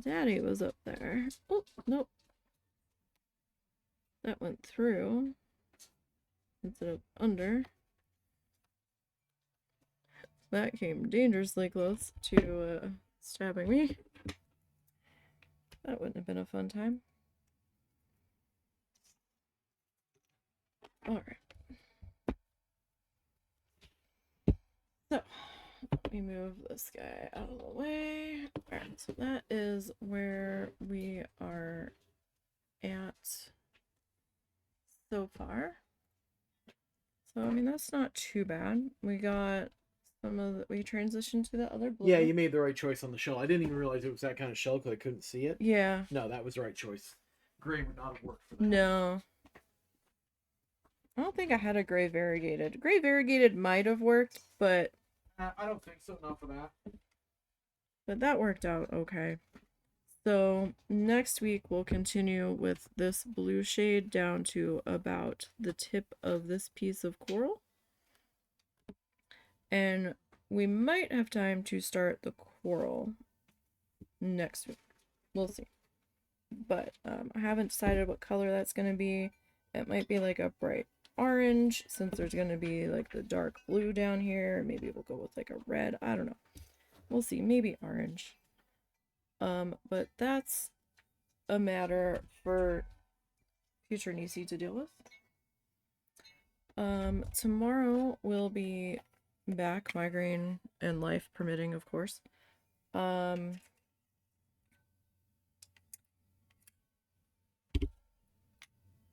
Daddy was up there. Oh, nope. That went through instead of under. That came dangerously close to stabbing me. That wouldn't have been a fun time. Alright. So, let me move this guy out of the way. Alright, so that is where we are at so far. So, I mean, that's not too bad. We got some of the, we transitioned to the other blue. Yeah, you made the right choice on the shell. I didn't even realize it was that kind of shell because I couldn't see it. Yeah. No, that was the right choice. Gray would not have worked for that. No. I don't think I had a gray variegated. Gray variegated might have worked, but I don't think so. Not for that. But that worked out okay. So next week we'll continue with this blue shade down to about the tip of this piece of coral. And we might have time to start the coral next week. We'll see. But I haven't decided what color that's going to be. It might be like a bright orange since there's going to be like the dark blue down here. Maybe we'll go with like a red. I don't know. We'll see. Maybe orange. But that's a matter for future Nisey to deal with. Tomorrow we'll be back, migraine and life permitting, of course.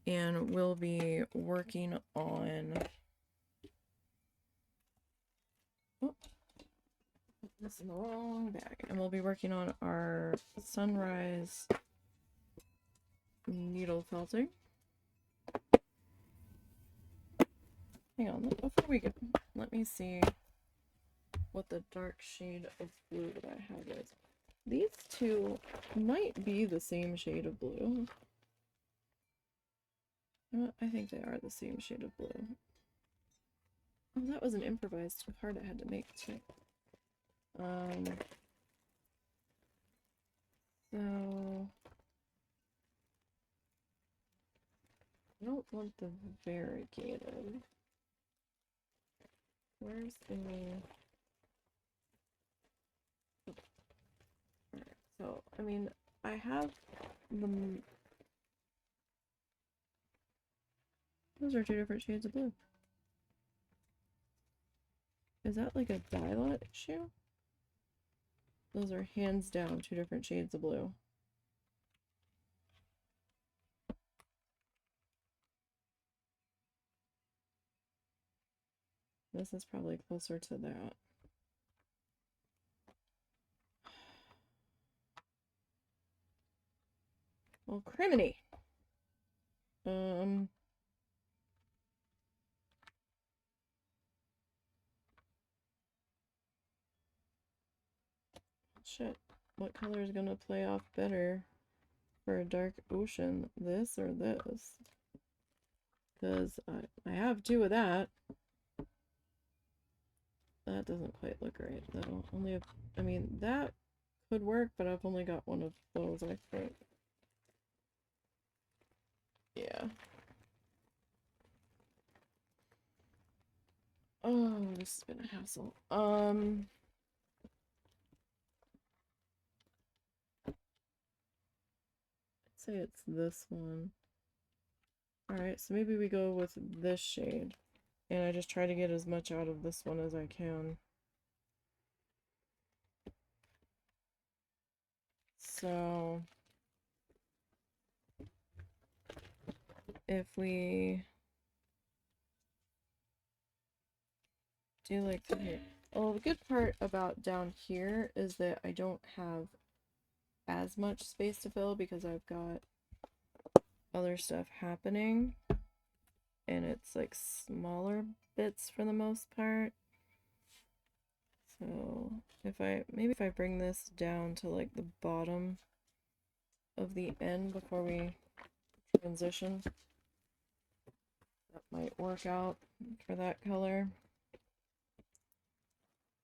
And we'll be working on this in the wrong bag. And we'll be working on our sunrise needle felting. Hang on, before we go, let me see what the dark shade of blue that I have is. These two might be the same shade of blue. I think they are the same shade of blue. Oh, that was an improvised card I had to make too. So I don't want the variegated. Where's the... Alright, so, I mean, I have the... Those are two different shades of blue. Is that like a dye lot issue? Those are hands down two different shades of blue. This is probably closer to that. Well, criminy. Shit. What color is gonna play off better for a dark ocean? This or this? Because I have two of that. That doesn't quite look right. That'll only have, I mean, that could work, but I've only got one of those, I think. Yeah. Oh, this has been a hassle. I'd say it's this one. Alright, so maybe we go with this shade. And I just try to get as much out of this one as I can. So if we do like here. Oh, the good part about down here is that I don't have as much space to fill because I've got other stuff happening. And it's like smaller bits for the most part. So maybe if I bring this down to like the bottom of the end before we transition, that might work out for that color.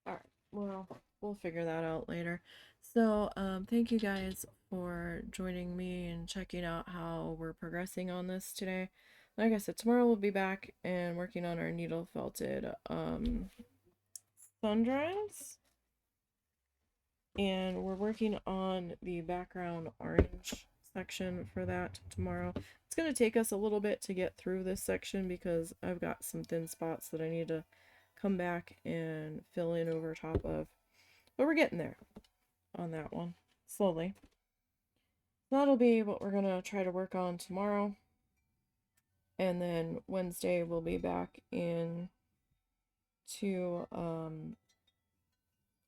Alright, well, we'll figure that out later. So, thank you guys for joining me and checking out how we're progressing on this today. Like I said, tomorrow we'll be back and working on our needle felted sundries. And we're working on the background orange section for that tomorrow. It's going to take us a little bit to get through this section because I've got some thin spots that I need to come back and fill in over top of. But we're getting there on that one, slowly. That'll be what we're going to try to work on tomorrow. And then Wednesday we'll be back in to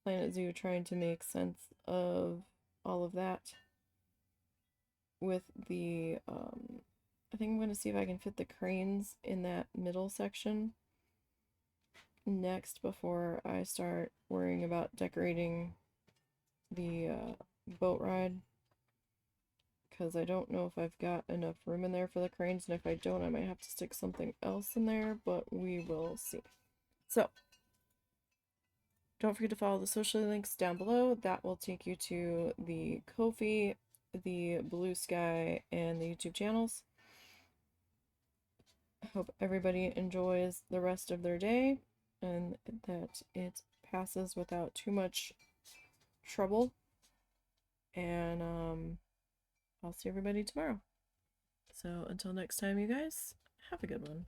Planet Zoo trying to make sense of all of that with the I think I'm going to see if I can fit the cranes in that middle section next before I start worrying about decorating the boat ride, because I don't know if I've got enough room in there for the cranes, and if I don't I might have to stick something else in there, but we will see. So don't forget to follow the social links down below. That will take you to the Ko-fi, the Blue Sky, and the YouTube channels. I hope everybody enjoys the rest of their day and that it passes without too much trouble. And I'll see everybody tomorrow. So until next time, you guys, have a good one.